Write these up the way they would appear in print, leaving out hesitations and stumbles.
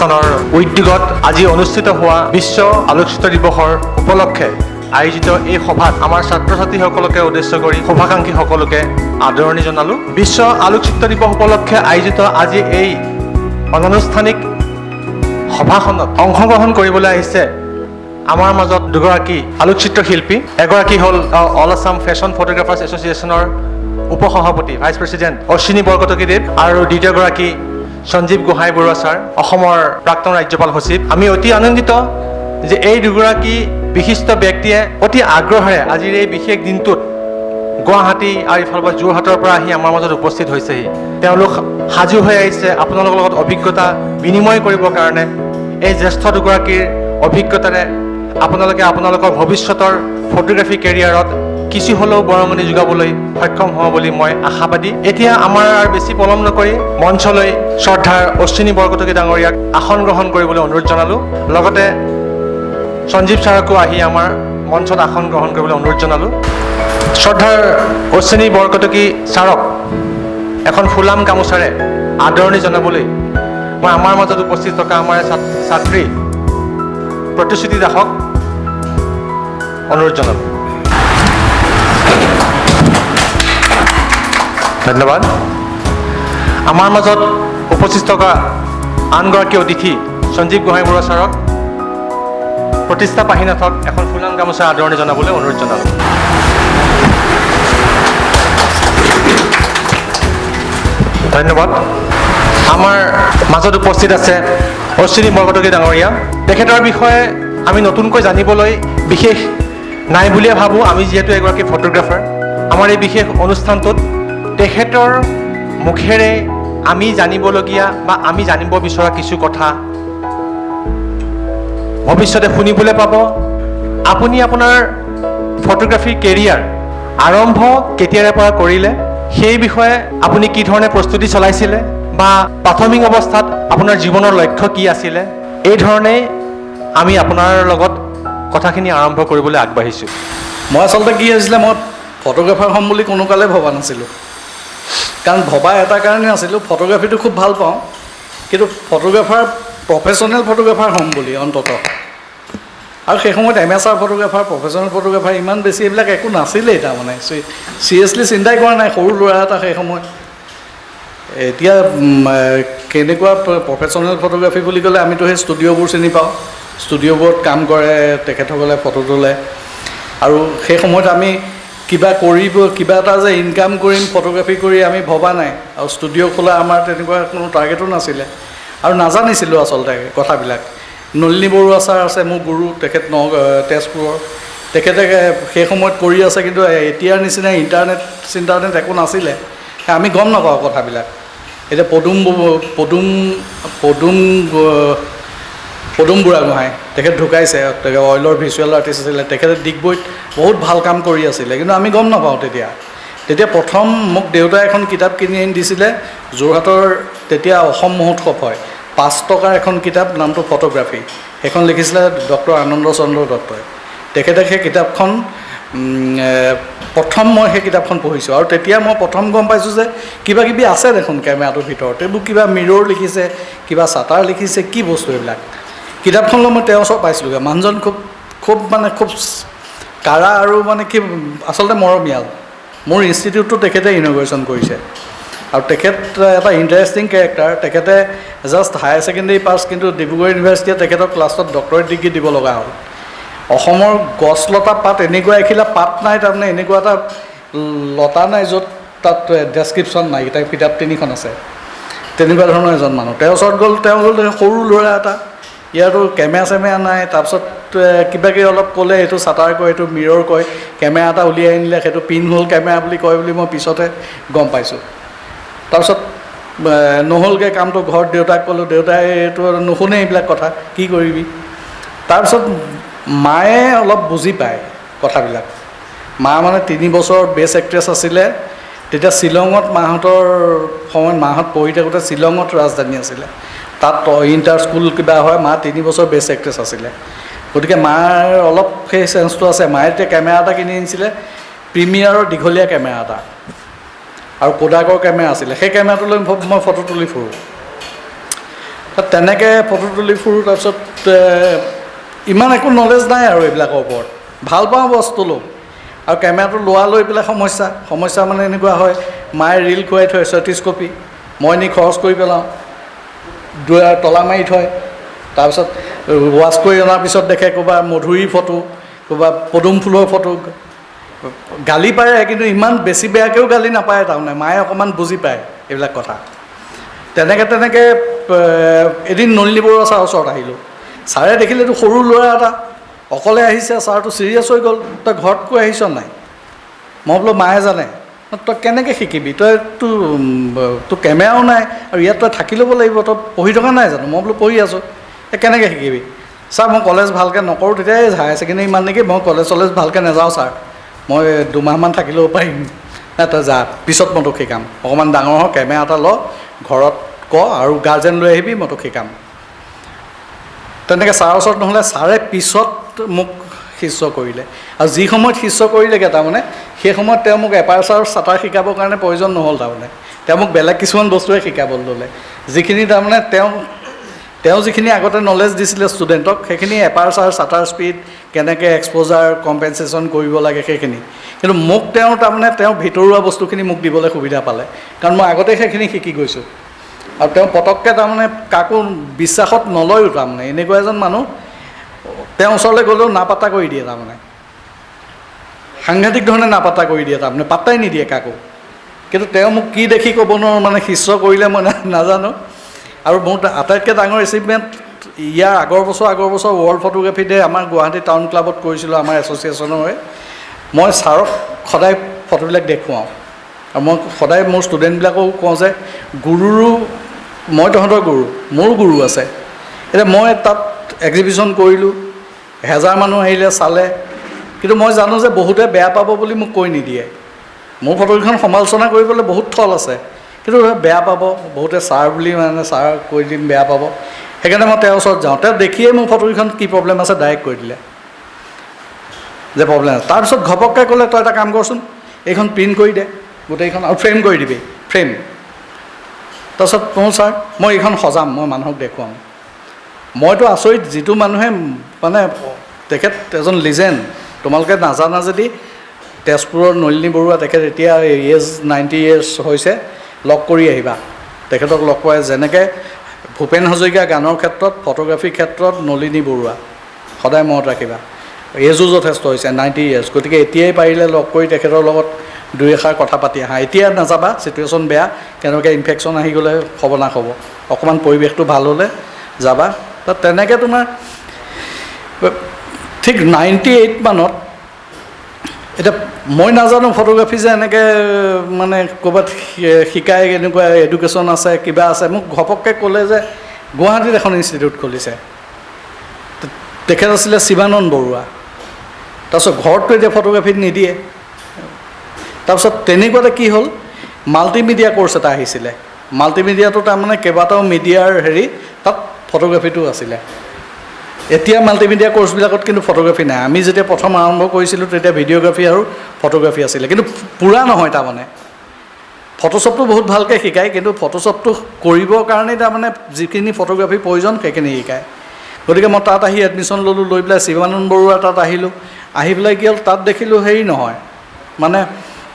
প্ৰতিষ্ঠানৰ উদ্যোগত আজি অনুষ্ঠিত হোৱা বিশ্ব আলোকচিত্ৰ দিৱসৰ উপলক্ষে আয়োজিত এই সভাত আমাৰ ছাত্ৰ ছাত্ৰীসকলকে উদ্দেশ্য কৰি শুভাকাংক্ষীসকলকে আদৰণি জনালোঁ। বিশ্ব আলোকচিত্ৰ দিৱস উপলক্ষে আয়োজিত আজি এই অনানুষ্ঠানিক সভাখনত অংশগ্ৰহণ কৰিবলৈ আহিছে আমাৰ মাজত দুগৰাকী আলোকচিত্ৰ শিল্পী। এগৰাকী হ'ল অল আছাম ফেশ্বন ফটোগ্ৰাফাৰ্ছ এছ'চিয়েশ্যনৰ উপসভাপতি ভাইচ প্ৰেছিডেণ্ট অশ্বিনী বৰকটকীদেৱ আৰু দ্বিতীয়গৰাকী সঞ্জীৱ গোহাঁই বৰুৱা ছাৰ, অসমৰ প্ৰাক্তন ৰাজ্যপাল সচিব। আমি অতি আনন্দিত যে এই দুগৰাকী বিশিষ্ট ব্যক্তিয়ে অতি আগ্ৰহেৰে আজিৰ এই বিশেষ দিনটোত গুৱাহাটী আৰু ইফালৰ পৰা যোৰহাটৰ পৰা আহি আমাৰ মাজত উপস্থিত হৈছেহি। তেওঁলোক সাজু হৈ আহিছে আপোনালোকৰ লগত অভিজ্ঞতা বিনিময় কৰিবৰ কাৰণে। এই জ্যেষ্ঠ দুগৰাকীৰ অভিজ্ঞতাৰে আপোনালোকে আপোনালোকৰ ভৱিষ্যতৰ ফটোগ্ৰাফী কেৰিয়াৰত কিছু হ'লেও বৰঙণি যোগাবলৈ সক্ষম হ'ব বুলি মই আশাবাদী। এতিয়া আমাৰ আৰু বেছি পলম নকৰি মঞ্চলৈ শ্ৰদ্ধাৰ অশ্বিনী বৰকটকী ডাঙৰীয়াক আসন গ্ৰহণ কৰিবলৈ অনুৰোধ জনালোঁ। লগতে সঞ্জীৱ ছাৰকো আহি আমাৰ মঞ্চত আসন গ্ৰহণ কৰিবলৈ অনুৰোধ জনালোঁ। শ্ৰদ্ধাৰ অশ্বিনী বৰকটকী ছাৰক এখন ফুলাম গামোচাৰে আদৰণি জনাবলৈ মই আমাৰ মাজত উপস্থিত থকা আমাৰ ছাত্ৰী প্ৰতিশ্ৰুতি দাসক অনুৰোধ জনালোঁ। ধন্যবাদ। আমাৰ মাজত উপস্থিত থকা আনগৰাকী অতিথি সঞ্জীৱ গোহাঁই বৰুৱা ছাৰক প্ৰতিষ্ঠা পাহিনাথক এখন ফুলাম গামোচা আদৰণি জনাবলৈ অনুৰোধ জনালোঁ। ধন্যবাদ। আমাৰ মাজত উপস্থিত আছে অশ্বিনী বৰকটকী ডাঙৰীয়া। তেখেতৰ বিষয়ে আমি নতুনকৈ জানিবলৈ বিশেষ নাই বুলিয়ে ভাবোঁ। আমি যিহেতু এগৰাকী ফটোগ্ৰাফাৰ, আমাৰ এই বিশেষ অনুষ্ঠানটোত তেখেতৰ মুখেৰে আমি জানিবলগীয়া বা আমি জানিব বিচৰা কিছু কথা ভৱিষ্যতে শুনিবলৈ পাব। আপুনি আপোনাৰ ফটোগ্ৰাফী কেৰিয়াৰ আৰম্ভ কেতিয়াৰে পৰা কৰিলে, সেই বিষয়ে আপুনি কি ধৰণে প্ৰস্তুতি চলাইছিলে বা প্ৰাথমিক অৱস্থাত আপোনাৰ জীৱনৰ লক্ষ্য কি আছিলে, এই ধৰণেই আমি আপোনাৰ লগত কথাখিনি আৰম্ভ কৰিবলৈ আগবাঢ়িছোঁ। মই আচলতে কি হৈছিলে, মই ফটোগ্ৰাফাৰ হ'ম বুলি কোনো কালে ভবা নাছিলোঁ। কাৰণ ভবা এটা কাৰণে আছিলোঁ, ফটোগ্ৰাফীটো খুব ভাল পাওঁ, কিন্তু ফটোগ্ৰাফাৰ প্ৰফেশ্যনেল ফটোগ্ৰাফাৰ হ'ম বুলি অন্ততঃ। আৰু সেই সময়ত এমেচাৰ ফটোগ্ৰাফাৰ, প্ৰফেশ্যনেল ফটোগ্ৰাফাৰ ইমান বেছি এইবিলাক একো নাছিলেই। তাৰমানে চিৰিয়াছলি চিন্তাই কৰা নাই সৰু ল'ৰা এটা সেই সময়ত। এতিয়া কেনেকুৱা প্ৰফেশ্যনেল ফটোগ্ৰাফী বুলি ক'লে আমিতো সেই ষ্টুডিঅ'বোৰ চিনি পাওঁ। ষ্টুডিঅ'বোৰত কাম কৰে তেখেতসকলে, ফটো তোলে। আৰু সেই সময়ত আমি কিবা কৰিব, কিবা এটা যে ইনকাম কৰিম ফটোগ্ৰাফী কৰি আমি ভবা নাই। আৰু ষ্টুডিঅ' খোলা আমাৰ তেনেকুৱা কোনো টাৰ্গেটো নাছিলে আৰু নাজানিছিলোঁ আচলতে কথাবিলাক। নলিনী বৰুৱা ছাৰ আছে মোৰ গুৰু, তেখেত তেজপুৰৰ। তেখেতে সেই সময়ত কৰি আছে, কিন্তু এতিয়াৰ নিচিনা ইণ্টাৰনেট একো নাছিলে, আমি গম নাপাওঁ কথাবিলাক। এতিয়া পদুম বুঢ়াগোহাঁই তেখেত ঢুকাইছে, তেখেত অইলৰ ভিজুৱেল আৰ্টিষ্ট আছিলে। তেখেতে ডিগবৈত বহুত ভাল কাম কৰি আছিলে, কিন্তু আমি গম নাপাওঁ তেতিয়া প্ৰথম মোক দেউতাই এখন কিতাপ কিনি আনি দিছিলে। যোৰহাটৰ তেতিয়া অসম মহোৎসৱ হয়, 5 টকাৰ এখন কিতাপ, নামটো ফটোগ্ৰাফী। সেইখন লিখিছিলে ডক্টৰ আনন্দ চন্দ্ৰ দত্তই। তেখেতে সেই কিতাপখন প্ৰথম মই সেই কিতাপখন পঢ়িছোঁ। আৰু তেতিয়া মই প্ৰথম গম পাইছোঁ যে কিবা কিবি আছে দেখোন কেমেৰাটোৰ ভিতৰত। এইবোৰ কিবা মিৰ'ৰ লিখিছে, কিবা চাটাৰ লিখিছে, কি বস্তু এইবিলাক। কিতাপখন লৈ মই তেওঁৰ ওচৰত পাইছিলোঁগৈ। মানুহজন খুব কাঢ়া আৰু কি আচলতে মৰমীয়াল। মোৰ ইনষ্টিটিউটটো তেখেতে ইনগ্ৰেশ্যন কৰিছে। আৰু তেখেত এটা ইণ্টাৰেষ্টিং কেৰেক্টাৰ। তেখেতে জাষ্ট হায়াৰ ছেকেণ্ডেৰী পাছ, কিন্তু ডিব্ৰুগড় ইউনিভাৰ্চিটিয়ে তেখেতৰ ক্লাছত ডক্টৰেট ডিগ্ৰী দিব লগা হ'ল। অসমৰ গছ লতা পাত এনেকুৱা এখিলা পাত নাই, তাৰমানে এনেকুৱা এটা লতা নাই য'ত তাত ডেছক্ৰিপশ্যন নাই। তাৰ কিতাপ 3খন আছে। তেনেকুৱা ধৰণৰ এজন মানুহ। তেওঁৰ ওচৰত গ'ল, তেওঁ হ'ল সৰু ল'ৰা এটা, ইয়াতো কেমেৰা নাই। তাৰপিছত কিবা কিবি অলপ ক'লে, এইটো চাটাৰ কয়, এইটো মিৰ'ৰ কয়। কেমেৰা এটা উলিয়াই আনিলে, সেইটো পিন হ'ল কেমেৰা বুলি কয় বুলি মই পিছতে গম পাইছোঁ। তাৰপিছত নহ'লগৈ কামটো। ঘৰত দেউতাক ক'লোঁ, দেউতাই এইটো নুশুনে এইবিলাক কথা, কি কৰিবি। তাৰপিছত মায়ে অলপ বুজি পায় কথাবিলাক। মা 3 বছৰ বেষ্ট এক্ট্ৰেছ আছিলে। তেতিয়া শ্বিলঙত মাহঁতৰ সময়ত, মাহঁত পঢ়ি থাকোঁতে শ্বিলঙত ৰাজধানী আছিলে, তাত ইণ্টাৰ স্কুল কিবা হয়। মা 3 বছৰ বেষ্ট এক্ট্ৰেছ আছিলে। গতিকে মাৰ অলপ সেই চেঞ্চটো আছে। মায়ে তেতিয়া কেমেৰা এটা কিনি আনিছিলে, প্ৰিমিয়াৰৰ দীঘলীয়া কেমেৰা এটা, আৰু কোডাকৰ কেমেৰা আছিলে। সেই কেমেৰাটো লৈ মই ফটো তুলি ফুৰোঁ। তেনেকৈ ফটো তুলি ফুৰোঁ। তাৰপিছত ইমান একো নলেজ নাই আৰু এইবিলাকৰ ওপৰত, ভাল পাওঁ বস্তু লওঁ। আৰু কেমেৰাটো লোৱা লৈ পেলাই সমস্যা মানে এনেকুৱা হয়, মায়ে ৰীল খুৱাই থয় 36 কপি, মই নি খৰচ কৰি পেলাওঁ, তলা মাৰি থয়। তাৰপিছত ৱাছ কৰি অনাৰ পিছত দেখে ক'ৰবাত মধুৰিৰ ফটো, ক'ৰবাত পদুম ফুলৰ ফটো। গালি পাৰে, কিন্তু ইমান বেছি বেয়াকৈও গালি নাপায় তাৰমানে, মায়ে অকণমান বুজি পায় এইবিলাক কথা। তেনেকৈ এদিন নলিনী বৰুৱা ছাৰৰ ওচৰত আহিলোঁ। ছাৰে দেখিলেতো সৰু ল'ৰা এটা অকলে আহিছে, ছাৰটো ছিৰিয়াছ হৈ গ'ল, তই ঘৰত কৈ আহিছ নাই? মই বোলো মায়ে জানে। তই কেনেকৈ শিকিবি, তোৰ কেমেৰাও নাই আৰু ইয়াত তই থাকি ল'ব লাগিব, তই পঢ়ি থকা নাই জানো? মই বোলো পঢ়ি আছোঁ। কেনেকৈ শিকিবি? ছাৰ মই কলেজ ভালকৈ নকৰোঁ, তেতিয়া হায়াৰ ছেকেণ্ডেৰী ইমান নেকি, মই কলেজ ভালকৈ নাযাওঁ ছাৰ, মই 2 মাহমান থাকি ল'ব পাৰিম। নাই তই যা, পিছত মই তোক শিকাম, অকণমান ডাঙৰ হ, কেমেৰা এটা ল, ঘৰত ক আৰু গাৰ্জেন লৈ আহিবি, মই তোক শিকাম। তেনেকৈ ছাৰৰ ওচৰত নহ'লে ছাৰে পিছত মোক শিষ্য কৰিলে। আৰু যি সময়ত শিষ্য কৰিলেগৈ তাৰমানে, সেই সময়ত তেওঁ মোক এপাৰচাৰ চাটাৰ শিকাবৰ কাৰণে প্ৰয়োজন নহ'ল। তাৰমানে তেওঁ মোক বেলেগ কিছুমান বস্তুৱে শিকাবলৈ ল'লে, যিখিনি তাৰমানে তেওঁ যিখিনি আগতে নলেজ দিছিলে ষ্টুডেণ্টক, সেইখিনি এপাৰচাৰ চাটাৰ স্পীড, কেনেকৈ এক্সপ'জাৰ কম্পেনচেশ্যন কৰিব লাগে সেইখিনি। কিন্তু মোক তেওঁ ভিতৰুৱা বস্তুখিনি মোক দিবলৈ সুবিধা পালে, কাৰণ মই আগতে সেইখিনি শিকি গৈছোঁ। আৰু তেওঁ পটককৈ তাৰমানে কাকো বিশ্বাসত নলয়ো। তাৰমানে এনেকুৱা এজন মানুহ, তেওঁৰ ওচৰলৈ গ'লেও নাপাত্তা কৰি দিয়ে, তাৰমানে সাংঘাতিক ধৰণে নাপাত্তা কৰি দিয়ে, তাৰমানে পাত্তাই নিদিয়ে কাকো। কিন্তু তেওঁ মোক কি দেখি ক'ব নোৱাৰোঁ, মানে শিষ্য কৰিলে মই নাজানো। আৰু মোৰ আটাইতকৈ ডাঙৰ এচিভমেণ্ট ইয়াৰ আগৰ বছৰ ৱৰ্ল্ড ফটোগ্ৰাফী ডে আমাৰ গুৱাহাটী টাউন ক্লাবত কৰিছিলোঁ, আমাৰ এছ'চিয়েশ্যনৰ হৈ। মই ছাৰক সদায় ফটোবিলাক দেখুৱাওঁ, আৰু মই সদায় মোৰ ষ্টুডেণ্টবিলাকো কওঁ যে মই তহঁতৰ গুৰু, মোৰো গুৰু আছে। এতিয়া মই তাত এক্সিবিশ্যন কৰিলোঁ, 1000 মানুহ আহিলে চালে, কিন্তু মই জানো যে বহুতে বেয়া পাব বুলি মোক কৈ নিদিয়ে। মোৰ ফটোকেইখন সমালোচনা কৰিবলৈ বহুত থল আছে, কিন্তু বেয়া পাব বহুতে, ছাৰ বুলি মানে ছাৰ কৈ দিম বেয়া পাব। সেইকাৰণে মই তেওঁৰ ওচৰত যাওঁ, তেওঁ দেখিয়ে মোৰ ফটোকেইখন কি প্ৰব্লেম আছে ডাইৰেক্ট কৈ দিলে যে প্ৰব্লেম আছে। তাৰপিছত ঘপককৈ ক'লে, তই এটা কাম কৰচোন, এইখন প্ৰিণ্ট কৰি দে গোটেইখন, আৰু ফ্ৰেম কৰি দিবি, ফ্ৰেম। তাৰপিছত ছাৰ মই এইখন সজাম, মই মানুহক দেখুৱাম। মইতো আচৰিত, যিটো মানুহে মানে তেখেত এজন লিজেণ্ড, তোমালোকে নাজানা যদি তেজপুৰৰ নলিনী বৰুৱা, তেখেত এতিয়া এজ 90 years হৈছে, লগ কৰি আহিবা, তেখেতক লগ পাই। যেনেকৈ ভূপেন হাজৰিকা গানৰ ক্ষেত্ৰত, ফটোগ্ৰাফীৰ ক্ষেত্ৰত নলিনী বৰুৱা, সদায় মনত ৰাখিবা। এজো যথেষ্ট হৈছে, 90 years, গতিকে এতিয়াই পাৰিলে লগ কৰি তেখেতৰ লগত 2 এষাৰ কথা পাতি আহা। এতিয়া নাযাবা, চিটুৱেশ্যন বেয়া, কেনেকৈ ইনফেকশ্যন আহি গ'লে খবৰনাক হ'ব, অকণমান পৰিৱেশটো ভাল হ'লে যাবা। তেনেকৈ তোমাৰ ঠিক 98 মানত, এতিয়া মই নাজানো ফটোগ্ৰাফী যে এনেকৈ মানে ক'ৰবাত শিকায়, এনেকুৱা এডুকেশ্যন আছে, কিবা আছে। মোক ঘপককৈ ক'লে যে গুৱাহাটীত এখন ইনষ্টিটিউট খুলিছে, তেখেত আছিলে শিৱানন্দ বৰুৱা। তাৰপিছত ঘৰততো এতিয়া ফটোগ্ৰাফীত নিদিয়ে। তাৰপিছত তেনেকুৱাতে কি হ'ল, মাল্টিমিডিয়া কোৰ্চ এটা আহিছিলে। মাল্টিমিডিয়াটো তাৰমানে কেইবাটাও মিডিয়াৰ তাত ফটোগ্ৰাফীটো আছিলে। এতিয়া মাল্টিমিডিয়া কোৰ্চবিলাকত কিন্তু ফটোগ্ৰাফী নাই। আমি যেতিয়া প্ৰথম আৰম্ভ কৰিছিলোঁ তেতিয়া ভিডিঅ'গ্ৰাফী আৰু ফটোগ্ৰাফী আছিলে, কিন্তু পূৰা নহয়। তাৰমানে ফটোশ্বপটো বহুত ভালকৈ শিকায়, কিন্তু ফটোশ্বপটো কৰিবৰ কাৰণেই তাৰমানে যিখিনি ফটোগ্ৰাফীৰ প্ৰয়োজন সেইখিনি শিকায়। গতিকে মই তাত আহি এডমিশ্যন ল'লোঁ, লৈ পেলাই শিৱানন্দ বৰুৱা তাত আহিলোঁ। আহি পেলাই কি হ'ল, তাত দেখিলোঁ নহয়, মানে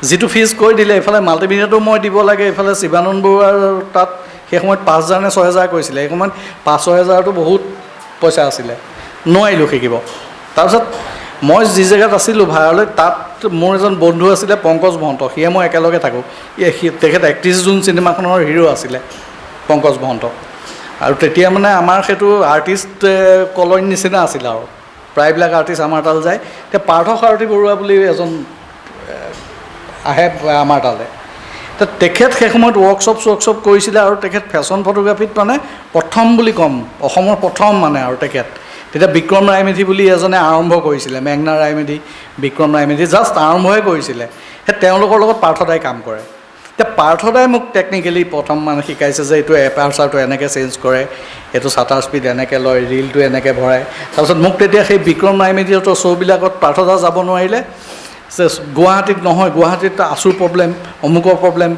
যিটো ফিজ কৈ দিলে, এইফালে মাল্টিমিডিয়াটো মই দিব লাগে, এইফালে শিৱানন্দ বৰুৱাৰ তাত সেই সময়ত 5000 নে 6000 কৈছিলে। সেই সময়ত 5-6 বহুত পইচা আছিলে, নোৱাৰিলোঁ শিকিব। তাৰপিছত মই যি জেগাত আছিলোঁ ভাড়ালৈ, তাত মোৰ এজন বন্ধু আছিলে পংকজ মহন্ত, সিয়ে মই একেলগে থাকোঁ। তেখেত 31 জুন চিনেমাখনৰ হিৰো আছিলে পংকজ মহন্ত। আৰু তেতিয়া মানে আমাৰ সেইটো আৰ্টিষ্ট কলনীৰ নিচিনা আছিলে, আৰু প্ৰায়বিলাক আৰ্টিষ্ট আমাৰ তালৈ যায়। এতিয়া পাৰ্থ সাৰথী বৰুৱা বুলি এজন আহে আমাৰ তালৈ। তেখেত সেই সময়ত ৱৰ্কশ্বপ কৰিছিলে, আৰু তেখেত ফেশ্বন ফটোগ্ৰাফীত মানে প্ৰথম বুলি ক'ম, অসমৰ প্ৰথম মানে। আৰু তেখেত তেতিয়া বিক্ৰম ৰায়মেধি বুলি এজনে আৰম্ভ কৰিছিলে, মেঘনা ৰায়মেধি, বিক্ৰম ৰায়মেধি জাষ্ট আৰম্ভহে কৰিছিলে। সেই তেওঁলোকৰ লগত পাৰ্থদাই কাম কৰে। এতিয়া পাৰ্থদাই মোক টেকনিকেলি প্ৰথম মানে শিকাইছে যে এইটো এপাৰচাৰটো এনেকৈ চেঞ্জ কৰে, এইটো চাটাৰ স্পীড এনেকৈ লয়, ৰীলটো এনেকৈ ভৰাই। তাৰপিছত মোক তেতিয়া সেই বিক্ৰম ৰায়মেধিৰ শ্ব'বিলাকত পাৰ্থদা যাব নোৱাৰিলে, গুৱাহাটীত নহয়, গুৱাহাটীত আচুৰ প্ৰব্লেম, অমুকৰ প্ৰব্লেম,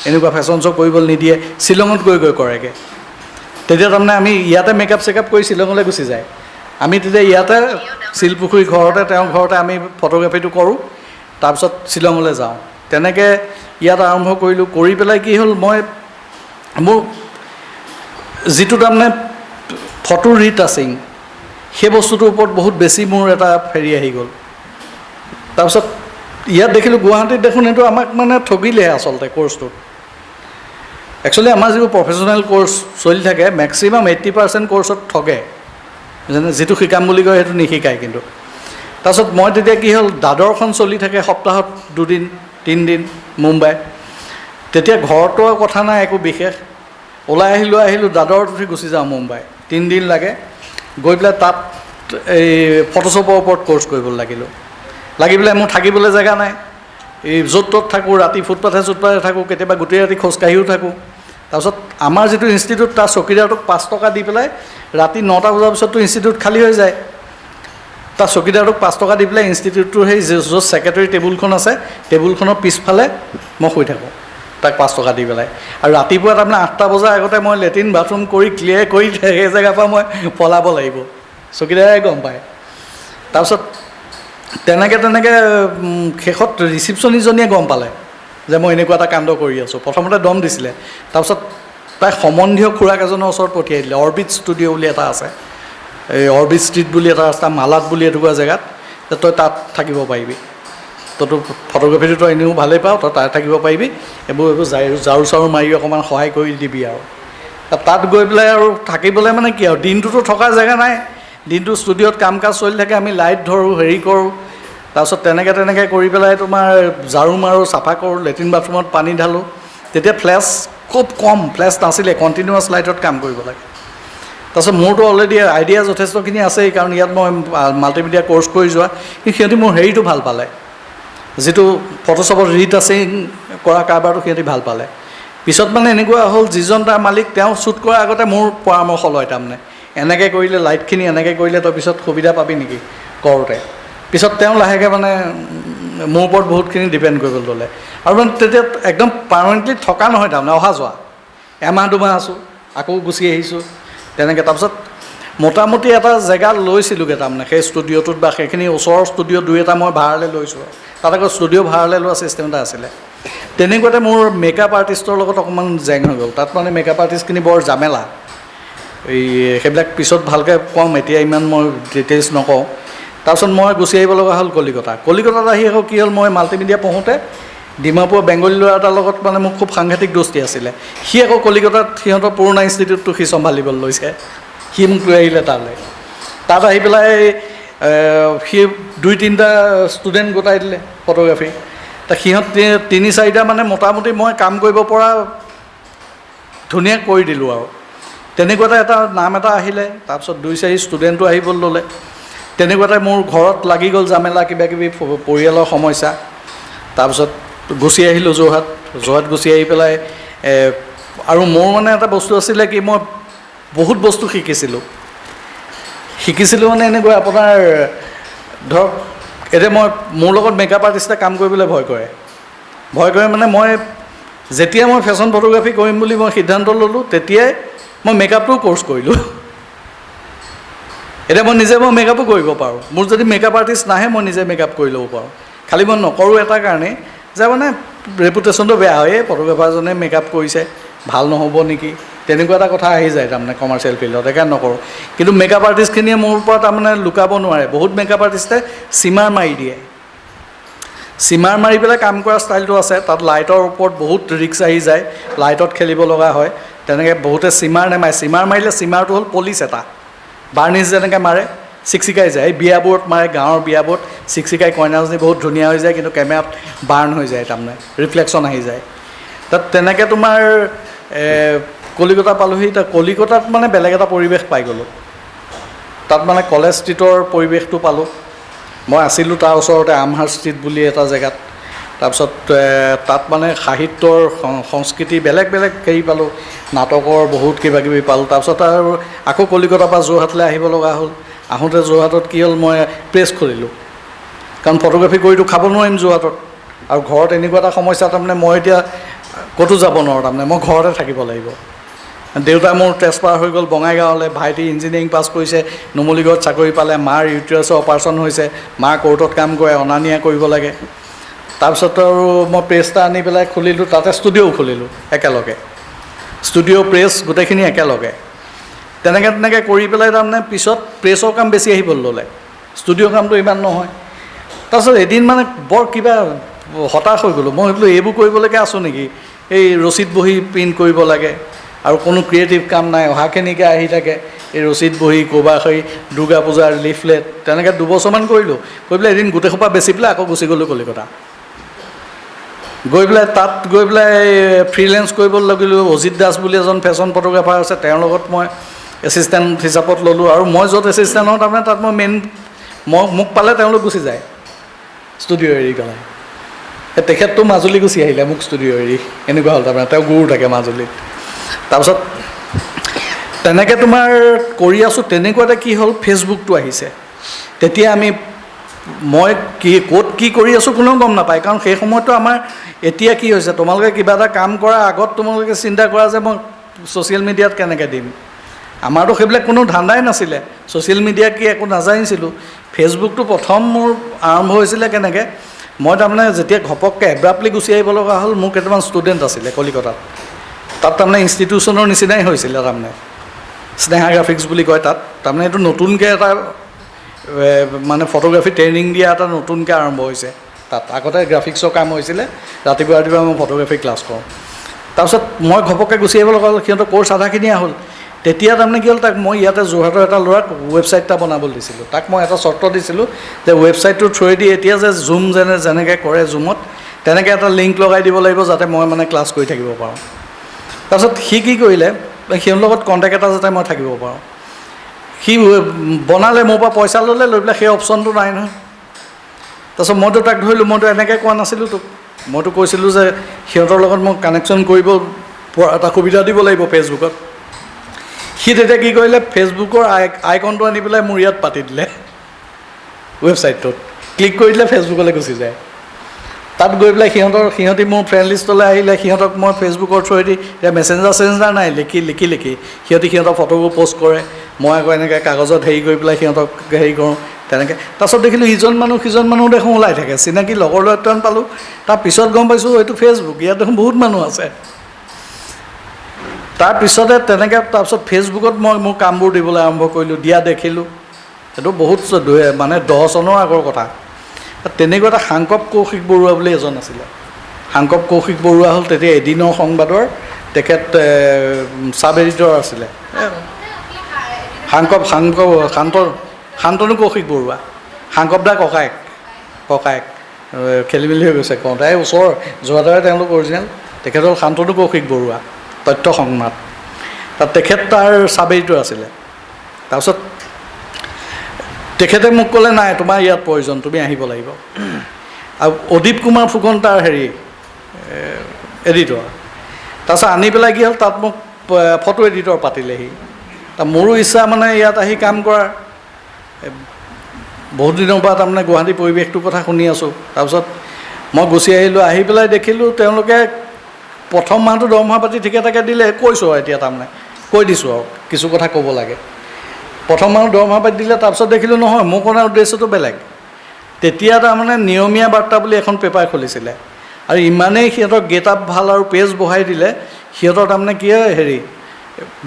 এনেকুৱা ফেশ্বন শ্ব' কৰিবলৈ নিদিয়ে, শ্বিলঙত গৈ কৰেগৈ। তেতিয়া তাৰমানে আমি ইয়াতে মেকআপ চেকআপ কৰি শ্বিলঙলৈ গুচি যায় আমি তেতিয়া ইয়াতে শিলপুখুৰী ঘৰতে তেওঁৰ ঘৰতে আমি ফটোগ্ৰাফীটো কৰোঁ তাৰপিছত শ্বিলঙলৈ যাওঁ তেনেকৈ ইয়াত আৰম্ভ কৰিলোঁ কৰি পেলাই কি হ'ল মই মোৰ যিটো তাৰমানে ফটো ৰিটাচিং সেই বস্তুটোৰ ওপৰত বহুত বেছি মোৰ এটা হেৰি আহি গ'ল তাৰপিছত ইয়াত দেখিলোঁ গুৱাহাটীত দেখোন এইটো আমাক মানে ঠগিলেহে আচলতে কোৰ্চটোত একচুৱেলি আমাৰ যিবোৰ প্ৰফেচনেল কোৰ্চ চলি থাকে মেক্সিমাম 80% কোৰ্চত ঠগে যেনে যিটো শিকাম বুলি কয় সেইটো নিশিকায় কিন্তু তাৰপিছত মই তেতিয়া কি হ'ল দাদৰখন চলি থাকে সপ্তাহত 2 দিন 3 দিন মুম্বাই তেতিয়া ঘৰতো কথা নাই একো বিশেষ ওলাই আহিলোঁ দাদৰত উঠি গুচি যাওঁ মুম্বাই 3 দিন লাগে গৈ পেলাই তাত এই ফটোশ্বপৰ ওপৰত কোৰ্চ কৰিবলৈ লাগি পেলাই মোৰ থাকিবলৈ জেগা নাই এই য'ত ত'ত থাকোঁ ৰাতি ফুটপাথে থাকোঁ কেতিয়াবা গোটেই ৰাতি খোজকাঢ়িও থাকোঁ তাৰপিছত আমাৰ যিটো ইনষ্টিটিউট তাৰ চকীদাৰটোক 5 টকা দি পেলাই ৰাতি 9টা বজাৰ পিছততো ইনষ্টিটিউট খালী হৈ যায় তাৰ চকীদাৰটোক 5 টকা দি পেলাই ইনষ্টিটিউটটোৰ সেই য'ত ছেক্ৰেটাৰী টেবুলখন আছে টেবুলখনৰ পিছফালে মই শুই থাকোঁ তাক 5 টকা দি পেলাই আৰু ৰাতিপুৱা তাৰমানে 8টা বজাৰ আগতে মই লেট্ৰিন বাথৰুম কৰি ক্লিয়াৰ কৰি সেই জেগাৰ পৰা মই পলাব লাগিব চকীদাৰে গম পায় তাৰপিছত তেনেকৈ শেষত ৰিচিপশ্যনিষ্টজনীয়ে গম পালে যে মই এনেকুৱা এটা কাণ্ড কৰি আছোঁ প্ৰথমতে দম দিছিলে তাৰপিছত তাই সম্বন্ধীয় খুৰাক এজনৰ ওচৰত পঠিয়াই দিলে অৰবিট ষ্টুডিঅ' বুলি এটা আছে এই অৰবিট ষ্ট্ৰীট বুলি এটা ৰাস্তা মালাত বুলি এটুকুৰা জেগাত তই তাত থাকিব পাৰিবি তইতো ফটোগ্ৰাফীটো তই এনেও ভালেই পাওঁ তই তাত থাকিব পাৰিবি এইবোৰ ঝাৰু চাৰু মাৰি অকণমান সহায় কৰি দিবি আৰু তাত গৈ পেলাই আৰু থাকিবলৈ মানে কি আৰু দিনটোতো থকাৰ জেগা নাই দিনটো ষ্টুডিঅ'ত কাম কাজ চলি থাকে আমি লাইট ধৰোঁ হেৰি কৰোঁ তাৰপিছত তেনেকৈ কৰি পেলাই তোমাৰ ঝাৰু মাৰোঁ চাফা কৰোঁ লেট্ৰিন বাথৰুমত পানী ঢালোঁ তেতিয়া ফ্লেছ খুব কম ফ্লেছ নাছিলে কণ্টিনিউৱাছ লাইটত কাম কৰিব লাগে তাৰপিছত মোৰতো অলৰেডি আইডিয়া যথেষ্টখিনি আছেই কাৰণ ইয়াত মই মাল্টিমিডিয়া কোৰ্চ কৰি যোৱা কিন্তু সিহঁতি মোৰ হেৰিটো ভাল পালে যিটো ফটোশ্বপত ৰিটাচিং কৰা কাৰবাৰটো সিহঁতি ভাল পালে পিছত মানে এনেকুৱা হ'ল যিজন তাৰ মালিক তেওঁ শ্বুট কৰাৰ আগতে মোৰ পৰামৰ্শ লয় তাৰমানে এনেকৈ কৰিলে লাইটখিনি এনেকৈ কৰিলে তই পিছত সুবিধা পাবি নেকি কৰোঁতে পিছত তেওঁ লাহেকৈ মানে মোৰ ওপৰত বহুতখিনি ডিপেণ্ড কৰিবলৈ ল'লে আৰু মানে তেতিয়া একদম পাৰ্মানেণ্টলি থকা নহয় তাৰমানে অহা যোৱা এমাহ 2 মাহ আছোঁ আকৌ গুচি আহিছোঁ তেনেকৈ তাৰপিছত মোটামুটি এটা জেগা লৈছিলোঁগৈ তাৰমানে সেই ষ্টুডিঅ'টোত বা সেইখিনি ওচৰৰ ষ্টুডিঅ' 2-এটা মই ভাড়ালৈ লৈছোঁ তাত আকৌ ষ্টুডিঅ' ভাড়ালৈ লোৱা ছিষ্টেম এটা আছিলে তেনেকুৱাতে মোৰ মেকআপ আৰ্টিষ্টৰ লগত অকণমান জেং হৈ গ'ল তাত মানে মেকআপ আৰ্টিষ্টখিনি বৰ জামেলা এই সেইবিলাক পিছত ভালকৈ ক'ম এতিয়া ইমান মই ডিটেইলছ নকওঁ তাৰপিছত মই গুচি আহিব লগা হ'ল কলিকতাত আহি আকৌ কি হ'ল মই মাল্টিমিডিয়া পঢ়োঁতে ডিমাপুৰ বেংগলী ল'ৰা এটাৰ লগত মানে মোক খুব সাংঘাতিক দোস্তি আছিলে সি আকৌ কলিকতাত সিহঁতৰ পুৰণা ইনষ্টিটিউটটো সি চম্ভালিবলৈ লৈছে সি মোক লৈ আহিলে তাত আহি পেলাই সি 2-3টা ষ্টুডেণ্ট গোটাই দিলে ফটোগ্ৰাফী সিহঁত 3-4টা মানে মোটামুটি মই কাম কৰিব পৰা ধুনীয়া কৰি দিলোঁ আৰু তেনেকুৱাতে এটা নাম এটা আহিলে তাৰপিছত 2-4 ষ্টুডেণ্টো আহিবলৈ ল'লে তেনেকুৱাতে মোৰ ঘৰত লাগি গ'ল জামেলা কিবাকিবি পৰিয়ালৰ সমস্যা তাৰপিছত গুচি আহিলোঁ যোৰহাট গুচি আহি পেলাই আৰু মোৰ মানে এটা বস্তু আছিলে কি মই বহুত বস্তু শিকিছিলোঁ মানে এনেকুৱা আপোনাৰ ধৰক এতিয়া মোৰ লগত মেকআপ আৰ্টিষ্টে কাম কৰিবলৈ ভয় কৰে মানে মই যেতিয়া মই ফেশ্বন ফটোগ্ৰাফী কৰিম বুলি মই সিদ্ধান্ত ল'লোঁ তেতিয়াই মই মেকআপটো কোৰ্চ কৰিলোঁ এতিয়া মই মেকআপো কৰিব পাৰোঁ মোৰ যদি মেকআপ আৰ্টিষ্ট নাহে মই নিজে মেকআপ কৰি ল'ব পাৰোঁ খালি মই নকৰোঁ এটা কাৰণেই যে মানে ৰেপুটেশ্যনটো বেয়া হয় ফটোগ্ৰাফাৰজনে মেকআপ কৰিছে ভাল নহ'ব নেকি তেনেকুৱা এটা কথা আহি যায় তাৰমানে কমাৰ্চিয়েল ফিল্ডত সেইকাৰণে নকৰোঁ কিন্তু মেকআপ আৰ্টিষ্টখিনিয়ে মোৰ পৰা তাৰমানে লুকাব নোৱাৰে বহুত মেকআপ আৰ্টিষ্টে চিমাৰ মাৰি দিয়ে চিমাৰ মাৰি পেলাই কাম কৰা ষ্টাইলটো আছে তাত লাইটৰ ওপৰত বহুত ৰিক্স আহি যায় লাইটত খেলিব লগা হয় তেনেকৈ বহুতে চিমাৰ নেমাৰে চিমাৰ মাৰিলে চিমাৰটো হ'ল পলিচ এটা বাৰ্নিছ যেনেকৈ মাৰে চিকচিকাই যায় এই বিয়াবোৰত মাৰে গাঁৱৰ বিয়াবোৰত চিকচিকাই কইনাজনী বহুত ধুনীয়া হৈ যায় কিন্তু কেমেৰাত বাৰ্ণ হৈ যায় তাৰমানে ৰিফ্লেকশ্যন আহি যায় তাত তেনেকৈ তোমাৰ কলিকতা পালোঁহি কলিকতাত মানে বেলেগ এটা পৰিৱেশ পাই গ'লোঁ তাত মানে কলেজ ষ্ট্ৰীটৰ পৰিৱেশটো পালোঁ মই আছিলোঁ তাৰ ওচৰতে আমহাৰ ষ্ট্ৰীট বুলি এটা জেগাত তাৰপিছত তাত মানে সাহিত্যৰ সংস্কৃতি বেলেগ হেৰি পালোঁ নাটকৰ বহুত কিবাকিবি পালোঁ তাৰপিছত আৰু আকৌ কলিকতাৰ পৰা যোৰহাটলৈ আহিব লগা হ'ল আহোঁতে যোৰহাটত কি হ'ল মই প্ৰেছ খুলিলোঁ কাৰণ ফটোগ্ৰাফী কৰিতো খাব নোৱাৰিম যোৰহাটত আৰু ঘৰত এনেকুৱা এটা সমস্যা তাৰমানে মই এতিয়া ক'তো যাব নোৱাৰোঁ তাৰমানে মই ঘৰতে থাকিব লাগিব দেউতা মোৰ ট্ৰেন্সফাৰ হৈ গ'ল বঙাইগাঁৱলৈ, ভাইটি ইঞ্জিনিয়াৰিং পাছ কৰিছে, নুমলীগড়ত চাকৰি পালে, মাৰ ইউটেৰাছৰ অপাৰেশ্যন হৈছে, মা কোৰ্টত কাম কৰে, অনা নিয়া কৰিব লাগে। তাৰপিছত আৰু মই প্ৰেছ এটা আনি পেলাই খুলিলোঁ, তাতে ষ্টুডিঅ'ও খুলিলোঁ একেলগে, ষ্টুডিঅ' প্ৰেছ গোটেইখিনি একেলগে। তেনেকৈ কৰি পেলাই তাৰমানে পিছত প্ৰেছৰ কাম বেছি আহিবলৈ ল'লে, ষ্টুডিঅ' কামটো ইমান নহয়। তাৰপিছত এদিন মানে বৰ কিবা হতাশ হৈ গ'লোঁ, মই ভাবিলোঁ এইবোৰ কৰিবলৈকে আছোঁ নেকি, এই ৰচিদ বহি প্ৰিণ্ট কৰিব লাগে আৰু কোনো ক্ৰিয়েটিভ কাম নাই, অহাখিনিকে আহি থাকে এই ৰচিদ বহি ক'ৰবাৰ সেই দুৰ্গা পূজাৰ লিফলেট, তেনেকৈ 2 বছৰমান কৰিলোঁ। কৰি পেলাই এদিন গোটেইসোপা বেচি পেলাই আকৌ গুচি গ'লোঁ কলিকতা। গৈ পেলাই তাত গৈ পেলাই ফ্ৰীলেন্স কৰিবলৈ লাগিলোঁ। অজিত দাস বুলি এজন ফেশ্বন ফটোগ্ৰাফাৰ আছে, তেওঁৰ লগত মই এছিষ্টেণ্ট হিচাপত ল'লোঁ। আৰু মই য'ত এছিষ্টেণ্ট হওঁ তাৰমানে তাত মই মোক পালে তেওঁলোক গুচি যায় ষ্টুডিঅ' এৰি পেলাই। তেখেতটো মাজুলী গুচি আহিলে মোক ষ্টুডিঅ' এৰি, এনেকুৱা হ'ল তাৰমানে, তেওঁ গুৰু থাকে মাজুলীত। তাৰপিছত তেনেকৈ তোমাৰ কৰি আছোঁ। তেনেকুৱাতে কি হ'ল, ফেচবুকটো আহিছে। তেতিয়া মই ক'ত কি কৰি আছোঁ কোনেও গম নাপায়, কাৰণ সেই সময়ততো আমাৰ এতিয়া কি হৈছে, তোমালোকে কিবা এটা কাম কৰাৰ আগত তোমালোকে চিন্তা কৰা যে মই ছ'চিয়েল মিডিয়াত কেনেকৈ দিম। আমাৰতো সেইবিলাক কোনো ধান্দাই নাছিলে, ছ'চিয়েল মিডিয়া কি একো নাজানিছিলোঁ। ফেচবুকটো প্ৰথম মোৰ আৰম্ভ হৈছিলে কেনেকৈ, মই তাৰমানে যেতিয়া ঘপককৈ এব্ৰাপ্টলি গুচি আহিব লগা হ'ল, মোৰ কেইটামান ষ্টুডেণ্ট আছিলে কলিকতাত, তাত তাৰমানে ইনষ্টিটিউশ্যনৰ নিচিনাই হৈছিলে, তাৰমানে স্নেহা গ্ৰাফিক্স বুলি কয় তাত। তাৰমানে এইটো নতুনকৈ এটা মানে ফটোগ্ৰাফী ট্ৰেইনিং দিয়া এটা নতুনকৈ আৰম্ভ হৈছে তাত। আগতে গ্ৰাফিক্সৰ কাম হৈছিলে, ৰাতিপুৱা মই ফটোগ্ৰাফী ক্লাছ কৰোঁ। তাৰপিছত মই ঘপককৈ গুচি আহিব লগা হ'ল, সিহঁতৰ ক'ৰ্চ আধাখিনিয়ে হ'ল। তেতিয়া তাৰমানে কি হ'ল, তাক মই ইয়াতে যোৰহাটৰ এটা ল'ৰাক ৱেবছাইট এটা বনাবলৈ দিছিলোঁ। তাক মই এটা চৰ্ত দিছিলোঁ যে ৱেবছাইটটোৰ থ্ৰুৱেদি এতিয়া যে জুম যেনেকৈ কৰে জুমত, তেনেকৈ এটা লিংক লগাই দিব লাগিব যাতে মই মানে ক্লাছ কৰি থাকিব পাৰোঁ। তাৰপিছত সি কি কৰিলে, সিহঁতৰ লগত কণ্টেক্ট এটা যাতে মই থাকিব পাৰোঁ, সি বনালে, মোৰ পৰা পইচা ল'লে, লৈ পেলাই সেই অপশ্যনটো নাই নহয়। তাৰপিছত মইতো তাক ধৰিলোঁ, মইতো এনেকৈ কোৱা নাছিলোঁ তোক, মইতো কৈছিলোঁ যে সিহঁতৰ লগত মই কানেকশ্যন কৰিব পৰা এটা সুবিধা দিব লাগিব ফেচবুকত। সি তেতিয়া কি কৰিলে, ফেচবুকৰ আইকনটো আনি পেলাই মোৰ ইয়াত পাতি দিলে, ৱেবছাইটটোত ক্লিক কৰি দিলে, ফেচবুকলৈ গুচি যায়। তাত গৈ পেলাই সিহঁতি মোৰ ফ্ৰেণ্ড লিষ্টলৈ আহিলে। সিহঁতক মই ফেচবুকৰ থ্ৰুৱেদি, এতিয়া মেছেঞ্জাৰ নাই, লিখি সিহঁতৰ ফটোবোৰ প'ষ্ট কৰে, মই আকৌ এনেকৈ কাগজত হেৰি কৰি পেলাই সিহঁতক হেৰি কৰোঁ তেনেকৈ। তাৰপিছত দেখিলোঁ ইজন মানুহ সিজন মানুহ দেখোন ওলাই থাকে, চিনাকি লগৰ ল'ৰা এটামান পালোঁ। তাৰপিছত গম পাইছোঁ এইটো ফেচবুক, ইয়াত দেখোন বহুত মানুহ আছে। তাৰপিছতে তেনেকৈ তাৰপিছত ফেচবুকত মই মোৰ কামবোৰ দিবলৈ আৰম্ভ কৰিলোঁ, দিয়া দেখিলোঁ। সেইটো বহুত মানে 10 চনৰ আগৰ কথা। তেনেকুৱা এটা সাংকপ কৌশিক বৰুৱা বুলি এজন আছিলে। সাংকপ কৌশিক বৰুৱা হ'ল তেতিয়া এদিনৰ সংবাদৰ তেখেত ছাব এডিটৰ আছিলে। শান্তনু কৌশিক বৰুৱা, সাংকপ দা ককায়েক খেলি মেলি হৈ গৈছে কওঁতে, এই ওচৰ যোৰহাটৰে তেওঁলোক অৰিজিনেল। তেখেত হ'ল শান্তনু কৌশিক বৰুৱা, তথ্য সংবাদ, তাত তেখেত তাৰ ছাব এডিটৰ আছিলে। তাৰপিছত তেখেতে মোক ক'লে, নাই তোমাৰ ইয়াত প্ৰয়োজন, তুমি আহিব লাগিব। আৰু অদীপ কুমাৰ ফুকন তাৰ এডিটৰ। তাৰপিছত আনি পেলাই কি হ'ল, তাত মোক ফটো এডিটৰ পাতিলেহি। মোৰো ইচ্ছা মানে ইয়াত আহি কাম কৰাৰ, বহুত দিনৰ পৰা তাৰমানে গুৱাহাটী পৰিৱেশটোৰ কথা শুনি আছোঁ। তাৰপিছত মই গুচি আহিলোঁ। আহি পেলাই দেখিলোঁ তেওঁলোকে প্ৰথম মাহটো দৰমহা পাতি ঠিকে ঠাকে দিলে। কৈছোঁ আৰু এতিয়া তাৰমানে কৈ দিছোঁ আৰু কিছু কথা ক'ব লাগে। প্ৰথম মাহত দৰমহা পাতি দিলে। তাৰপিছত দেখিলোঁ নহয়, মোৰ কৰা উদ্দেশ্যটো বেলেগ। তেতিয়া তাৰমানে নিয়মীয়া বাৰ্তা বুলি এখন পেপাৰ খুলিছিলে, আৰু ইমানেই সিহঁতৰ গেট আপ ভাল আৰু পেজ বঢ়াই দিলে, সিহঁতৰ তাৰমানে কি হয়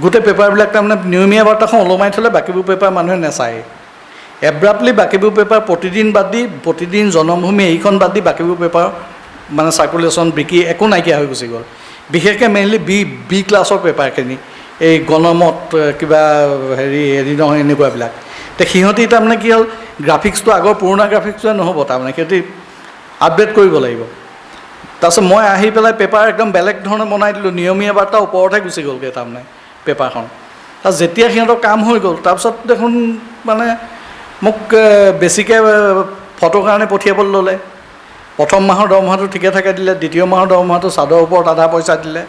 গোটেই পেপাৰবিলাক তাৰমানে নিয়মীয়া বাৰ্তাখন ওলমাই থ'লে বাকীবোৰ পেপাৰ মানুহে নাচায়। এব্ৰাপ্টলি বাকীবোৰ পেপাৰ প্ৰতিদিন বাদ দি, প্ৰতিদিন জনমভূমি এইখন বাদ দি বাকীবোৰ পেপাৰ মানে চাৰ্কুলেশ্যন বিক্ৰী একো নাইকিয়া হৈ গুচি গ'ল। বিশেষকৈ মেইনলি বি ক্লাছৰ পেপাৰখিনি, এই গণমত কিবা হেৰি নহয় এনেকুৱাবিলাক। তে সিহঁতি তাৰমানে কি হ'ল, গ্ৰাফিক্সটো আগৰ পুৰণা গ্ৰাফিক্সটোৱে নহ'ব, তাৰমানে সিহঁতি আপডেট কৰিব লাগিব। তাৰপিছত মই আহি পেলাই পেপাৰ একদম বেলেগ ধৰণে বনাই দিলোঁ, নিয়মীয়া বাৰ্তা ওপৰতহে গুচি গ'লগৈ তাৰমানে পেপাৰখন। তাৰপিছত যেতিয়া সিহঁতৰ কাম হৈ গ'ল, তাৰপিছত দেখোন মানে মোক বেছিকৈ ফটোৰ কাৰণে পঠিয়াবলৈ ল'লে। প্ৰথম মাহৰ দৰমহাটো ঠিকে থাকে দিলে, দ্বিতীয় মাহৰ দৰমহাটো চাদৰ ওপৰত আধা পইচা দিলে,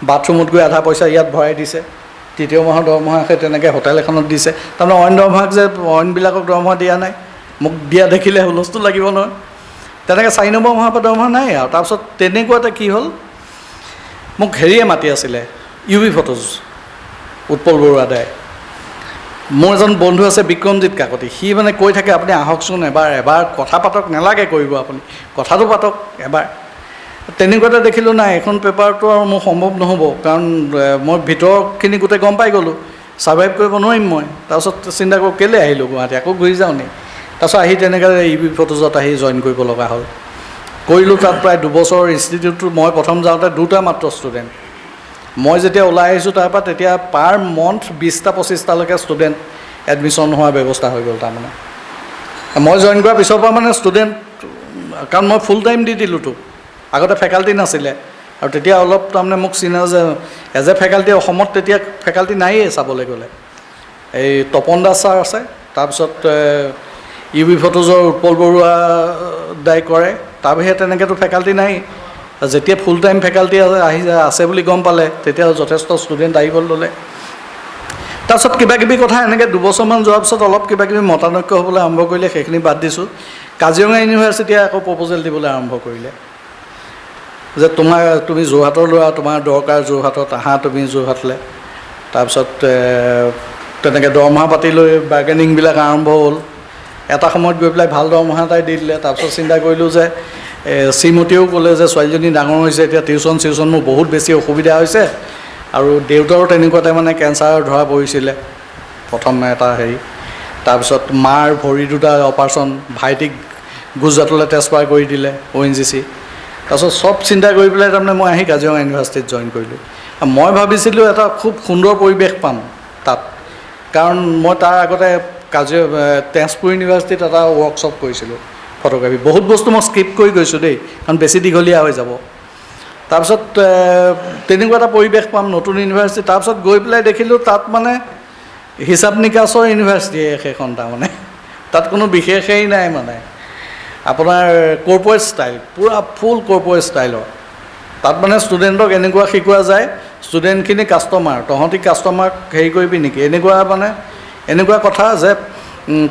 বাথৰুমত গৈ আধা পইচা ইয়াত ভৰাই দিছে। তৃতীয় মাহৰ দৰমহা সেই তেনেকৈ হোটেল এখনত দিছে। তাৰমানে অইন দৰমহাক যে অইনবিলাকক দৰমহা দিয়া নাই, মোক দিয়া দেখিলে হুলস্থুল লাগিব নহয়। তেনেকৈ 4 নম্বৰ মাহৰ পৰা দৰমহা নাই আৰু। তাৰপিছত তেনেকুৱাতে কি হ'ল, মোক হেৰিয়ে মাতি আছিলে, UV ফটোজ উৎপল বৰুৱা দাই। মোৰ এজন বন্ধু আছে বিক্ৰমজিৎ কাকতি, সি মানে কৈ থাকে আপুনি আহকচোন এবাৰ কথা পাতক, নেলাগে কৰিব আপুনি, কথাটো পাতক এবাৰ। তেনেকুৱাতে দেখিলোঁ নাই এখন পেপাৰটো আৰু মোৰ সম্ভৱ নহ'ব, কাৰণ মই ভিতৰখিনি গোটেই গম পাই গ'লোঁ, ছাৰ্ভাইভ কৰিব নোৱাৰিম মই। তাৰপিছত চিন্তা কৰোঁ কেলৈ আহিলোঁ গুৱাহাটী, আকৌ ঘূৰি যাওঁ নি। তাৰপিছত আহি তেনেকৈ EB ফটোজত আহি জইন কৰিব লগা হ'ল। কৰিলোঁ তাত প্ৰায় 2 বছৰ ইনষ্টিটিউটটো। মই প্ৰথম যাওঁতে 2টা মাত্ৰ ষ্টুডেণ্ট, মই যেতিয়া ওলাই আহিছোঁ তাৰপৰা তেতিয়া পাৰ মন্থ 20টা 25টালৈকে ষ্টুডেণ্ট এডমিশ্যন হোৱাৰ ব্যৱস্থা হৈ গ'ল। তাৰমানে মই জইন কৰাৰ পিছৰ পৰা মানে ষ্টুডেণ্ট, কাৰণ মই ফুল টাইম দি দিলোঁতো, আগতে ফেকাল্টি নাছিলে। আৰু তেতিয়া অলপ তাৰমানে মোক চিনে যে এজ এ ফেকাল্টি অসমত তেতিয়া ফেকাল্টি নায়েই চাবলৈ গ'লে। এই তপন দাস ছাৰ আছে, তাৰপিছত UB ফটোজৰ উৎপল বৰুৱা দাই কৰে, তাৰ বাহিৰে তেনেকৈতো ফেকাল্টি নাই। যেতিয়া ফুল টাইম ফেকাল্টি আছে বুলি গম পালে তেতিয়া যথেষ্ট ষ্টুডেণ্ট আহিবলৈ ল'লে। তাৰপিছত কিবাকিবি কথা এনেকৈ 2 বছৰমান যোৱাৰ পিছত অলপ কিবাকিবি মতানৈক্য হ'বলৈ আৰম্ভ কৰিলে, সেইখিনি বাদ দিছোঁ। কাজিৰঙা ইউনিভাৰ্চিটিয়ে আকৌ প্ৰপ'জেল দিবলৈ আৰম্ভ কৰিলে যে তুমি যোৰহাটৰ ল'ৰা, তোমাৰ দৰকাৰ যোৰহাটত, আহা তুমি যোৰহাটলৈ। তাৰপিছত তেনেকৈ দৰমহা পাতি লৈ বাৰ্গেনিংবিলাক আৰম্ভ হ'ল। এটা সময়ত গৈ পেলাই ভাল দৰমহা এটাই দি দিলে। তাৰপিছত চিন্তা কৰিলোঁ যে শ্ৰীমতীয়েও ক'লে যে ছোৱালীজনী ডাঙৰ হৈছে, এতিয়া টিউশ্যন মোৰ বহুত বেছি অসুবিধা হৈছে, আৰু দেউতাৰো তেনেকুৱাতে মানে কেঞ্চাৰ ধৰা পৰিছিলে প্ৰথম এটা হেৰি। তাৰপিছত মাৰ ভৰি 2টা অপাৰেশ্যন, ভাইটিক গুজৰাটলৈ ট্ৰেন্সফাৰ কৰি দিলে ONGC। তাৰপিছত চব চিন্তা কৰি পেলাই তাৰমানে মই আহি কাজিৰঙা ইউনিভাৰ্চিটিত জইন কৰিলোঁ। মই ভাবিছিলোঁ এটা খুব সুন্দৰ পৰিৱেশ পাম তাত, কাৰণ মই তাৰ আগতে তেজপুৰ ইউনিভাৰ্চিটিত এটা ৱৰ্কশ্বপ কৰিছিলোঁ ফটোগ্ৰাফী। বহুত বস্তু মই স্কিপ কৰি গৈছোঁ দেই, কাৰণ বেছি দীঘলীয়া হৈ যাব। তাৰপিছত তেনেকুৱা এটা পৰিৱেশ পাম নতুন ইউনিভাৰ্চিটি। তাৰপিছত গৈ পেলাই দেখিলোঁ তাত মানে হিচাপ নিকাচৰ ইউনিভাৰ্চিটি সেইখন, তাৰমানে তাত কোনো বিশেষেই নাই, মানে আপোনাৰ কৰ্পৰেট ষ্টাইল, পূৰা ফুল কৰ্পৰেট ষ্টাইলৰ। তাত মানে ষ্টুডেণ্টক এনেকুৱা শিকোৱা যায়, ষ্টুডেণ্টখিনি কাষ্টমাৰ, তহঁতি কাষ্টমাৰক হেৰি কৰিবি নেকি, এনেকুৱা কথা যে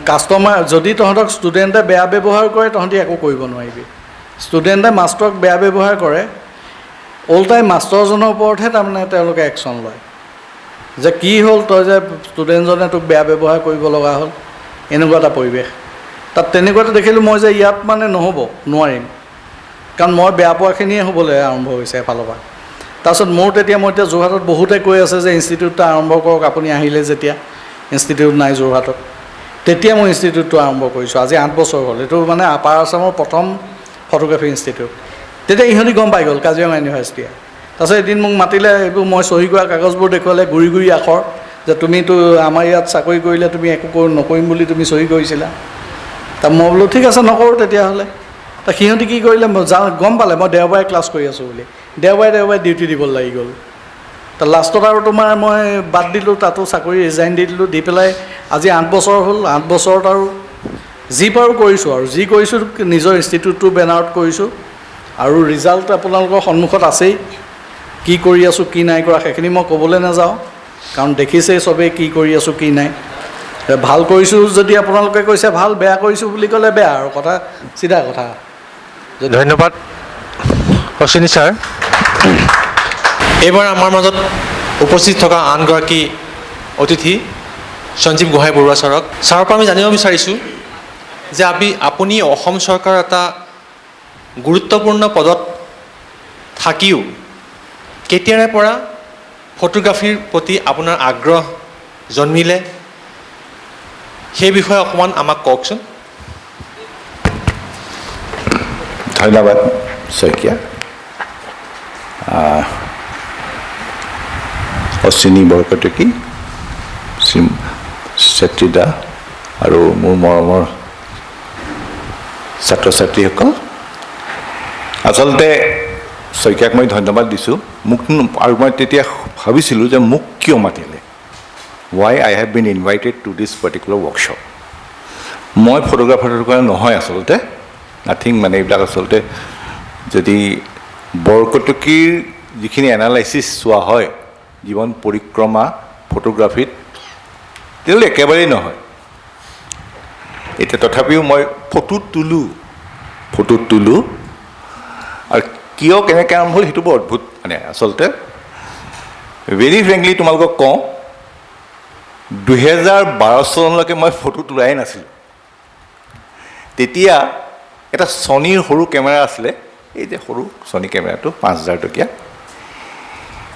কাষ্টমাৰ যদি তহঁতক ষ্টুডেণ্টে বেয়া ব্যৱহাৰ কৰে তহঁতি একো কৰিব নোৱাৰিবি। ষ্টুডেণ্টে মাষ্টৰক বেয়া ব্যৱহাৰ কৰে, ওলটাই মাষ্টৰজনৰ ওপৰতহে তাৰমানে তেওঁলোকে একশ্যন লয় যে কি হ'ল তই যে ষ্টুডেণ্টজনে তোক বেয়া ব্যৱহাৰ কৰিব লগা হ'ল, এনেকুৱা এটা পৰিৱেশ। তাত তেনেকুৱাতে দেখিলোঁ মই যে ইয়াত মানে নহ'ব, নোৱাৰিম, কাৰণ মই বেয়া পোৱাখিনিয়ে হ'বলৈ আৰম্ভ হৈছে এফালৰ পৰা। তাৰপিছত মই এতিয়া যোৰহাটত বহুতে কৈ আছে যে ইনষ্টিটিউটটা আৰম্ভ কৰক, আপুনি আহিলে যেতিয়া ইনষ্টিটিউট নাই যোৰহাটত, তেতিয়া মই ইনষ্টিটিউটটো আৰম্ভ কৰিছোঁ। আজি 8 বছৰ হ'ল। এইটো মানে আপাৰ আছামৰ প্ৰথম ফটোগ্ৰাফী ইনষ্টিটিউট। তেতিয়া ইহঁতি গম পাই গ'ল কাজিৰঙা ইউনিভাৰ্চিটিয়ে। তাৰপিছত এদিন মোক মাতিলে, এইবোৰ মই চহী কৰা কাগজবোৰ দেখুৱালে, গুৰি আখৰ, যে তুমিতো আমাৰ ইয়াত চাকৰি কৰিলে তুমি একো নকৰিম বুলি তুমি চহী কৰিছিলা। তাৰ মই বোলো ঠিক আছে নকৰোঁ তেতিয়াহ'লে। সিহঁতি কি কৰিলে, গম পালে মই দেওবাৰে ক্লাছ কৰি আছোঁ বুলি, দেওবাৰে ডিউটি দিবলৈ লাগি গ'ল। লাষ্টত আৰু তোমাৰ মই বাদ দিলোঁ, তাতো চাকৰি ৰিজাইন দি দিলোঁ। দি পেলাই আজি 8 বছৰ হ'ল। 8 বছৰত আৰু যি পাৰোঁ কৰিছোঁ, আৰু যি কৰিছোঁ নিজৰ ইনষ্টিটিউটটোৰ বেনাৰত কৰিছোঁ, আৰু ৰিজাল্ট আপোনালোকৰ সন্মুখত আছেই। কি কৰি আছোঁ কি নাই কৰা সেইখিনি মই ক'বলৈ নাযাওঁ, কাৰণ দেখিছেই চবেই কি কৰি আছোঁ কি নাই। ভাল কৰিছোঁ যদি আপোনালোকে কৈছে ভাল, বেয়া কৰিছোঁ বুলি ক'লে বেয়া, আৰু কথা চিধা কথা। ধন্যবাদ অশ্বিনী ছাৰ। এইবাৰ আমাৰ মাজত উপস্থিত থকা আনগৰাকী অতিথি সঞ্জীৱ গোহাঁই বৰুৱা ছাৰক, ছাৰৰ পৰা আমি জানিব বিচাৰিছোঁ যে আপুনি অসম চৰকাৰৰ এটা গুৰুত্বপূৰ্ণ পদত থাকিও কেতিয়াৰে পৰা ফটোগ্ৰাফীৰ প্ৰতি আপোনাৰ আগ্ৰহ জন্মিলে, সেই বিষয়ে অকণমান আমাক কওকচোন। ধন্যবাদ শইকীয়া। অশ্বিনী বৰকটকী, ছেত্ৰীদা আৰু মোৰ মৰমৰ ছাত্ৰ ছাত্ৰীসকল, আচলতে শইকীয়াক মই ধন্যবাদ দিছোঁ। আৰু মই তেতিয়া ভাবিছিলোঁ যে মোক কিয় মাতিলে, why I have been invited to this particular workshop. মই ফটোগ্ৰাফাৰৰ কাৰণে নহয় আচলতে, নাথিং, মানে এইবিলাক আচলতে যদি বৰকটকীৰ যিখিনি এনালাইচিছ চোৱা হয় জীৱন পৰিক্ৰমা ফটোগ্ৰাফীত, তেতিয়াহ'লে একেবাৰেই নহয়। এতিয়া তথাপিও মই ফটো তোলোঁ, আৰু কিয় কেনেকৈ আৰম্ভ হ'ল সেইটো বৰ অদ্ভুত। মানে আচলতে ভেৰি ফ্ৰেংকলি তোমালোকক কওঁ 2012 চনলৈকে মই ফটো তোলাই নাছিলোঁ। তেতিয়া এটা ছনীৰ সৰু কেমেৰা আছিলে, এই যে সৰু ছনী কেমেৰাটো 5000 টকীয়া,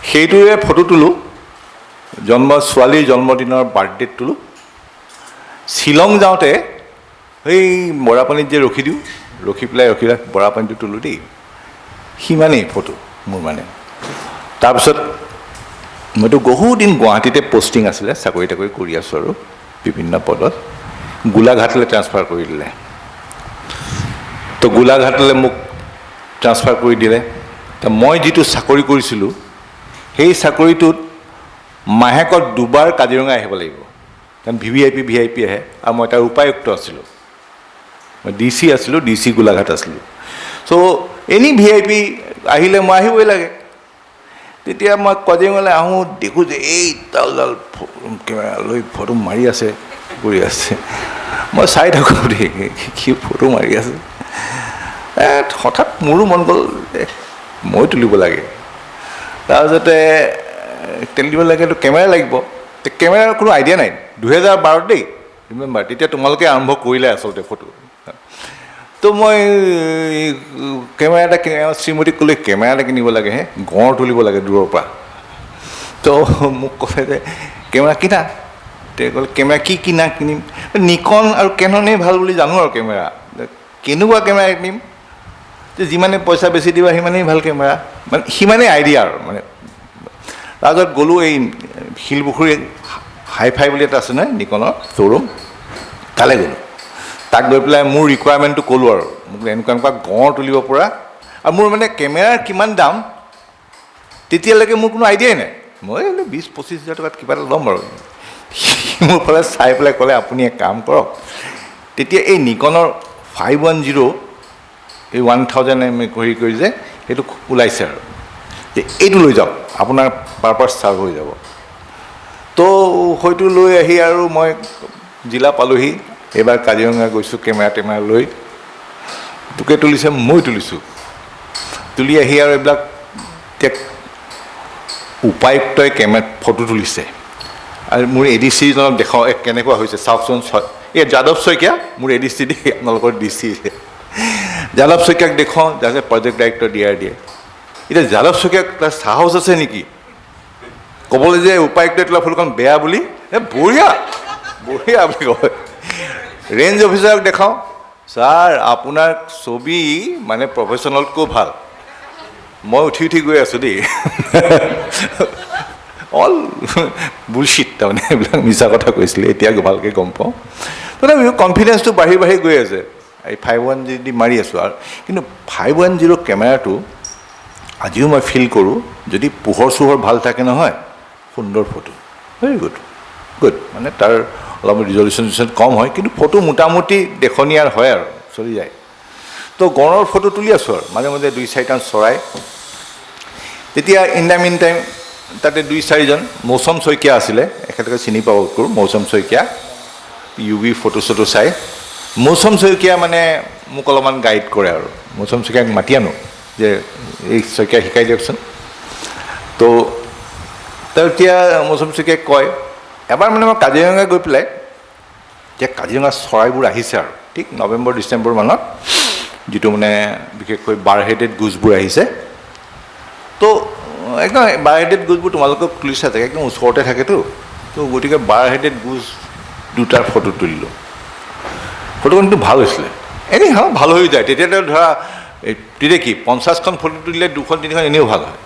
সেইটোৰে ফটো তোলোঁ। ছোৱালীৰ জন্মদিনৰ বাৰ্থডেত তোলোঁ। শ্বিলং যাওঁতে সেই বৰাপানীত যে ৰখি দিওঁ, ৰখি পেলাই বৰাপানীটো তোলোঁ দেই, সিমানেই ফটো মোৰ মানে। তাৰপিছত মইতো বহুদিন গুৱাহাটীতে পষ্টিং আছিলে, চাকৰি তাকৰি কৰি আছোঁ আৰু বিভিন্ন পদত। গোলাঘাটলৈ ট্ৰান্সফাৰ কৰি দিলে। তো গোলাঘাটলৈ মোক ট্ৰান্সফাৰ কৰি দিলে। তো মই যিটো চাকৰি কৰিছিলোঁ, সেই চাকৰিটোত মাহেকত 2 বাৰ কাজিৰঙা আহিব লাগিব, কাৰণ VVIP আহে। আৰু মই তাৰ উপায়ুক্ত আছিলোঁ, মই DC আছিলোঁ, DC গোলাঘাট আছিলোঁ। চ' এনি VIP আহিলে মই আহিবই লাগে। তেতিয়া মই কাজিৰঙালৈ আহোঁ, দেখোঁ যে এই ডাল কেমেৰা লৈ ফটো মাৰি আছে, কৰি আছে। মই চাই থাকোঁ দেই, কি ফটো মাৰি আছে। হঠাৎ মোৰো মন গ'ল, মই তুলিব লাগে। তাৰপিছতে তুলিব লাগেতো কেমেৰা লাগিব। কেমেৰাৰ কোনো আইডিয়া নাই। 2012 দেই, ৰিমেম্বাৰ, তেতিয়া তোমালোকে আৰম্ভ কৰিলে আচলতে ফটো। তো মই কেমেৰা এটা শ্ৰীমতীক ক'লে, কেমেৰা এটা কিনিব লাগে হে, গঁড় তুলিব লাগে দূৰৰ পৰা। তো মোক ক'লে যে কেমেৰা কিনা। তেওঁ ক'লে কেমেৰা কিনিম, নিকন আৰু কেননেই ভাল বুলি জানো আৰু কেমেৰা। কেনেকুৱা কেমেৰা কিনিম, যে যিমানে পইচা বেছি দিবা সিমানেই ভাল কেমেৰা, মানে সিমানেই আইডিয়া আৰু মানে। তাৰপিছত গ'লোঁ এই শিলপুখুৰী হাই-ফাই বুলি এটা আছে নহয়, নিকনৰ শ্ব'ৰুম, তালৈ গ'লোঁ। তাক গৈ পেলাই মোৰ ৰিকুৱাৰমেণ্টটো ক'লোঁ আৰু, মোক এনেকুৱা গঁড় তুলিব পৰা। আৰু মোৰ মানে কেমেৰাৰ কিমান দাম তেতিয়ালৈকে মোৰ কোনো আইডিয়াই নাই। মই 20-25 হাজাৰ টকাত কিবা এটা ল'ম আৰু। মোৰ ফালে চাই পেলাই ক'লে, আপুনি এক কাম কৰক, তেতিয়া এই নিকনৰ 510 এই 1000 হেৰি কৰি যে সেইটো ওলাইছে আৰু, এইটো লৈ যাওক, আপোনাৰ পাৰপাছ চাৰ্ভ হৈ যাব। তো হয়তো লৈ আহি আৰু মই জিলা পালোহি। এইবাৰ কাজিৰঙা গৈছোঁ কেমেৰা লৈ, তোকে তুলিছে, মই তুলিছোঁ। তুলি আহি আৰু এইবিলাক উপায়ুক্তই কেমেৰাত ফটো তুলিছে। আৰু মোৰ ADC-জনক দেখাওঁ, কেনেকুৱা হৈছে চাওকচোন। এই যাদৱ শইকীয়া মোৰ ADC দেই, আপোনালোকৰ DC। যাদৱ শইকীয়াক দেখুৱাওঁ, যাতে প্ৰজেক্ট ডাইৰেক্টৰ DRDA। এতিয়া যাদৱ শইকীয়াক তাৰ সাহস আছে নেকি ক'বলৈ যে উপায়ুক্তই তোলা ফটোখন বেয়া বুলি? বঢ়িয়া বঢ়িয়া বুলি কয়। ৰেঞ্জ অফিচাৰক দেখাওঁ, ছাৰ আপোনাৰ ছবি মানে প্ৰফেশ্যনেলতকৈ ভাল। মই উঠি গৈ আছোঁ দেই। অল বুলশ্বিট, তাৰমানে এইবিলাক মিছা কথা কৈছিলে, এতিয়া ভালকৈ গম পাওঁ। তথাপিও কনফিডেঞ্চটো বাঢ়ি গৈ আছে। এই 510 দি মাৰি আছোঁ আৰু। কিন্তু 510 কেমেৰাটো আজিও মই ফিল কৰোঁ, যদি পোহৰ ভাল থাকে নহয়, সুন্দৰ ফটো, ভেৰি গুড। মানে তাৰ অলপ ৰিজলিউশ্যন কম হয়, কিন্তু ফটো মোটামুটি দেখনীয়াৰ হয় আৰু চলি যায়। তো গঁড়ৰ ফটো তুলি আছোঁ আৰু মাজে মাজে 2-4টা চৰাই। তেতিয়া ইন দ্য মিন টাইম তাতে 2-4জন, মৌচম শইকীয়া আছিলে, এখেতকে চিনি পাব কৰোঁ, মৌচম শইকীয়া, UV ফটো চটো চাই। মৌচম শইকীয়া মানে মোক অলপমান গাইড কৰে আৰু। মৌচম শইকীয়াক মাতি আনো যে এই শইকীয়া শিকাই দিয়কচোন। তো তেতিয়া মৌচম শইকীয়াই কয়, এবাৰ মানে মই কাজিৰঙা গৈ পেলাই, এতিয়া কাজিৰঙা চৰাইবোৰ আহিছে আৰু ঠিক নৱেম্বৰ-ডিচেম্বৰ মানত, যিটো মানে বিশেষকৈ বাৰ-হেডেড গুজবোৰ আহিছে। তো একদম বাৰ-হেডেড গুজবোৰ তোমালোকক তুলিছা থাকে, একদম ওচৰতে থাকেতো। তো গতিকে বাৰ-হেডেড গুজ 2টাৰ ফটো তুলিলোঁ। ফটোখন কিন্তু ভাল হৈছিলে, এনেই ভাল হৈ যায়। তেতিয়াতো ধৰা তেতিয়া কি 50খন ফটো তুলিলে 2-3খন এনেও ভাল হয়,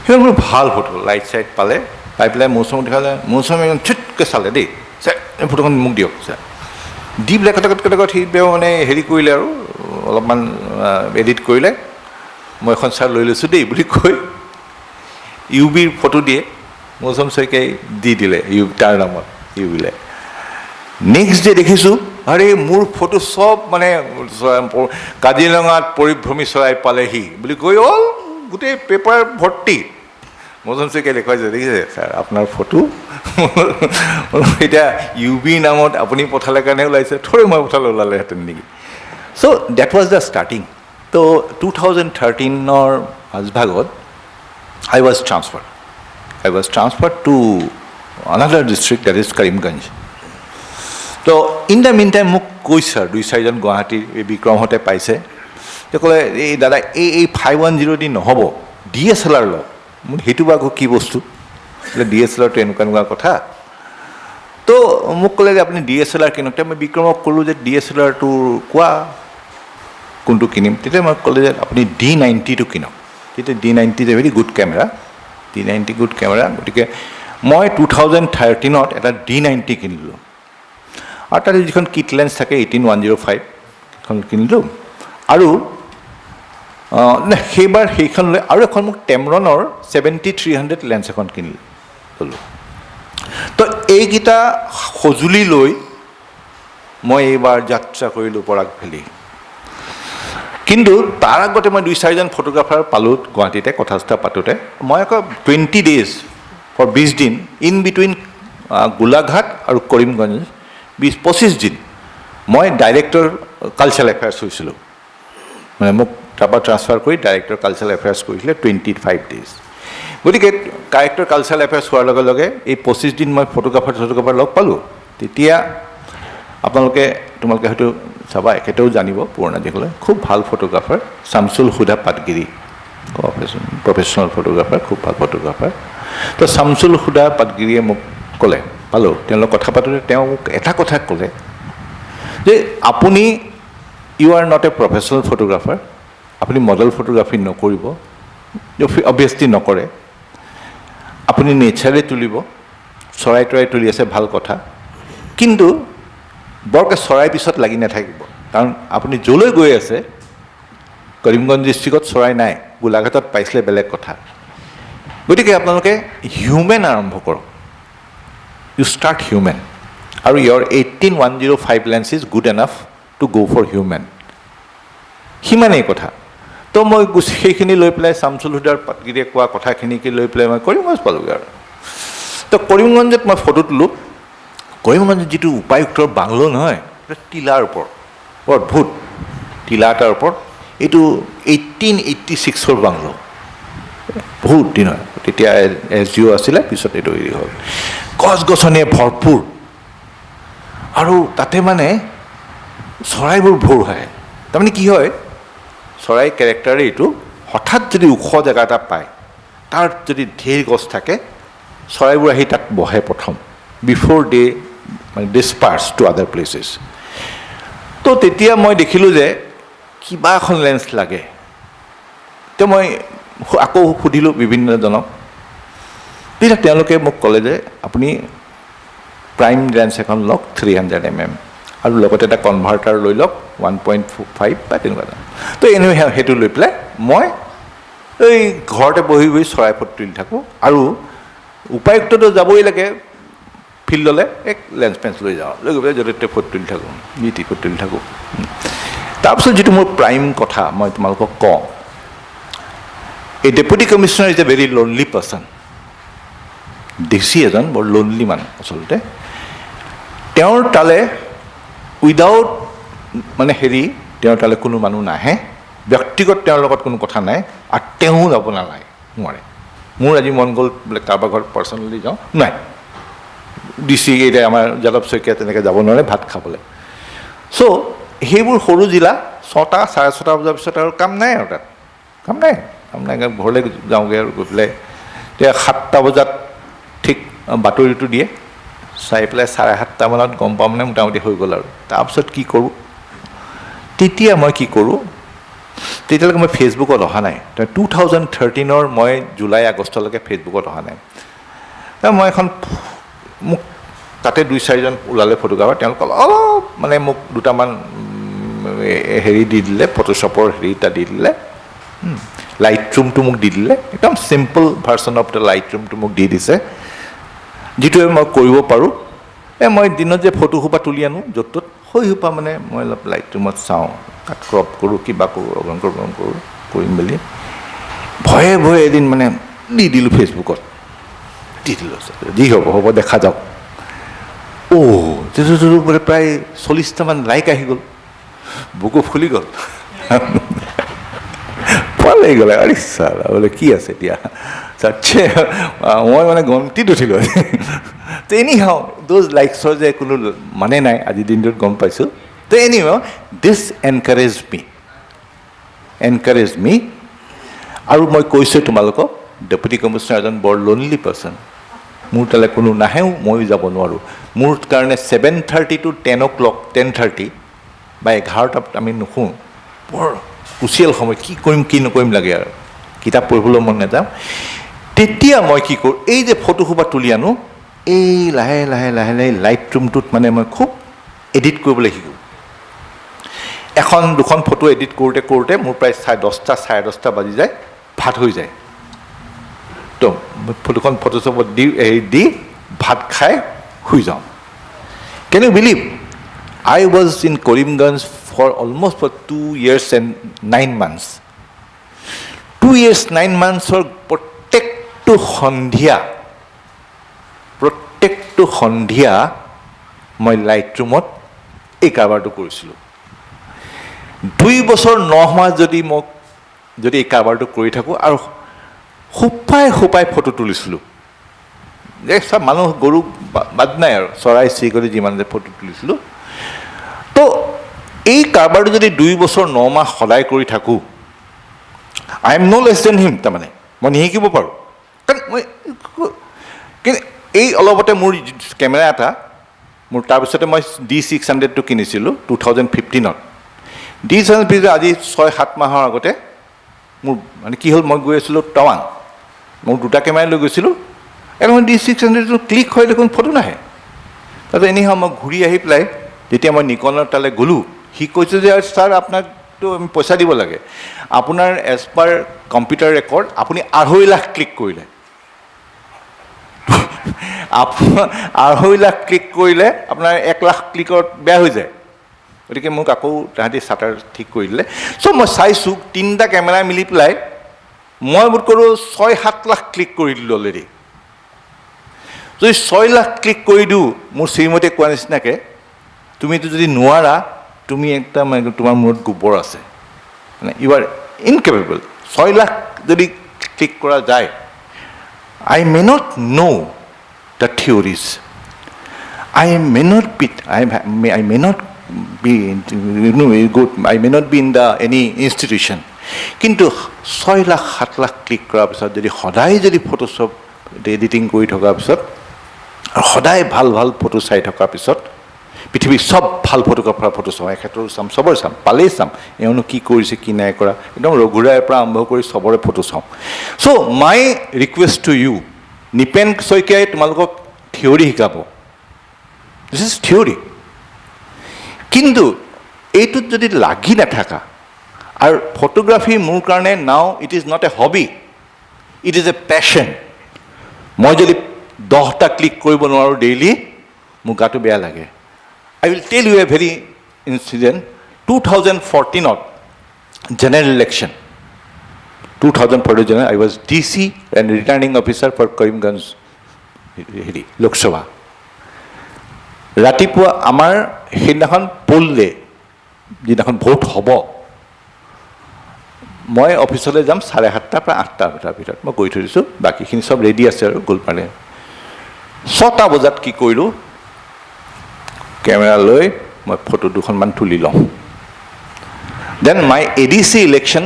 সেইখন মোৰ ভাল ফটো। লাইট চাইট পাই পেলাই মৌচুমক দেখালে, মৌচুমে একদম চুটকৈ চালে দেই, ছাৰ এই ফটোখন মোক দিয়ক ছাৰ। দি পেলাই কটকট সি মানে হেৰি কৰিলে আৰু অলপমান এডিট কৰিলে। মই এখন ছাৰ লৈ লৈছোঁ দেই বুলি কৈ UVৰ ফটো দিয়ে, মৌচম শইকীয়াই দি দিলে তাৰ নামত UVলৈ। নেক্সট ডে দেখিছোঁ, আৰে মোৰ ফটো চব মানে কাজিৰঙাত পৰিভ্ৰমী চৰাই পালেহি বুলি কৈ অল গোটেই পেপাৰ ভৰ্তি। মৌচম শইকীয়াই দেখুৱাইছে, দেখিছে ছাৰ আপোনাৰ ফটো। এতিয়া UV নামত আপুনি পঠালে কাৰণে ওলাইছে, থৰে মই পঠালে ওলালেহেঁতেন নেকি। চ' ডেট ৱাজ দ্য ষ্টাৰ্টিং। তো 2013ৰ মাজভাগত I was transferred to another district that is Karimganj. তো ইন দ্য মিন টাইম মোক কৈছে আৰু 2-4জন গুৱাহাটীৰ এই বিক্ৰমহঁতে পাইছে তেওঁ ক'লে এই দাদা এই 510 দি নহ'ব DSLR লওক মোৰ সেইটো বা কি বস্তু বোলে DSLRটো এনেকুৱা কথা তো মোক ক'লে যে আপুনি DSLR কিনক মই বিক্ৰমক ক'লোঁ যে DSLRটো কোৱা কোনটো কিনিম তেতিয়া মই ক'লে যে আপুনি D90টো কিনক তেতিয়া D90 is a very good camera D90 good camera গতিকে মই 2013ত এটা D90 কিনিলোঁ আৰু তাতে যিখন কিট লেন্স থাকে 18105 এখন কিনিলোঁ আৰু সেইবাৰ সেইখন লৈ আৰু এখন মোক টেমৰনৰ 7300 লেন্স এখন কিনিলোঁ তো এইকেইটা সঁজুলি লৈ মই এইবাৰ যাত্ৰা কৰিলোঁ পৰাগ ভেলী কিন্তু তাৰ আগতে মই 2-4জন ফটোগ্ৰাফাৰ পালোঁ গুৱাহাটীতে কথা চথা পাতোঁতে মই আকৌ 20 days ফৰ 20 দিন ইন বিটুইন গোলাঘাট আৰু কৰিমগঞ্জ 20-25 দিন মই ডাইৰেক্টৰ কালচাৰেল এফেয়াৰ্ছ হৈছিলোঁ মানে মোক তাৰপৰা ট্ৰান্সফাৰ কৰি ডাইৰেক্টৰ কালচাৰেল এফেয়াৰ্ছ কৰিছিলে 25 days গতিকে ডাইৰেক্টৰ কালচাৰেল এফেয়াৰ্ছ হোৱাৰ লগে লগে এই 25 দিন মই ফটোগ্ৰাফাৰ লগ পালোঁ তেতিয়া তোমালোকে হয়তো চাবা এখেতেও জানিব পুৰণা যিসকলে খুব ভাল photographer Shamsul Hooda Patgiri professional photographer খুব ভাল ফটোগ্ৰাফাৰ তো শামছুল হুদা পাটগিৰিয়ে মোক ক'লে পালোঁ তেওঁলোক কথা পাতোঁতে তেওঁ মোক এটা কথা ক'লে যে আপুনি you are not a professional photographer আপুনি মডেল ফটোগ্ৰাফী নকৰিব অভিয়াছলি নকৰে আপুনি নেচাৰে তুলিব চৰাই তৰাই তুলি আছে ভাল কথা কিন্তু বৰকৈ চৰাই পিছত লাগি নাথাকিব কাৰণ আপুনি য'লৈ গৈ আছে কৰিমগঞ্জ ডিষ্ট্ৰিক্টত চৰাই নাই গোলাঘাটত পাইছিলে বেলেগ কথা গতিকে আপোনালোকে হিউমেন আৰম্ভ কৰক ইউ ষ্টাৰ্ট হিউমেন আৰু ইয়ৰ 18105 lens is good enough to গ' ফৰ হিউমেন সিমানেই কথা তো মই সেইখিনি লৈ পেলাই শামছুল হুদাৰ পাটগিৰিয়ে কোৱা কথাখিনিকে লৈ পেলাই মই কৰিমগঞ্জ পালোঁগৈ আৰু তো কৰিমগঞ্জত মই ফটো তোলোঁ কৰিমগঞ্জত যিটো উপায়ুক্তৰ বাংলো নহয় টিলাৰ ওপৰত বৰ অদ্ভুত টিলা এটাৰ ওপৰত এইটো 1886ৰ বাংলো বহুত দিন হয় তেতিয়া SGO আছিলে পিছত এইটো হেৰি হ'ল গছ গছনিয়ে ভৰপূৰ আৰু তাতে মানে চৰাইবোৰ ভোৰ হয় তাৰমানে কি হয় চৰাই কেৰেক্টাৰে এইটো হঠাৎ যদি ওখ জেগা এটা পায় তাৰ যদি ঢেৰ গছ থাকে চৰাইবোৰ আহি তাত বহে প্ৰথম বিফ'ৰ দে মানে ডিছপাৰ্চ টু আদাৰ প্লেচেছ তো তেতিয়া মই দেখিলোঁ যে কিবা এখন লেন্স লাগে তো মই আকৌ সুধিলোঁ বিভিন্নজনক তেতিয়া তেওঁলোকে মোক ক'লে যে আপুনি প্ৰাইম লেন্স এখন লওক 300mm আৰু লগতে এটা কনভাৰ্টাৰ লৈ লওক 1.5 বা তেনেকুৱা তো এনেই সেইটো লৈ পেলাই মই এই ঘৰতে বহি বহি চৰাই ফটো তুলি থাকোঁ আৰু উপায়ুক্তটো যাবই লাগে ফিল্ডলৈ এক লেন্স পেন্স লৈ যাওঁ লৈ গৈ পেলাই য'তে ত'তে ফটো তুলি থাকোঁ নীতি ফটো তুলি থাকোঁ তাৰপিছত যিটো মোৰ প্ৰাইম কথা মই তোমালোকক কওঁ এই deputy commissioner is a very lonely person DC এজন বৰ লোনলি মানুহ আচলতে তেওঁৰ তালে উইদাউট মানে তেওঁৰ তালে কোনো মানুহ নাহে ব্যক্তিগত তেওঁৰ লগত কোনো কথা নাই আৰু তেওঁ যাব নালাগে নোৱাৰে মোৰ আজি মন গ'ল বোলে কাৰোবাৰ ঘৰত পাৰ্চনেলি যাওঁ নাই ডিচি এতিয়া আমাৰ যাদৱ শইকীয়া তেনেকৈ যাব নোৱাৰে ভাত খাবলৈ চ' সেইবোৰ সৰু জিলা 6টা 6:30 বজাৰ পিছত আৰু কাম নাই আৰু তাত কাম নাই ঘৰলৈ যাওঁগৈ আৰু গৈ পেলাই এতিয়া 7টা বজাত ঠিক বাতৰিটো দিয়ে চাই পেলাই 7:30 মানত গম পাওঁ মানে মোটামুটি হৈ গ'ল আৰু তাৰপিছত কি কৰোঁ তেতিয়া মই কি কৰোঁ তেতিয়ালৈকে মই ফেচবুকত অহা নাই 2013ৰ মই জুলাই আগষ্টলৈকে ফেচবুকত অহা নাই মই এখন মোক তাতে 2-4জন ওলালে ফটোগ্ৰাফাৰ তেওঁলোকে অলপ মানে মোক দুটামান হেৰি দি দিলে ফটোশ্বপৰ হেৰি এটা দি দিলে লাইট ৰুমটো মোক দি দিলে একদম simple version of the light ৰুমটো মোক দি দিছে যিটোৱে মই কৰিব পাৰোঁ মই দিনত যে ফটোসোপা তুলি আনো য'ত ত'ত সেইসোপা মানে মই অলপ লাইট ৰুমত চাওঁ তাত ক্ৰপ কৰোঁ কিবা কৰোঁ অগ্ৰণ কৰোঁ কৰিম বুলি ভয়ে ভয়ে এদিন মানে দি দিলোঁ ফেচবুকত দি দিলোঁ যি হ'ব দেখা যাওক যিটো বোলে প্ৰায় 40টামান লাইক আহি গ'ল বুকু ফুলি গ'ল পোৱা লাগি গ'লে আৰে ছাৰ বোলে কি আছে এতিয়া মই মানে গন্তিত উঠিলোঁ তো এনি হাও দ'জ লাইকছৰ যে কোনো মানে নাই আজিৰ দিনটোত গম পাইছোঁ তো এনি হাও দিছ এনকাৰেজ মি আৰু মই কৈছোঁ তোমালোকক ডেপুটি কমিশ্যনাৰ এজন বৰ লোনলি পাৰ্চন মোৰ তালৈ কোনো নাহেও ময়ো যাব নোৱাৰোঁ মোৰ কাৰণে 7:30 to 10 o'clock 10:30 বা 11টাত আমি নুশুওঁ বৰ কুচিয়াল সময় কি কৰিম কি নকৰিম লাগে আৰু কিতাপ পঢ়িবলৈ মন নাযাওঁ তেতিয়া মই কি কৰোঁ এই যে ফটোসোপা তুলি আনো এই লাহে লাহে লাহে লাহে লাইট ৰুমটোত মানে মই খুব এডিট কৰিবলৈ শিকোঁ এখন দুখন ফটো এডিট কৰোঁতে কৰোঁতে মোৰ প্ৰায় 10টা 10:30 বাজি যায় ভাত হৈ যায় তো ফটোখন ফটোশ্বপত দি ভাত খাই শুই যাওঁ can you believe I was in Karimganj for almost for 2 years and 9 months 2 years 9 months or প্ৰত্যেকটো সন্ধিয়া মই লাইট ৰুমত এই কাৰবাৰটো কৰিছিলোঁ 2 বছৰ 9 মাহ যদি এই কাৰবাৰটো কৰি থাকোঁ আৰু সোপাই ফটো তুলিছিলোঁ যে চব মানুহ গৰু বাদ নাই আৰু চৰাই চিৰিকটি যিমান যে ফটো তুলিছিলোঁ তো এই কাৰবাৰটো যদি 2 বছৰ 9 মাহ সদায় কৰি থাকোঁ I am no' less than him তাৰমানে মই নিশিকিব পাৰোঁ কাৰণ মই কিন্তু এই অলপতে মোৰ কেমেৰা এটা মোৰ তাৰপিছতে মই D600টো কিনিছিলোঁ 2015ত D600 আজি 6-7 মাহৰ আগতে মোৰ মানে কি হ'ল মই গৈ আছিলোঁ টাৱাং মই 2টা কেমেৰা লৈ গৈছিলোঁ আৰু মই D600টো ক্লিক হৈ দেখোন ফটো নাহে তাৰপিছত এনেই মই ঘূৰি আহি পেলাই যেতিয়া মই নিকনৰ তালৈ গ'লোঁ সি কৈছে যে ছাৰ আপোনাকতো আমি পইচা দিব লাগে আপোনাৰ এজ পাৰ কম্পিউটাৰ ৰেকৰ্ড আপুনি 2.5 লাখ ক্লিক কৰিলে আপোনাৰ 2.5 লাখ ক্লিক কৰিলে আপোনাৰ 1 লাখ ক্লিকত বেয়া হৈ যায় গতিকে মোক আকৌ তাহাঁতি চাটাৰ ঠিক কৰি দিলে চ' মই চাইছোঁ 3টা কেমেৰা মিলি পেলাই মই বোধ কৰোঁ 6-7 লাখ ক্লিক কৰি দিলোঁ অলৰেডি যদি 6 লাখ ক্লিক কৰি দিওঁ মোৰ শ্ৰীমতীয়ে কোৱা নিচিনাকৈ তুমিতো যদি নোৱাৰা তুমি একদম তোমাৰ মূৰত গোবৰ আছে মানে ইউ আৰ ইনকেপেবল 6 লাখ যদি ক্লিক কৰা যায় I may not know' the theories I may not be in any institution. কিন্তু 6 লাখ 7 লাখ ক্লিক কৰাৰ পিছত যদি সদায় যদি ফটোশ্বপ এডিটিং কৰি থকাৰ পিছত আৰু সদায় ভাল ফটো চাই থকাৰ পিছত পৃথিৱীৰ চব ভাল ফটোগ্ৰাফাৰ ফটো চাওঁ এখেতৰো চাম চবৰে চাম পালেই চাম এওঁনো কি কৰিছে কি নাই কৰা একদম ৰঘুৰায়ৰ পৰা আৰম্ভ কৰি চবৰে ফটো চাওঁ চ' মাই ৰিকুৱেষ্ট টু ইউ নিপেন শইকীয়াই তোমালোকক থিয়ৰী শিকাব দিছ ইজ থিয়ৰী কিন্তু এইটোত যদি লাগি নাথাকা আৰু ফটোগ্ৰাফী মোৰ কাৰণে নাও it is not a hobby it is a passion মই যদি 10টা ক্লিক কৰিব নোৱাৰোঁ ডেইলি মোৰ গাটো বেয়া লাগে I will tell you a very incident 2014ত general election 2014 general I was DC and returning officer for Karimganj Lok Sabha ৰাতিপুৱা আমাৰ সেইদিনাখন পোল ডে যিদিনাখন ভোট হ'ব মই অফিচলৈ যাম 7:30 পৰা 8টাৰ ভিতৰত মই গৈ থৈ দিছোঁ বাকীখিনি চব ৰেডি আছে আৰু গোলপালে 6টা বজাত কি কৰিলোঁ কেমেৰা লৈ মই ফটো দুখনমান তুলি লওঁ দেন মাই ADC ইলেকশ্যন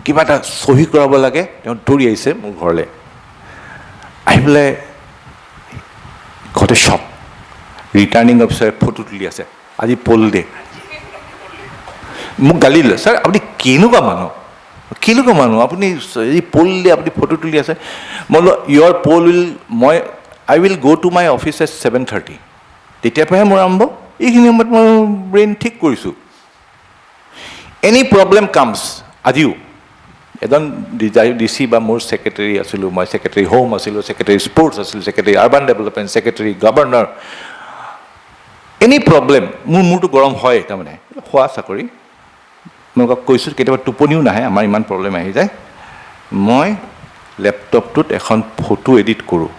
কিবা এটা চহী কৰাব লাগে তেওঁ দৌৰি আহিছে মোৰ ঘৰলৈ আহি পেলাই ঘৰতে চব ৰিটাৰ্ণিং অফিচাৰে ফটো তুলি আছে আজি পোল ডে মোক গালি দিলে ছাৰ আপুনি কেনেকুৱা মানুহ আপুনি এই পোল ডে আপুনি ফটো তুলি আছে মই বোলো your poll I will go' to my office at 7:30 তেতিয়াৰ পৰাহে মোৰ আৰম্ভ এইখিনি সময়ত মই ব্ৰেইন ঠিক কৰিছোঁ এনি প্ৰব্লেম কামছ আজিও এজন DC বা মোৰ ছেক্ৰেটাৰী আছিলোঁ মই ছেক্ৰেটাৰী হোম আছিলোঁ ছেক্ৰেটাৰী স্পৰ্টছ আছিলোঁ secretary urban development secretary governor any problem মূৰটো গৰম হয় তাৰমানে খোৱা চাকৰি মই কৈছোঁ কেতিয়াবা টোপনিও নাহে আমাৰ ইমান প্ৰব্লেম আহি যায় মই লেপটপটোত এখন ফটো এডিট কৰোঁ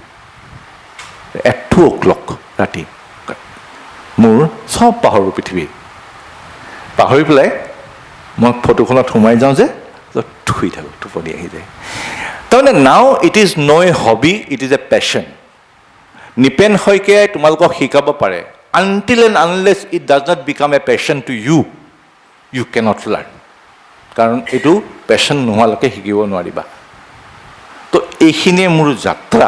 at 2 o'clock ৰাতি মোৰ চব পাহৰোঁ পৃথিৱীত পাহৰি পেলাই মই ফটোখনত সোমাই যাওঁ যে শুই থাকোঁ টোপনি আহি যায় তাৰমানে now it is no' a hobby it is a passion Nipen শইকীয়াই তোমালোকক শিকাব পাৰে until and unless it does not become a passion to you you cannot learn কাৰণ এইটো পেশ্যন নোহোৱালৈকে শিকিব নোৱাৰিবা তো এইখিনিয়ে মোৰ যাত্ৰা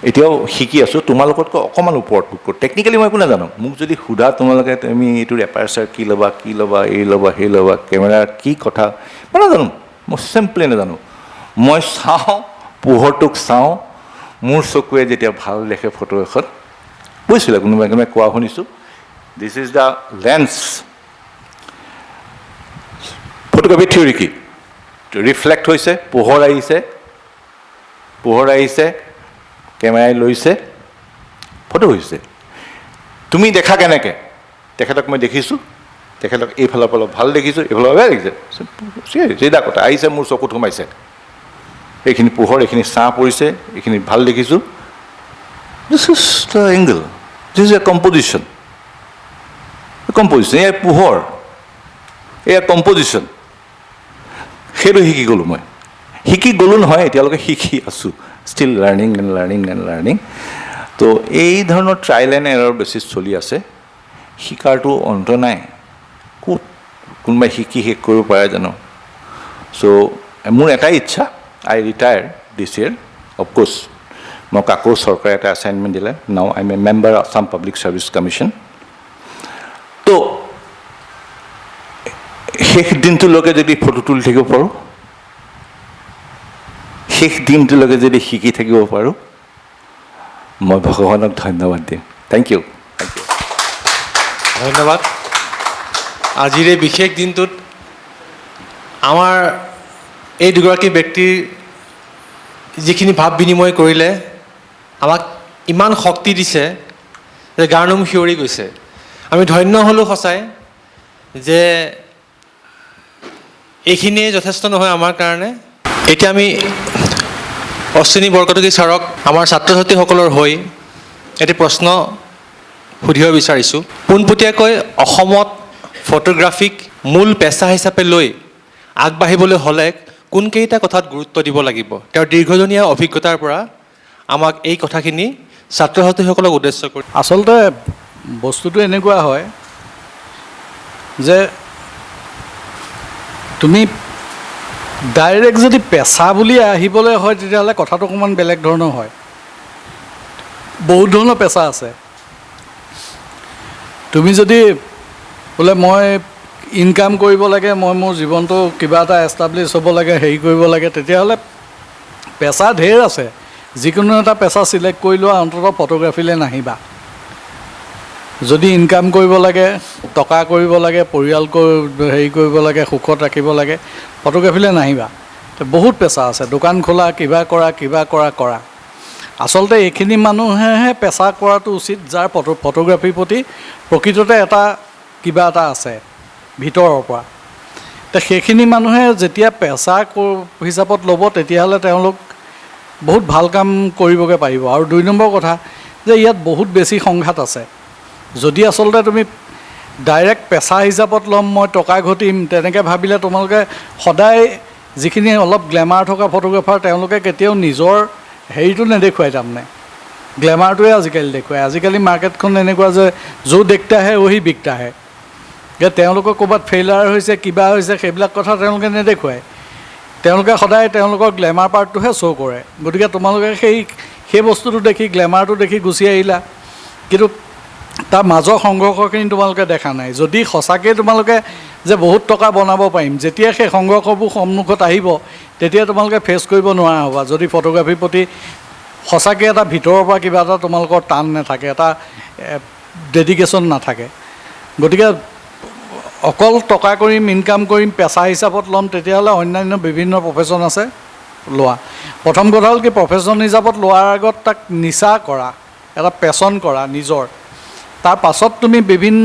এতিয়াও শিকি আছোঁ তোমালোকতকৈ অকণমান ওপৰত টেকনিকেলি মই একো নাজানো মোক যদি সোধা তোমালোকে তুমি এইটোৰ এপাৰচাৰ কি ল'বা এই ল'বা সেই ল'বা কেমেৰাৰ কি কথা মই নাজানো মই চিম্পলি নাজানো মই চাওঁ পোহৰটোক চাওঁ মোৰ চকুৱে যেতিয়া ভাল দেখে ফটো এখন কৈছিলে কোনোবাই কোৱা শুনিছোঁ this is the lens photography theory কি ৰিফ্লেক্ট হৈছে পোহৰ আহিছে কেমেৰাই লৈছে ফটো হৈছে তুমি দেখা কেনেকৈ তেখেতক মই দেখিছোঁ তেখেতক এইফালৰ পৰা অলপ ভাল দেখিছোঁ এইফালৰ বেয়া দেখিছে চিধা কথা আহিছে মোৰ চকুত সোমাইছে এইখিনি পোহৰ এইখিনি ছাঁ পৰিছে এইখিনি ভাল দেখিছোঁ this is the angle this is a composition এয়া পোহৰ এয়া কম্পজিশ্যন সেইটো শিকি গ'লোঁ মই শিকি গ'লোঁ নহয় এতিয়ালৈকে শিকি আছোঁ ষ্টিল লাৰ্ণিং তো এই ধৰণৰ ট্ৰায়েল এণ্ড এৰৰ বেছিছ চলি আছে শিকাৰটো অন্ত নাই ক'ত কোনোবাই শিকি শেষ কৰিব পাৰে জানো চ' মোৰ এটাই ইচ্ছা আই ৰিটায়াৰ দিছ ইয়েৰ অফক'ৰ্ছ মোক আকৌ চৰকাৰে এটা এছাইনমেণ্ট দিলে now I M A member Assam public service commission তো শেষ দিনটোলৈকে যদি ফটো তুলি থাকিব পাৰোঁ শেষ দিনটোলৈকে যদি শিকি থাকিব পাৰোঁ মই ভগৱানক ধন্যবাদ দিম থেংক ইউ ধন্যবাদ আজিৰ এই বিশেষ দিনটোত আমাৰ এই দুগৰাকী ব্যক্তিৰ যিখিনি ভাৱ বিনিময় কৰিলে আমাক ইমান শক্তি দিছে যে গাৰ নোম শিয়ৰি গৈছে আমি ধন্য হ'লোঁ সঁচাই যে এইখিনিয়ে যথেষ্ট নহয় আমাৰ কাৰণে এতিয়া আমি অশ্বিনী বৰকটকী ছাৰক আমাৰ ছাত্ৰ ছাত্ৰীসকলৰ হৈ এটি প্ৰশ্ন সুধিব বিচাৰিছোঁ পোনপটীয়াকৈ অসমত ফটোগ্ৰাফিক মূল পেচা হিচাপে লৈ আগবাঢ়িবলৈ হ'লে কোনকেইটা কথাত গুৰুত্ব দিব লাগিব তেওঁৰ দীৰ্ঘজনীয়া অভিজ্ঞতাৰ পৰা আমাক এই কথাখিনি ছাত্ৰ ছাত্ৰীসকলক উদ্দেশ্য কৰি আচলতে বস্তুটো এনেকুৱা হয় যে তুমি ডাইৰেক্ট যদি পেচা বুলি আহিবলৈ হয় তেতিয়াহ'লে কথাটো অকণমান বেলেগ ধৰণৰ হয় বহুত ধৰণৰ পেচা আছে তুমি যদি বোলে মই ইনকাম কৰিব লাগে মই মোৰ জীৱনটো কিবা এটা এষ্টাব্লিছ হ'ব লাগে হেৰি কৰিব লাগে তেতিয়াহ'লে পেচা ঢেৰ আছে যিকোনো এটা পেচা ছিলেক্ট কৰি লোৱা অন্ততঃ ফটোগ্ৰাফীলৈ নাহিবা যদি ইনকাম কৰিব লাগে টকা কৰিব লাগে পৰিয়াল হেৰি কৰিব লাগে সুখত ৰাখিব লাগে ফটোগ্ৰাফীলৈ নাহিবা বহুত পেচা আছে দোকান খোলা কিবা কৰা আচলতে এইখিনি মানুহেহে পেচা কৰাটো উচিত যাৰ ফটোগ্ৰাফীৰ প্ৰতি প্ৰকৃততে কিবা এটা আছে ভিতৰৰ পৰা সেইখিনি মানুহে যেতিয়া পেচা হিচাপত ল'ব তেতিয়াহ'লে তেওঁলোক বহুত ভাল কাম কৰিবগৈ পাৰিব আৰু 2 নম্বৰ কথা যে ইয়াত বহুত বেছি সংঘাত আছে যদি আচলতে তুমি ডাইৰেক্ট পেচা হিচাপত ল'ম মই টকা ঘটিম তেনেকৈ ভাবিলে তোমালোকে সদায় যিখিনি অলপ গ্লেমাৰ থকা ফটোগ্ৰাফাৰ তেওঁলোকে কেতিয়াও নিজৰ হেৰিটো নেদেখুৱায় তাৰমানে গ্লেমাৰটোৱে আজিকালি দেখুৱায় আজিকালি মাৰ্কেটখন এনেকুৱা যে য'ত দেখতে আহে ওহি বিকতা আহে যে তেওঁলোকৰ ক'ৰবাত ফেইলাৰ হৈছে কিবা হৈছে সেইবিলাক কথা তেওঁলোকে নেদেখুৱায় তেওঁলোকে সদায় তেওঁলোকৰ গ্লেমাৰ পাৰ্টটোহে শ্ব' কৰে গতিকে তোমালোকে সেই বস্তুটো দেখি গ্লেমাৰটো দেখি গুচি আহিলা কিন্তু তাৰ মাজৰ সংঘৰ্ষখিনি তোমালোকে দেখা নাই যদি সঁচাকৈ তোমালোকে যে বহুত টকা বনাব পাৰিম যেতিয়া সেই সংঘৰ্ষবোৰ সন্মুখত আহিব তেতিয়া তোমালোকে ফেচ কৰিব নোৱাৰা হ'বা যদি ফটোগ্ৰাফীৰ প্ৰতি সঁচাকৈ এটা ভিতৰৰ পৰা কিবা এটা তোমালোকৰ টান নাথাকে এটা ডেডিকেশ্যন নাথাকে গতিকে অকল টকা কৰিম ইনকাম কৰিম পেচা হিচাপত ল'ম তেতিয়াহ'লে অন্যান্য বিভিন্ন প্ৰফেশ্যন আছে লোৱা প্ৰথম কথা হ'ল কি প্ৰফেশ্যন হিচাপত লোৱাৰ আগত তাক নিচা কৰা এটা পেশ্যন কৰা নিজৰ তাৰ পাছত তুমি বিভিন্ন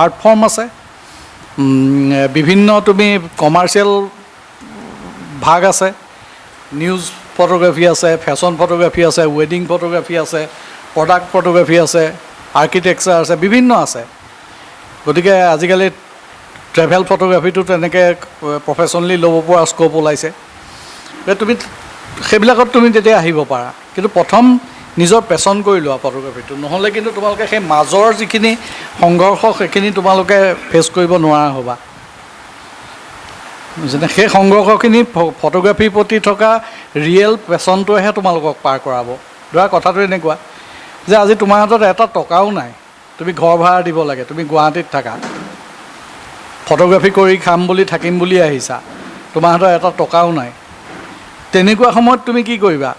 আৰ্ট ফৰ্ম আছে বিভিন্ন তুমি কমাৰ্চিয়েল ভাগ আছে নিউজ ফটোগ্ৰাফী আছে ফেশ্বন ফটোগ্ৰাফী আছে ৱেডিং ফটোগ্ৰাফী আছে প্ৰডাক্ট ফটোগ্ৰাফী আছে আৰ্কিটেকচাৰ আছে বিভিন্ন আছে গতিকে আজিকালি ট্ৰেভেল ফটোগ্ৰাফীটো তেনেকৈ প্ৰফেশ্যনেলি ল'ব পৰা স্ক'প ওলাইছে তুমি সেইবিলাকত তুমি তেতিয়া আহিব পাৰা কিন্তু প্ৰথম নিজৰ পেচন কৰি লোৱা ফটোগ্ৰাফীটো, নহ'লে কিন্তু তোমালোকে সেই মাজৰ যিখিনি সংঘৰ্ষ সেইখিনি তোমালোকে ফেচ কৰিব নোৱাৰা হ'বা। যেনে সেই সংঘৰ্ষখিনি ফটোগ্ৰাফীৰ প্ৰতি থকা ৰিয়েল পেচনটোৱেহে তোমালোকক পাৰ কৰাব। ধৰা কথাটো এনেকুৱা যে আজি তোমাৰ হাতত এটা টকাও নাই, তুমি ঘৰ ভাড়া দিব লাগে, তুমি গুৱাহাটীত থাকা, ফটোগ্ৰাফী কৰি খাম বুলি থাকিম বুলি আহিছা, তোমাৰ হাতত এটা টকাও নাই। তেনেকুৱা সময়ত তুমি কি কৰিবা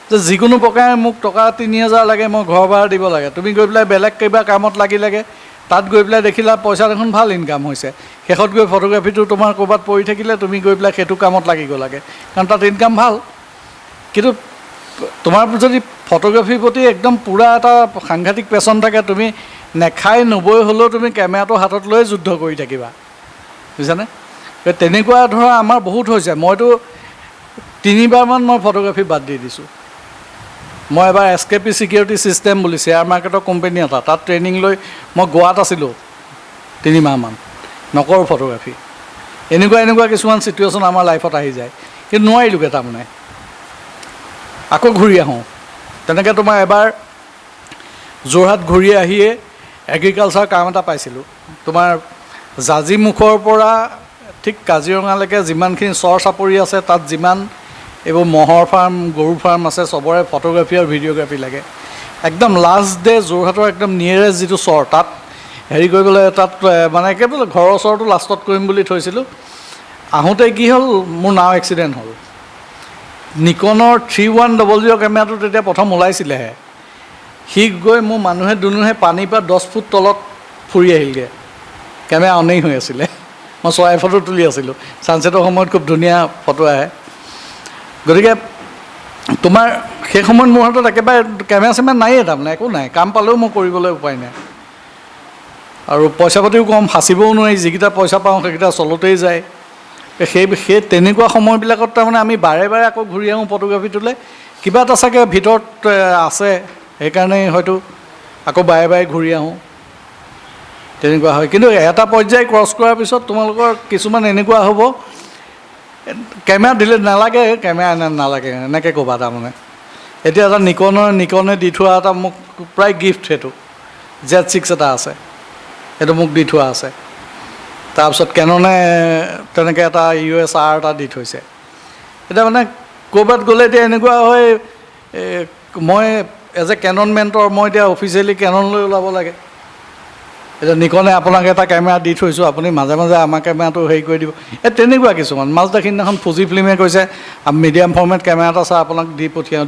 যে যিকোনো প্ৰকাৰে মোক টকা ৩,০০০ লাগে, মই ঘৰ ভাড়া দিব লাগে, তুমি গৈ পেলাই বেলেগ কিবা কামত লাগি লাগে, তাত গৈ পেলাই দেখিলা পইচা দেখোন ভাল ইনকাম হৈছে, শেষত গৈ ফটোগ্ৰাফীটো তোমাৰ ক'ৰবাত পৰি থাকিলে তুমি গৈ পেলাই সেইটো কামত লাগিব লাগে, কাৰণ তাত ইনকাম ভাল। কিন্তু তোমাৰ যদি ফটোগ্ৰাফীৰ প্ৰতি একদম পূৰা এটা সাংঘাতিক পেচন থাকে, তুমি নেখাই নবৈ হ'লেও তুমি কেমেৰাটো হাতত লৈ যুদ্ধ কৰি থাকিবা, বুজিছানে? তেনেকুৱা ধৰা আমাৰ বহুত হৈছে। মইতো 3বাৰমান মই ফটোগ্ৰাফী বাদ দি দিছোঁ। মই এবাৰ SKP ছিকিউৰিটি ছিষ্টেম বুলি শ্বেয়াৰ মাৰ্কেটৰ কোম্পানী এটা, তাত ট্ৰেইনিং লৈ মই গোৱাত আছিলোঁ 3 মাহমান, নকৰোঁ ফটোগ্ৰাফী। এনেকুৱা কিছুমান চিটুৱেশ্যন আমাৰ লাইফত আহি যায়, কিন্তু নোৱাৰিলোঁগৈ তাৰমানে। আকৌ ঘূৰি আহোঁ। তেনেকৈ তোমাৰ এবাৰ যোৰহাট ঘূৰি আহিয়ে এগ্ৰিকালচাৰ কাম এটা পাইছিলোঁ। তোমাৰ জাজিমুখৰ পৰা ঠিক কাজিৰঙালৈকে যিমানখিনি চৰ চাপৰি আছে, তাত যিমান এইবোৰ ম'হৰ ফাৰ্ম, গৰু ফাৰ্ম আছে, চবৰে ফটোগ্ৰাফী আৰু ভিডিঅ'গ্ৰাফী লাগে। একদম লাষ্ট ডে যোৰহাটৰ একদম নিয়েৰেষ্ট যিটো চৰ, তাত হেৰি কৰিবলৈ, তাত মানে একেবাৰে ঘৰৰ ওচৰতো লাষ্টত কৰিম বুলি থৈছিলোঁ। আহোঁতে কি হ'ল, মোৰ নাও এক্সিডেণ্ট হ'ল। নিকনৰ 3100 কেমেৰাটো তেতিয়া প্ৰথম ওলাইছিলেহে, সি গৈ মোৰ মানুহে দুনুহে পানীৰ পৰা 10 ফুট তলত ফুৰি আহিলগৈ, কেমেৰা অনেই হৈ আছিলে। মই চৰাই ফটো তুলি আছিলোঁ, ছানছেটৰ সময়ত খুব ধুনীয়া ফটো আহে। গতিকে তোমাৰ সেই সময়ত মোৰ হাতত একেবাৰে কেমেৰা চেমেৰা নায়েই, তাৰমানে একো নাই, কাম পালেও মই কৰিবলৈ উপায় নাই, আৰু পইচা পাতিও কম, সাঁচিবও নোৱাৰি, যিকেইটা পইচা পাওঁ সেইকেইটা চলতেই যায়। সেই তেনেকুৱা সময়বিলাকত তাৰমানে আমি বাৰে বাৰে আকৌ ঘূৰি আহোঁ ফটোগ্ৰাফী তোলে, কিবা এটা চাগে ভিতৰত আছে, সেইকাৰণে হয়তো আকৌ বাৰে বাৰে ঘূৰি আহোঁ, তেনেকুৱা হয়। কিন্তু এটা পৰ্যায় ক্ৰছ কৰাৰ পিছত তোমালোকৰ কিছুমান এনেকুৱা হ'ব, কেমেৰা দিলে নালাগে, কেমেৰা নালাগে এনেকৈ ক'বা তাৰমানে। এতিয়া এটা নিকনে দি থোৱা এটা মোক প্ৰায় গিফ্ট, সেইটো Z6 এটা আছে, সেইটো মোক দি থোৱা আছে। তাৰপিছত কেননে তেনেকৈ এটা USR এটা দি থৈছে। এতিয়া মানে ক'ৰবাত গ'লে এতিয়া এনেকুৱা হয়, মই এজ এ কেনন মেণ্টৰ, মই এতিয়া অফিচিয়েলি কেনন লৈ ওলাব লাগে। এতিয়া নিকনে আপোনাক এটা কেমেৰা দি থৈছোঁ, আপুনি মাজে মাজে আমাৰ কেমেৰাটো হেৰি কৰি দিব, তেনেকুৱা কিছুমান। মাজতে সিদিনাখন ফুজি ফিল্মে কৈছে মিডিয়াম ফৰ্মেট কেমেৰা এটা চাই আপোনাক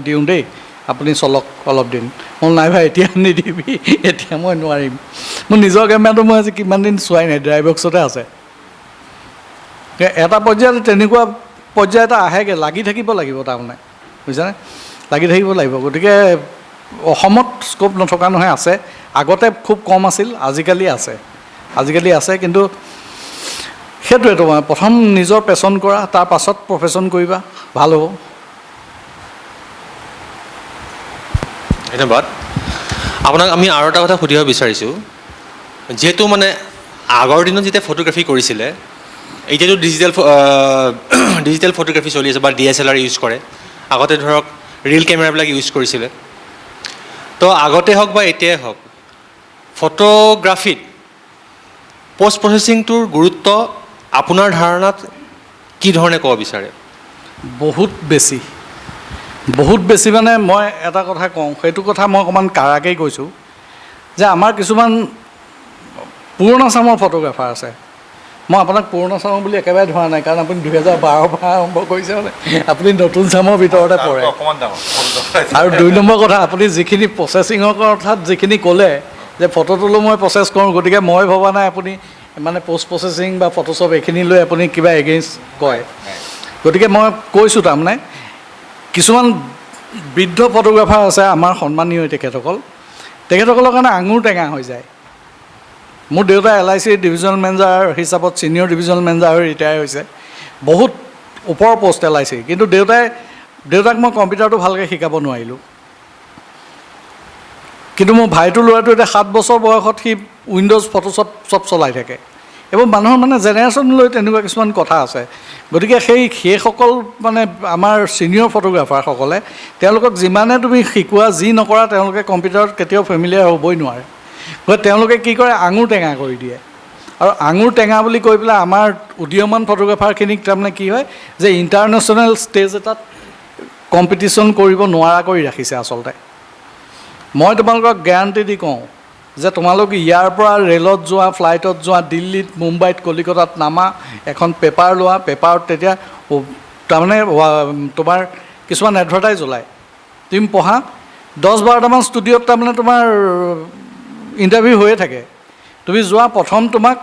দিওঁ দেই, আপুনি চলক অলপ দিন। মই নাই ভাই এতিয়া নিদিবি, এতিয়া মই নোৱাৰিম। মোৰ নিজৰ কেমেৰাটো মই আজি কিমান দিন চোৱাই নাই, ড্ৰাই বক্সতে আছে। এটা পৰ্যায়ত তেনেকুৱা পৰ্যায় এটা আহেগৈ, লাগি থাকিব লাগিব তাৰমানে, বুজিছানে? লাগি থাকিব লাগিব। গতিকে অসমত স্ক'প নথকা নহয়, আছে। আগতে খুব কম আছিল, আজিকালি আছে। কিন্তু সেইটোৱে তোমাৰ প্ৰথম নিজৰ পেচন কৰা, তাৰ পাছত প্ৰফেশ্যন কৰিবা, ভাল হ'ব। ধন্যবাদ। আপোনাক আমি আৰু এটা কথা সুধিব বিচাৰিছোঁ, যিহেতু মানে আগৰ দিনত যেতিয়া ফটোগ্ৰাফী কৰিছিলে, এতিয়াতো ডিজিটেল ফটোগ্ৰাফী চলি আছে বা DSLR ইউজ কৰে, আগতে ধৰক ৰিল কেমেৰাবিলাক ইউজ কৰিছিলে। তো আগতে হওক বা এতিয়াই হওক, ফটোগ্ৰাফীত পষ্ট প্ৰচেছিংটোৰ গুৰুত্ব আপোনাৰ ধাৰণাত কি ধৰণে ক'ব বিচাৰে? বহুত বেছি মানে মই এটা কথা কওঁ, সেইটো কথা মই অকণমান কাৰাকেই কৈছোঁ, যে আমাৰ কিছুমান পুৰণা চামৰ ফটোগ্ৰাফাৰ আছে। মই আপোনাক পুৰণা চামৰ বুলি একেবাৰে ধৰা নাই, কাৰণ আপুনি 2012 পৰা আৰম্ভ কৰিছে, মানে আপুনি নতুন চামৰ ভিতৰতে পৰে। আৰু 2 নম্বৰ কথা, আপুনি যিখিনি প্ৰচেছিঙৰ কথাত যিখিনি ক'লে, যে ফটোটোলো মই প্ৰচেছ কৰোঁ, গতিকে মই ভবা নাই আপুনি মানে পষ্ট প্ৰচেছিং বা ফটোশ্বপ এইখিনি লৈ আপুনি কিবা এগেইনষ্ট কয়। গতিকে মই কৈছোঁ তাৰমানে কিছুমান বৃদ্ধ ফটোগ্ৰাফাৰ আছে আমাৰ সন্মানীয় তেখেতসকলৰ কাৰণে আঙুৰ টেঙা হৈ যায়। মোৰ দেউতা LIC ডিভিজনেল মেনেজাৰ হিচাপত ছিনিয়ৰ ডিভিজনেল মেনেজাৰ হৈ ৰিটায়াৰ হৈছে, বহুত ওপৰৰ পষ্ট LIC, কিন্তু দেউতাক মই কম্পিউটাৰটো ভালকৈ শিকাব নোৱাৰিলোঁ। কিন্তু মোৰ ভাইটোৰ ল'ৰাটো এতিয়া 7 বছৰ বয়সত সি উইণ্ড'জ ফটোশ্বপ চব চলাই থাকে। এইবোৰ মানুহৰ মানে জেনেৰেশ্যন লৈ তেনেকুৱা কিছুমান কথা আছে গতিকে সেইসকল মানে আমাৰ ছিনিয়ৰ ফটোগ্ৰাফাৰসকলে তেওঁলোকক যিমানে তুমি শিকোৱা যি নকৰা তেওঁলোকে কম্পিউটাৰত কেতিয়াও ফেমিলিয়াৰ হ'বই নোৱাৰে গতিকে তেওঁলোকে কি কৰে আঙুৰ টেঙা কৰি দিয়ে আৰু আঙুৰ টেঙা বুলি কৈ পেলাই আমাৰ উদীয়মান ফটোগ্ৰাফাৰখিনিক তাৰমানে কি হয় যে ইণ্টাৰনেশ্যনেল ষ্টেজ এটাত কম্পিটিশ্যন কৰিব নোৱাৰা কৰি ৰাখিছে আচলতে মই তোমালোকক গেৰাণ্টি দি কওঁ যে তোমালোক ইয়াৰ পৰা ৰেলত যোৱা ফ্লাইটত যোৱা দিল্লীত মুম্বাইত কলিকতাত নামা এখন পেপাৰ লোৱা পেপাৰত তেতিয়া তাৰমানে তোমাৰ কিছুমান এডভাৰটাইজ ওলায় তুমি পঢ়া 10-12টামান ষ্টুডিঅ'ত তাৰমানে তোমাৰ ইণ্টাৰভিউ হৈয়ে থাকে তুমি যোৱা প্ৰথম তোমাক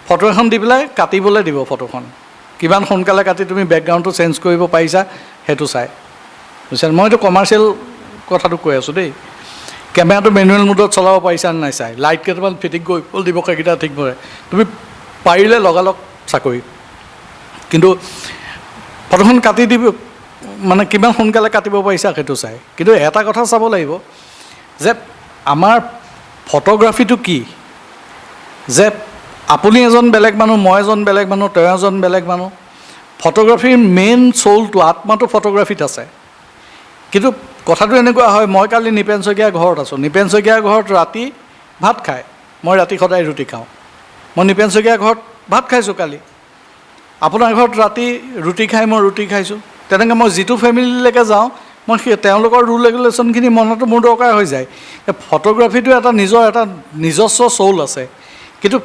ফটো এখন দি পেলাই কাটিবলৈ দিব ফটোখন কিমান সোনকালে কাটি তুমি বেকগ্ৰাউণ্ডটো চেঞ্জ কৰিব পাৰিছা সেইটো চাই বুজিছা মইতো কমাৰ্চিয়েল কথাটো কৈ আছোঁ দেই কেমেৰাটো মেনুৱেল মুডত চলাব পাৰিছা নাই চাই লাইট কেইটামান ফিটিং কৰিব দিব সেইকেইটা ঠিক কৰে তুমি পাৰিলে লগালগ চাকৰি কিন্তু ফটোখন কাটি দিব মানে কিমান সোনকালে কাটিব পাৰিছা সেইটো চাই কিন্তু এটা কথা চাব লাগিব যে আমাৰ ফটোগ্ৰাফীটো কি যে আপুনি এজন বেলেগ মানুহ মই এজন বেলেগ মানুহ তেওঁ এজন বেলেগ মানুহ ফটোগ্ৰাফীৰ মেইন চ'লটো আত্মাটো ফটোগ্ৰাফীত আছে কিন্তু কথাটো এনেকুৱা হয় মই কালি নিপেন শইকীয়াৰ ঘৰত আছোঁ নিপেন শইকীয়াৰ ঘৰত ৰাতি ভাত খায় মই ৰাতি সদায় ৰুটি খাওঁ মই নিপেন শইকীয়াৰ ঘৰত ভাত খাইছোঁ কালি আপোনাৰ ঘৰত ৰাতি ৰুটি খাই মই ৰুটি খাইছোঁ তেনেকৈ মই যিটো ফেমিলিলৈকে যাওঁ মই তেওঁলোকৰ ৰুল ৰেগুলেশ্যনখিনি মনতো মোৰ দৰকাৰ হৈ যায় ফটোগ্ৰাফীটো এটা নিজস্ব চ'ল আছে কিন্তু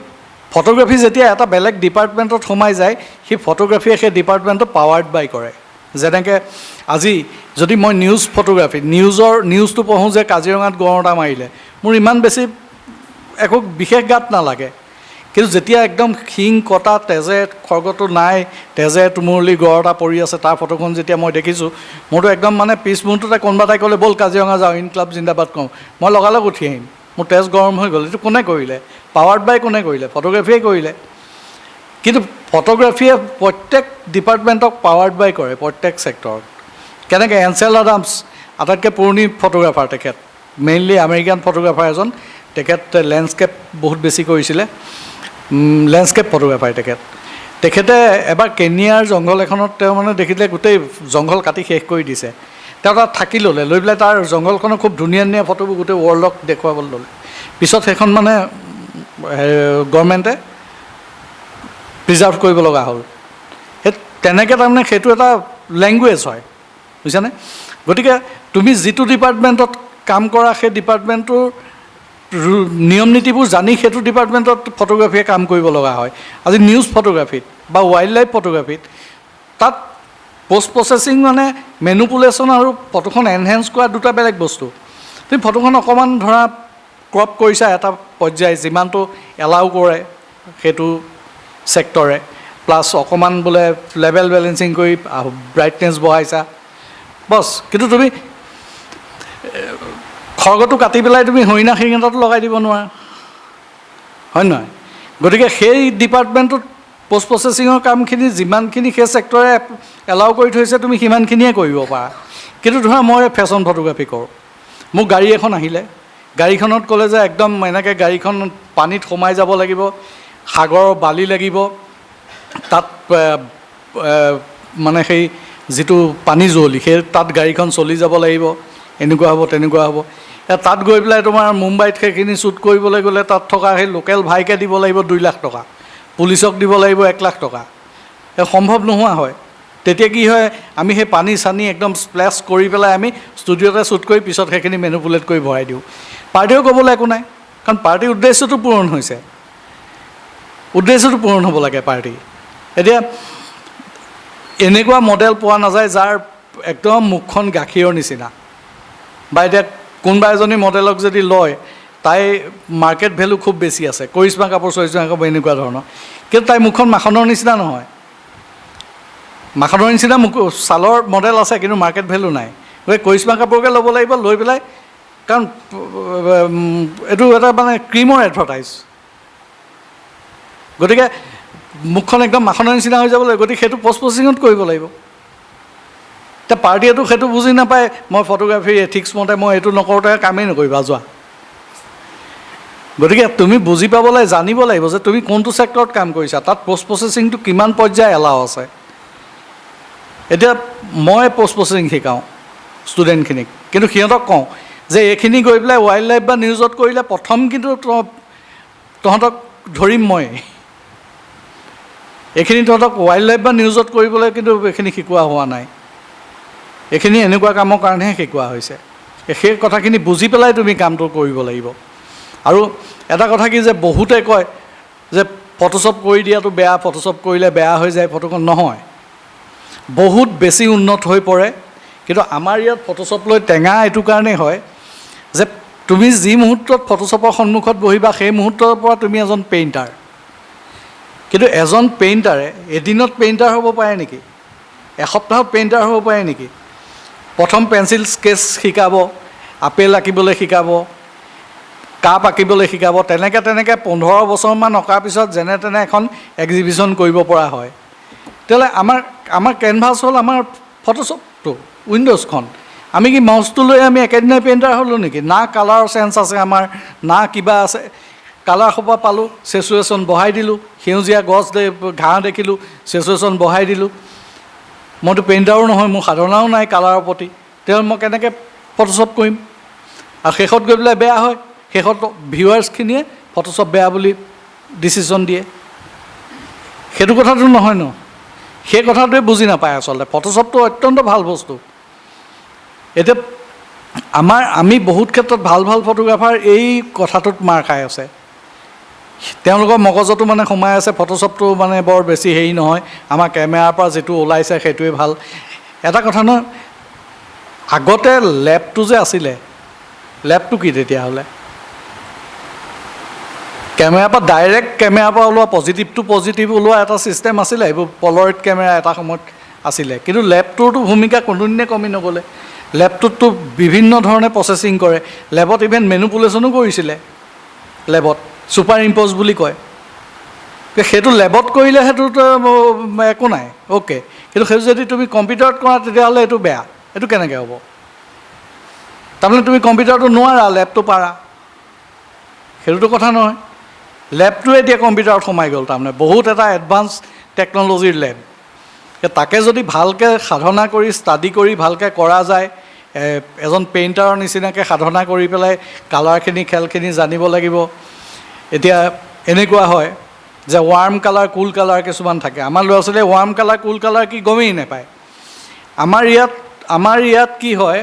ফটোগ্ৰাফী যেতিয়া এটা বেলেগ ডিপাৰ্টমেণ্টত সোমাই যায় সেই ফটোগ্ৰাফীয়ে সেই ডিপাৰ্টমেণ্টটো পাৱাৰ্ড বাই কৰে যেনেকৈ আজি যদি মই নিউজ ফটোগ্ৰাফী নিউজটো পঢ়োঁ যে কাজিৰঙাত গঁড় এটা মাৰিলে মোৰ ইমান বেছি একো বিশেষ গাত নালাগে কিন্তু যেতিয়া একদম শিং কটা তেজে খৰ্গটো নাই তেজে তুমুৰলি গড় এটা পৰি আছে তাৰ ফটোখন যেতিয়া মই দেখিছোঁ মোৰতো একদম মানে পিছ মুহূৰ্ততে কোনোবা এটাই ক'লে ব'ল কাজিৰঙা যাওঁ ইনক্লাব জিন্দাবাদ কওঁ মই লগালগ উঠি আহিম মোৰ তেজ গৰম হৈ গ'ল এইটো কোনে কৰিলে পাৱাৰ্ড বাই কোনে কৰিলে ফটোগ্ৰাফীয়ে কৰিলে কিন্তু ফটোগ্ৰাফীয়ে প্ৰত্যেক ডিপাৰ্টমেণ্টক পাৱাৰ্ড বাই কৰে প্ৰত্যেক ছেক্টৰত কেনেকৈ এনচেল আডামছ আটাইতকৈ পুৰণি ফটোগ্ৰাফাৰ তেখেত মেইনলি আমেৰিকান ফটোগ্ৰাফাৰ এজন তেখেত লেণ্ডস্কেপ বহুত বেছি কৰিছিলে লেণ্ডস্কেপ ফটোগ্ৰাফাৰ তেখেতে এবাৰ কেনিয়াৰ জংঘল এখনত তেওঁ মানে দেখিলে গোটেই জংঘল কাটি শেষ কৰি দিছে তেওঁ তাত থাকি ল'লে লৈ পেলাই তাৰ জংঘলখনৰ খুব ধুনীয়া ধুনীয়া ফটোবোৰ গোটেই ৱৰ্ল্ডক দেখুৱাবলৈ ল'লে পিছত সেইখন মানে গভৰ্ণমেণ্টে প্ৰিজাৰ্ভ কৰিব লগা হ'ল সেই তেনেকৈ তাৰমানে সেইটো এটা লেংগুৱেজ হয় বুজিছানে গতিকে তুমি যিটো ডিপাৰ্টমেণ্টত কাম কৰা সেই ডিপাৰ্টমেণ্টটোৰ নিয়ম নীতিবোৰ জানি সেইটো ডিপাৰ্টমেণ্টত ফটোগ্ৰাফীয়ে কাম কৰিব লগা হয় আজি নিউজ ফটোগ্ৰাফীত বা ৱাইল্ড লাইফ ফটোগ্ৰাফীত তাত পোষ্ট প্ৰচেছিং মানে মেনুপুলেশ্যন আৰু ফটোখন এনহেঞ্চ কৰা দুটা বেলেগ বস্তু তুমি ফটোখন অকণমান ধৰা ক্ৰপ কৰিছা এটা পৰ্যায় যিমানটো এলাউ কৰে সেইটো ছেক্টৰে প্লাছ অকণমান বোলে লেভেল বেলেঞ্চিং কৰি ব্ৰাইটনেছ বঢ়াইছা বছ কিন্তু তুমি খৰ্গটো কাটি পেলাই তুমি হৰিণা শিঙিনাত লগাই দিব নোৱাৰা হয় নহয় গতিকে সেই ডিপাৰ্টমেণ্টটোত পোষ্ট প্ৰচেছিঙৰ কামখিনি যিমানখিনি সেই ছেক্টৰে এলাউ কৰি থৈছে তুমি সিমানখিনিয়ে কৰিব পাৰা কিন্তু ধৰা মই ফেশ্বন ফটোগ্ৰাফী কৰোঁ মোক গাড়ী এখন আহিলে গাড়ীখনত ক'লে যে একদম এনেকৈ গাড়ীখন পানীত সোমাই যাব লাগিব সাগৰৰ বালি লাগিব তাত মানে সেই যিটো পানী জুৱলি সেই তাত গাড়ীখন চলি যাব লাগিব এনেকুৱা হ'ব তেনেকুৱা হ'ব তাত গৈ পেলাই তোমাৰ মুম্বাইত সেইখিনি শ্বুট কৰিবলৈ গ'লে তাত থকা সেই লোকেল ভাইকে দিব লাগিব 2 লাখ টকা পুলিচক দিব লাগিব 1 লাখ টকা সম্ভৱ নোহোৱা হয় তেতিয়া কি হয় আমি সেই পানী চানি একদম স্প্লেছ কৰি পেলাই আমি ষ্টুডিঅ'তে শ্বুট কৰি পিছত সেইখিনি মেনুপুলেট কৰি ভৰাই দিওঁ পাৰ্টিও ক'বলৈ একো নাই কাৰণ পাৰ্টিৰ উদ্দেশ্যটো পূৰণ হৈছে উদ্দেশ্যটো পূৰণ হ'ব লাগে পাৰ্টি এতিয়া এনেকুৱা মডেল পোৱা নাযায় যাৰ একদম মুখখন গাখীৰৰ নিচিনা বা এতিয়া কোনোবা এজনী মডেলক যদি লয় তাই মাৰ্কেট ভেলু খুব বেছি আছে কৰিশ্মা কাপুৰ এনেকুৱা ধৰণৰ কিন্তু তাই মুখখন মাখনৰ নিচিনা নহয় মাখনৰ নিচিনা ছালৰ মডেল আছে কিন্তু মাৰ্কেট ভেলু নাই গতিকে কৰিশ্মা কাপুৰকে ল'ব লাগিব লৈ পেলাই কাৰণ এইটো এটা মানে ক্ৰীমৰ এডভাৰটাইজ গতিকে মুখখন একদম মাখনৰ নিচিনা হৈ যাব লাগিব গতিকে সেইটো পোষ্ট প্ৰচেছিঙত কৰিব লাগিব এতিয়া পাৰ্টিয়েতো সেইটো বুজি নাপায় মই ফটোগ্ৰাফীৰ এথিক্স মতে মই এইটো নকৰোঁতে কামেই নকৰিবা যোৱা গতিকে তুমি বুজি পাবলৈ জানিব লাগিব যে তুমি কোনটো ছেক্টৰত কাম কৰিছা, তাত পষ্ট প্ৰচেছিংটো কিমান পৰ্যায় এলাও আছে। এতিয়া মই পষ্ট প্ৰচেছিং শিকাওঁ ষ্টুডেণ্টখিনিক, কিন্তু সিহঁতক কওঁ যে এইখিনি গৈ পেলাই ৱাইল্ড লাইফ বা নিউজত কৰিলে প্ৰথম কিন্তু তহঁতক ধৰিম মই। এইখিনি তহঁতক ৱাইল্ড লাইফ বা নিউজত কৰিবলৈ কিন্তু এইখিনি শিকোৱা হোৱা নাই, এইখিনি এনেকুৱা কামৰ কাৰণেহে শিকোৱা হৈছে। সেই কথাখিনি বুজি পেলাই তুমি কামটো কৰিব লাগিব। আৰু এটা কথা কি যে বহুতে কয় যে ফটোশ্বপ কৰি দিয়াটো বেয়া, ফটোশ্বপ কৰিলে বেয়া হৈ যায় ফটোখন। নহয়, বহুত বেছি উন্নত হৈ পৰে। কিন্তু আমাৰ ইয়াত ফটোশ্বপ লৈ টেঙা এইটো কাৰণেই হয় যে তুমি যি মুহূৰ্তত ফটোশ্বপৰ সন্মুখত বহিবা সেই মুহূৰ্তৰ পৰা তুমি এজন পেইণ্টাৰ। কিন্তু এজন পেইণ্টাৰে এদিনত পেইণ্টাৰ হ'ব পাৰে নেকি? এসপ্তাহত পেইণ্টাৰ হ'ব পাৰে নেকি? প্ৰথম পেঞ্চিল স্কেচ শিকাব, আপেল আঁকিবলৈ শিকাব, কাপ আঁকিবলৈ শিকাব। তেনেকৈ 15 বছৰমান অঁকাৰ পিছত যেনে তেনে এখন এক্সিবিশ্যন কৰিব পৰা হয়। তেতিয়াহ'লে আমাৰ কেনভাছ হ'ল আমাৰ ফটোশ্বপটো, উইণ্ড'জখন। আমি কি মাউচটো লৈ আমি একেদিনাই পেইণ্টাৰ হ'লোঁ নেকি? না কালাৰৰ চেঞ্চ আছে আমাৰ, না কিবা আছে। কালাৰ সোপা পালোঁ, চেচুৰেশ্যন বঢ়াই দিলোঁ, সেউজীয়া গছ ঘাঁহ দেখিলোঁ, চেচুৰেশ্যন বঢ়াই দিলোঁ। মইতো পেইণ্টাৰো নহয়, মোৰ সাধনাও নাই কালাৰৰ প্ৰতি, তেতিয়াহ'লে মই কেনেকৈ ফটোশ্বপ কৰিম? আৰু শেষত গৈ পেলাই বেয়া হয়, শেষত ভিউৱাৰ্ছখিনিয়ে ফটোশ্বপ বেয়া বুলি ডিচিশ্যন দিয়ে। সেইটো কথাটো নহয় ন, সেই কথাটোৱে বুজি নাপায় আচলতে। ফটোশ্বপটো অত্যন্ত ভাল বস্তু। এতিয়া আমি বহুত ক্ষেত্ৰত ভাল ফটোগ্ৰাফাৰ এই কথাটোত মাৰ খাই আছে। তেওঁলোকৰ মগজতো মানে সোমাই আছে ফটোশ্বপটো মানে বৰ বেছি হেৰি নহয়, আমাৰ কেমেৰাৰ পৰা যিটো ওলাইছে সেইটোৱে ভাল। এটা কথা নহয়, আগতে লেবটো যে আছিলে, লেবটো কি তেতিয়াহ'লে? কেমেৰাৰ পৰা ডাইৰেক্ট কেমেৰাৰ পৰা ওলোৱা পজিটিভ ওলোৱা এটা ছিষ্টেম আছিলে। এইবোৰ পলৰইড কেমেৰা এটা সময়ত আছিলে। কিন্তু লেবটোৰতো ভূমিকা কোনোদিনে কমি নগ'লে। লেবটোততো বিভিন্ন ধৰণে প্ৰচেছিং কৰে। লেবত ইভেন মেনুপুলেশ্যনো কৰিছিলে। লেবত ছুপাৰ ইম্প'জ বুলি কয়। সেইটো লেবত কৰিলে সেইটোতো একো নাই, অ'কে। কিন্তু সেইটো যদি তুমি কম্পিউটাৰত কৰা তেতিয়াহ'লে এইটো বেয়া। এইটো কেনেকৈ হ'ব? তাৰমানে তুমি কম্পিউটাৰটো নোৱাৰা, লেবটো পাৰা। সেইটোতো কথা নহয়। লেবটোৱে এতিয়া কম্পিউটাৰত সোমাই গ'ল, তাৰমানে বহুত এটা এডভান্স টেকন'লজিৰ লেব। তাকে যদি ভালকৈ সাধনা কৰি ষ্টাডি কৰি ভালকৈ কৰা যায়, এজন পেইণ্টাৰৰ নিচিনাকৈ সাধনা কৰি পেলাই কালাৰখিনি খেলখিনি জানিব লাগিব। এতিয়া এনেকুৱা হয় যে ৱাৰ্ম কালাৰ, কুল কালাৰ কিছুমান থাকে। আমাৰ ল'ৰা ছোৱালীয়ে ৱাৰ্ম কালাৰ, কুল কালাৰ কি গমেই নাপায়। আমাৰ ইয়াত কি হয়,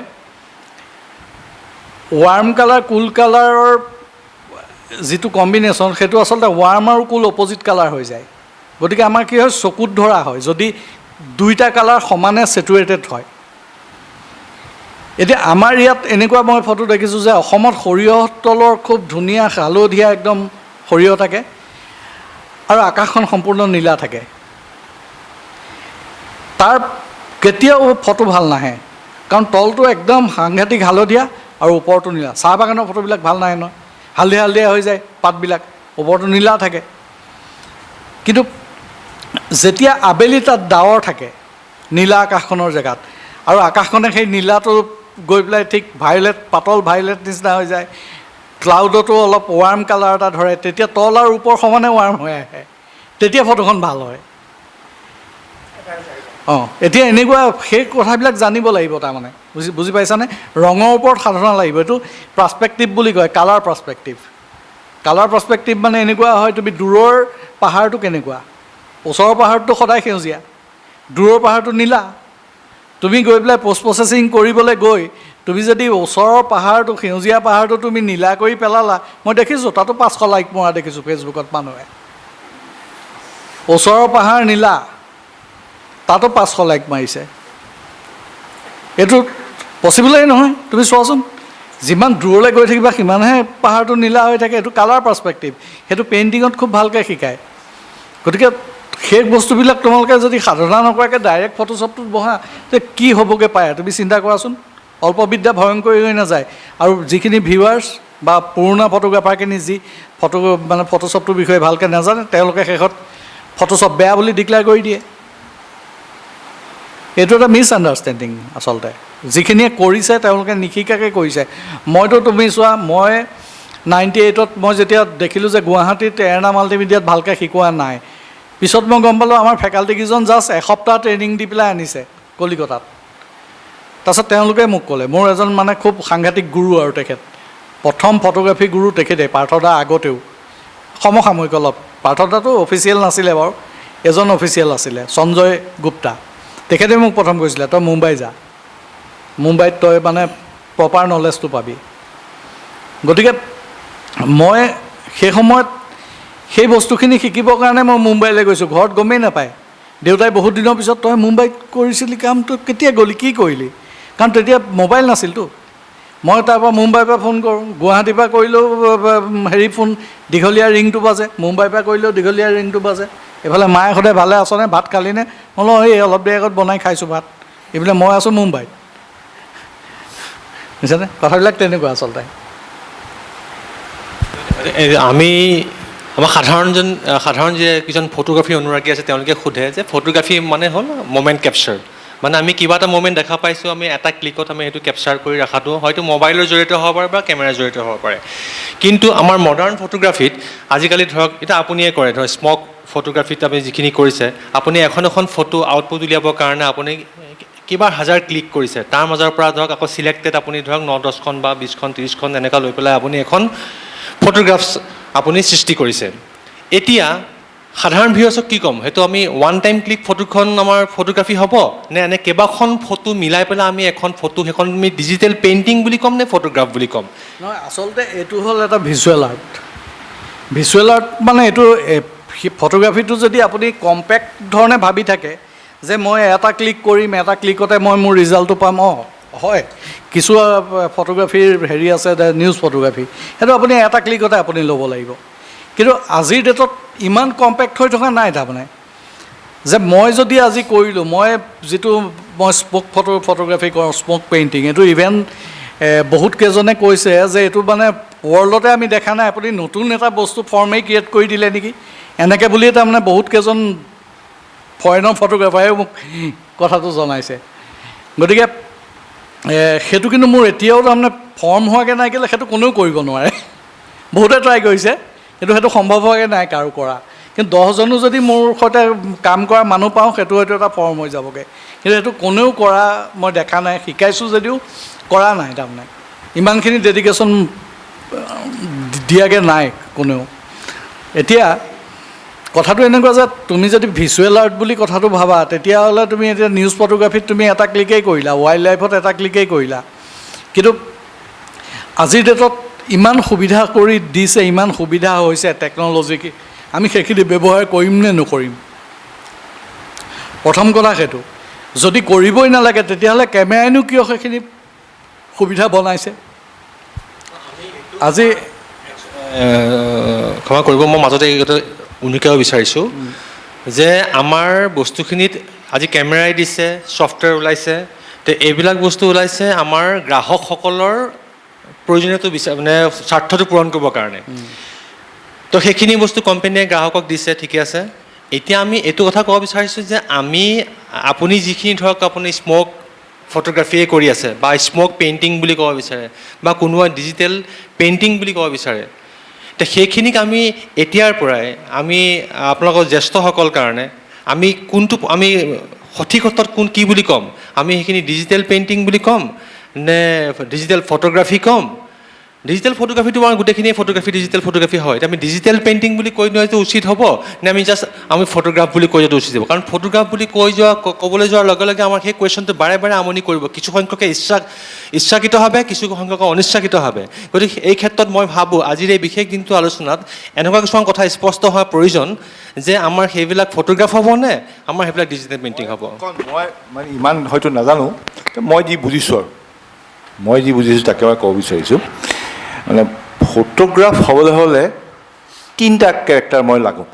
ৱাৰ্ম কালাৰ, কুল কালাৰৰ যিটো কম্বিনেশ্যন সেইটো আচলতে ৱাৰ্ম আৰু কুল অপজিট কালাৰ হৈ যায়। গতিকে আমাৰ কি হয়, চকুত ধৰা হয় যদি দুইটা কালাৰ সমানে ছেটুৰেটেড হয়। এতিয়া আমাৰ ইয়াত এনেকুৱা মই ফটো দেখিছোঁ যে অসমত সৰিয়হ তলৰ খুব ধুনীয়া হালধীয়া একদম সৰিয়হ থাকে আৰু আকাশখন সম্পূৰ্ণ নীলা থাকে। তাৰ কেতিয়াও ফটো ভাল নাহে, কাৰণ তলটো একদম সাংঘাতিক হালধীয়া আৰু ওপৰটো নীলা। চাহ বাগানৰ ফটোবিলাক ভাল নাহে নহয়, হালধীয়া হৈ যায় পাতবিলাক, ওপৰটো নীলা থাকে। কিন্তু যেতিয়া আবেলি তাত ডাৱৰ থাকে নীলা আকাশখনৰ জেগাত, আৰু আকাশখনে সেই নীলাটো গৈ পেলাই ঠিক ভায়লেট, পাতল ভায়লেট নিচিনা হৈ যায়, ক্লাউডতো অলপ ৱাৰ্ম কালাৰ এটা ধৰে, তেতিয়া তল আৰু ওপৰ সমানে ৱাৰ্ম হৈ আহে, তেতিয়া ফটোখন ভাল হয়। এতিয়া এনেকুৱা সেই কথাবিলাক জানিব লাগিব। তাৰমানে বুজি পাইছানে? ৰঙৰ ওপৰত সাধনা লাগিব। এইটো পাৰ্চপেক্টিভ বুলি কয়, কালাৰ পাৰ্চপেক্টিভ। কালাৰ পাৰ্চপেক্টিভ মানে এনেকুৱা হয়, তুমি দূৰৰ পাহাৰটো কেনেকুৱা, ওচৰৰ পাহাৰটো সদায় সেউজীয়া, দূৰৰ পাহাৰটো নীলা। তুমি গৈ পেলাই পষ্ট প্ৰচেছিং কৰিবলৈ গৈ তুমি যদি ওচৰৰ পাহাৰটো, সেউজীয়া পাহাৰটো তুমি নীলা কৰি পেলালা, মই দেখিছোঁ তাতো 500 লাইক মৰা দেখিছোঁ ফেচবুকত মানুহে। ওচৰৰ পাহাৰ নীলা, তাতো 500 লাইক মাৰিছে। এইটো পচিবলেই নহয়। তুমি চোৱাচোন, যিমান দূৰলৈ গৈ থাকিবা সিমানহে পাহাৰটো নীলা হৈ থাকে। এইটো কালাৰ পাৰ্চপেক্টিভ, সেইটো পেইণ্টিঙত খুব ভালকৈ শিকায়। গতিকে সেই বস্তুবিলাক তোমালোকে যদি সাধনা নকৰাকৈ ডাইৰেক্ট ফটোশ্বপটোত বহা, তে কি হ'বগৈ পাৰে তুমি চিন্তা কৰাচোন। অল্পবিদ্যা ভয়ংকৰী হৈ নাযায়। আৰু যিখিনি ভিউৱাৰ্ছ বা পুৰণা ফটোগ্ৰাফাৰখিনি যি ফটোশ্বপটোৰ বিষয়ে ভালকৈ নাজানে, তেওঁলোকে শেষত ফটোশ্বপ বেয়া বুলি ডিক্লেয়াৰ কৰি দিয়ে। এইটো এটা মিছ আণ্ডাৰষ্টেণ্ডিং আচলতে। যিখিনিয়ে কৰিছে তেওঁলোকে নিশিকাকৈ কৰিছে। মইতো তুমি চোৱা, মই 98ত মই যেতিয়া দেখিলোঁ যে গুৱাহাটীত এৰেনা মাল্টিমিডিয়াত ভালকৈ শিকোৱা নাই, পিছত মই গম পালোঁ আমাৰ ফেকাল্টিকেইজন জাষ্ট এসপ্তাহ ট্ৰেইনিং দি পেলাই আনিছে কলিকতাত। তাৰপিছত তেওঁলোকে মোক ক'লে, মোৰ এজন মানে খুব সাংঘাতিক গুৰু আৰু তেখেত, প্ৰথম ফটোগ্ৰাফী গুৰু তেখেতে, পাৰ্থদা আগতেও সমসাময়িক অলপ, পাৰ্থদাটো অফিচিয়েল নাছিলে বাৰু, এজন অফিচিয়েল আছিলে সঞ্জয় গুপ্তা, তেখেতে মোক প্ৰথম কৈছিলে তই মুম্বাই যা, মুম্বাইত তই মানে প্ৰপাৰ নলেজটো পাবি। গতিকে মই সেই সময়ত সেই বস্তুখিনি শিকিবৰ কাৰণে মই মুম্বাইলৈ গৈছোঁ, ঘৰত গমেই নাপায়। দেউতাই বহুত দিনৰ পিছত তই মুম্বাইত কৰিছিলি কামটো, কেতিয়া গ'লি, কি কৰিলি, কাৰণ তেতিয়া মোবাইল নাছিলতো। মই তাৰপৰা মুম্বাইৰ পৰা ফোন কৰোঁ, গুৱাহাটীৰ পৰা কৰিলেও হেৰি ফোন দীঘলীয়া ৰিংটো বাজে, মুম্বাইৰ পৰা কৰিলেও দীঘলীয়া ৰিংটো বাজে। এইফালে মায়ে সোধে ভালে আছনে, ভাত খালিনে, মই বোলো এই অলপ দেৰি আগত বনাই খাইছোঁ ভাত, এইফালে মই আছোঁ মুম্বাইত। বুজিছানে, কথাবিলাক তেনেকুৱা আচলতে। আমাৰ সাধাৰণ যে কিছুমান ফটোগ্ৰাফী অনুৰাগী আছে তেওঁলোকে সোধে যে ফটোগ্ৰাফী মানে হ'ল মমেণ্ট কেপচাৰ, মানে আমি কিবা এটা মমেণ্ট দেখা পাইছোঁ, আমি এটা ক্লিকত আমি সেইটো কেপচাৰ কৰি ৰখাটো হয়তো মোবাইলৰ জৰিয়তে হ'ব পাৰে বা কেমেৰাৰ জৰিয়তে হ'ব পাৰে। কিন্তু আমাৰ মডাৰ্ণ ফটোগ্ৰাফীত আজিকালি ধৰক, এতিয়া আপুনিয়ে কৰে, ধৰক স্মক ফটোগ্ৰাফীত আপুনি যিখিনি কৰিছে, আপুনি এখন ফটো আউটপুট উলিয়াবৰ কাৰণে আপুনি কিবা হাজাৰ ক্লিক কৰিছে, তাৰ মাজৰ পৰা ধৰক আকৌ চিলেক্টেড আপুনি ধৰক 9-10খন বা 20খন 30খন এনেকুৱা লৈ পেলাই আপুনি এখন ফটোগ্ৰাফছ আপুনি সৃষ্টি কৰিছে। এতিয়া সাধাৰণ ভিউৱাৰ্ছক কি ক'ম, সেইটো আমি ওৱান টাইম ক্লিক ফটোখন আমাৰ ফটোগ্ৰাফী হ'ব নে এনে কেইবাখন ফটো মিলাই পেলাই আমি এখন ফটো, সেইখন আমি ডিজিটেল পেইণ্টিং বুলি ক'ম নে ফটোগ্ৰাফ বুলি ক'ম? নহয়, আচলতে এইটো হ'ল এটা ভিজুৱেল আৰ্ট। ভিজুৱেল আৰ্ট মানে এইটো ফটোগ্ৰাফীটো যদি আপুনি কম্পেক্ট ধৰণে ভাবি থাকে যে মই এটা ক্লিক কৰিম, এটা ক্লিকতে মই মোৰ ৰিজাল্টটো পাম, হয় কিছু ফটোগ্ৰাফীৰ হেৰি আছে, নিউজ ফটোগ্ৰাফী, সেইটো আপুনি এটা ক্লিকতে আপুনি ল'ব লাগিব। কিন্তু আজিৰ ডেটত ইমান কম্পেক্ট হৈ থকা নাই, তাৰমানে যে মই যদি আজি কৰিলোঁ, মই যিটো মই স্মক ফটোগ্ৰাফী কৰোঁ, স্মক পেইণ্টিং, এইটো ইভেন বহুত কেইজনে কৈছে যে এইটো মানে ৱৰ্ল্ডতে আমি দেখা নাই, আপুনি নতুন এটা বস্তু ফৰ্মেই ক্ৰিয়েট কৰি দিলে নেকি, এনেকৈ বুলিয়ে তাৰমানে বহুত কেইজন ফৰেনৰ ফটোগ্ৰাফাৰেও মোক কথাটো জনাইছে। গতিকে সেইটো কিন্তু মোৰ এতিয়াও তাৰমানে ফৰ্ম হোৱাকৈ নাই, কেলৈ সেইটো কোনেও কৰিব নোৱাৰে, বহুতে ট্ৰাই কৰিছে কিন্তু সেইটো সম্ভৱ হোৱাকৈ নাই কাৰো কৰা। কিন্তু 10জনো যদি মোৰ সৈতে কাম কৰা মানুহ পাওঁ, সেইটো হয়তো এটা ফৰ্ম হৈ যাবগৈ, কিন্তু সেইটো কোনেও কৰা মই দেখা নাই, শিকাইছোঁ যদিও কৰা নাই, তাৰমানে ইমানখিনি ডেডিকেশ্যন দিয়াকৈ নাই কোনেও। এতিয়া কথাটো এনেকুৱা যে তুমি যদি ভিজুৱেল আৰ্ট বুলি কথাটো ভাবা, তেতিয়াহ'লে তুমি এতিয়া নিউজ ফটোগ্ৰাফীত তুমি এটা ক্লিকেই কৰিলা, ৱাইল্ড লাইফত এটা ক্লিকেই কৰিলা, কিন্তু আজিৰ ডেটত ইমান সুবিধা কৰি দিছে, ইমান সুবিধা হৈছে টেকন'লজি, আমি সেইখিনি ব্যৱহাৰ কৰিম নে নকৰিম? প্ৰথম কথা সেইটো, যদি কৰিবই নালাগে তেতিয়াহ'লে কেমেৰাইনো কিয় সেইখিনি সুবিধা বনাইছে? আজি ক্ষমা কৰিব, মই মাজতে এইটো উনুকিয়াব বিচাৰিছোঁ যে আমাৰ বস্তুখিনিত আজি কেমেৰাই দিছে, ছফ্টৱেৰ ওলাইছে, তো এইবিলাক বস্তু ওলাইছে আমাৰ গ্ৰাহকসকলৰ প্ৰয়োজনীয়টো মানে স্বাৰ্থটো পূৰণ কৰিবৰ কাৰণে। তো সেইখিনি বস্তু কোম্পানীয়ে গ্ৰাহকক দিছে, ঠিকে আছে। এতিয়া আমি এইটো কথা ক'ব বিচাৰিছোঁ যে আপুনি যিখিনি ধৰক আপুনি স্মক ফটোগ্ৰাফীয়ে কৰি আছে বা স্মক পেইণ্টিং বুলি ক'ব বিচাৰে বা কোনোবা ডিজিটেল পেইণ্টিং বুলি ক'ব বিচাৰে, তো সেইখিনিক আমি এতিয়াৰ পৰাই আমি আপোনালোকৰ জ্যেষ্ঠসকল কাৰণে আমি সঠিক অৰ্থত কি বুলি ক'ম? আমি সেইখিনি ডিজিটেল পেইণ্টিং বুলি ক'ম নে ডিজিটেল ফটোগ্ৰাফী ক'ম? ডিজিটেল ফটোগ্ৰাফীটো আমাৰ গোটেইখিনি ফটোগ্ৰাফী ডিজিটেল ফটোগ্ৰাফী হয়, এতিয়া আমি ডিজিটেল পেইণ্টিং বুলি কৈ দিয়াটো উচিত হ'ব নে আমি ফটোগ্ৰাফ বুলি কৈ দিয়াটো উচিত হ'ব? কাৰণ ফটোগ্ৰাফ বুলি ক'বলৈ যোৱাৰ লগে লগে আমাৰ সেই কুৱেশ্যনটো বাৰে বাৰে আমনি কৰিব, কিছু সংখ্যকে ইচ্ছাকৃতভাৱে, কিছু সংখ্যকে অনিচ্ছাকৃতভাৱে। গতিকে এই ক্ষেত্ৰত মই ভাবোঁ আজিৰ এই বিশেষ দিনটো আলোচনাত এনেকুৱা কিছুমান কথা স্পষ্ট হোৱা প্ৰয়োজন যে আমাৰ সেইবিলাক ফটোগ্ৰাফ হ'বনে আমাৰ সেইবিলাক ডিজিটেল পেইণ্টিং হ'ব? মই মানে ইমান হয়তো নাজানো, মই যি বুজিছোঁ তাকে মই ক'ব বিচাৰিছোঁ। মানে ফটোগ্ৰাফ হ'বলৈ হ'লে 3টা কেৰেক্টাৰ মই লাগোঁ।